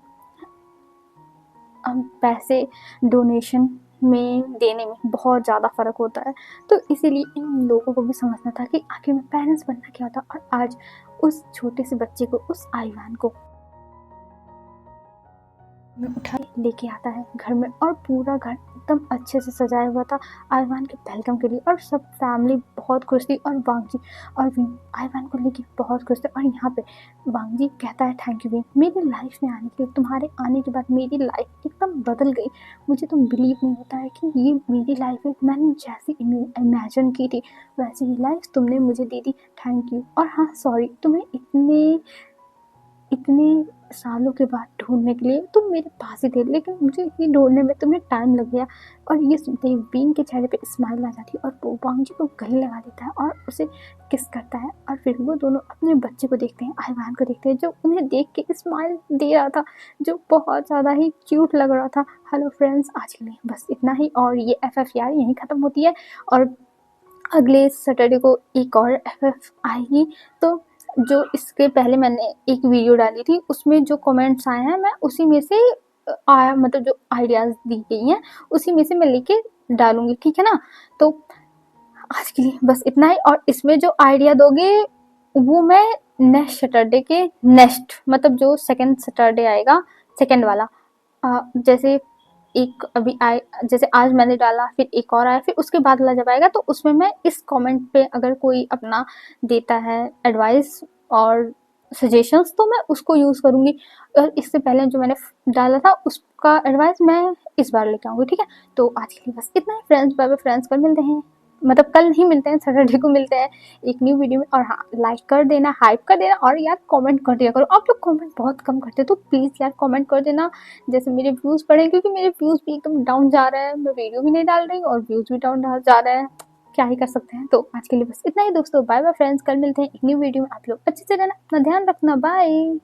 पैसे डोनेशन में देने में बहुत ज़्यादा फ़र्क होता है। तो इसीलिए इन लोगों को भी समझना था कि आखिर में पेरेंट्स बनना क्या होता है। और आज उस छोटे से बच्चे को, उस आईवान को में उठा लेके आता है घर में और पूरा घर एकदम अच्छे से सजाया हुआ था आईवान के वेलकम के लिए। और सब फैमिली बहुत खुश थी और वांगजी और विंग आईवान को लेके बहुत खुश थे। और यहाँ पे वांगजी कहता है थैंक यू विंग, मेरी लाइफ में आने के लिए, तुम्हारे आने के बाद मेरी लाइफ एकदम बदल गई। मुझे तो बिलीव नहीं होता है कि ये मेरी लाइफ है, मैंने जैसी इमेजिन की थी वैसी ही लाइफ तुमने मुझे दे दी, थैंक यू। और हाँ सॉरी, तुम्हें इतने सालों के बाद ढूंढने के लिए तुम मेरे पास ही थे, लेकिन मुझे ये ढूंढने में तुम्हें टाइम लग गया। और ये सुनते ही विंग के चेहरे पे स्माइल आ जाती है और वो वांगजी को गले लगा देता है और उसे किस करता है। और फिर वो दोनों अपने बच्चे को देखते हैं, आईवान को देखते हैं, जो उन्हें देख के स्माइल दे रहा था, जो बहुत ज़्यादा ही क्यूट लग रहा था। हेलो फ्रेंड्स, आज के लिए बस इतना ही और ये FF यहीं ख़त्म होती है और अगले सैटरडे को एक और FF आएगी। तो जो इसके पहले मैंने एक वीडियो डाली थी उसमें जो कमेंट्स आए हैं मैं उसी में से आया, मतलब जो आइडियाज़ दी गई हैं उसी में से मैं लेके डालूंगी, ठीक है ना। तो आज के लिए बस इतना ही। और इसमें जो आइडिया दोगे वो मैं नेक्स्ट सैटरडे के नेक्स्ट, मतलब जो सेकंड सैटरडे आएगा, सेकंड वाला, जैसे एक अभी आए, जैसे आज मैंने डाला फिर एक और आया, फिर उसके बाद वाला जब आएगा तो उसमें मैं इस कमेंट पे अगर कोई अपना देता है एडवाइस और सजेशंस तो मैं उसको यूज़ करूँगी। और इससे पहले जो मैंने डाला था उसका एडवाइस मैं इस बार लेके आऊँगी, ठीक है। तो आज के लिए बस इतना ही फ्रेंड्स, बाय बाय फ्रेंड्स, कल मिलते हैं, मतलब कल नहीं मिलते हैं, सैटरडे को मिलते हैं एक न्यू वीडियो में। और हाँ, लाइक कर देना, हाइप कर देना और यार कमेंट कर दिया करो। आप लोग कमेंट बहुत कम करते हो तो प्लीज़ यार कमेंट कर देना, जैसे मेरे व्यूज़ बढ़े, क्योंकि मेरे व्यूज़ भी एकदम डाउन जा रहे हैं, मैं वीडियो भी नहीं डाल रही और व्यूज़ भी डाउन जा रहे हैं, क्या ही कर सकते हैं। तो आज के लिए बस इतना ही दोस्तों, बाय बाय फ्रेंड्स, कल मिलते हैं एक न्यू वीडियो में। आप लोग अच्छे से रहना, अपना ध्यान रखना, बाय।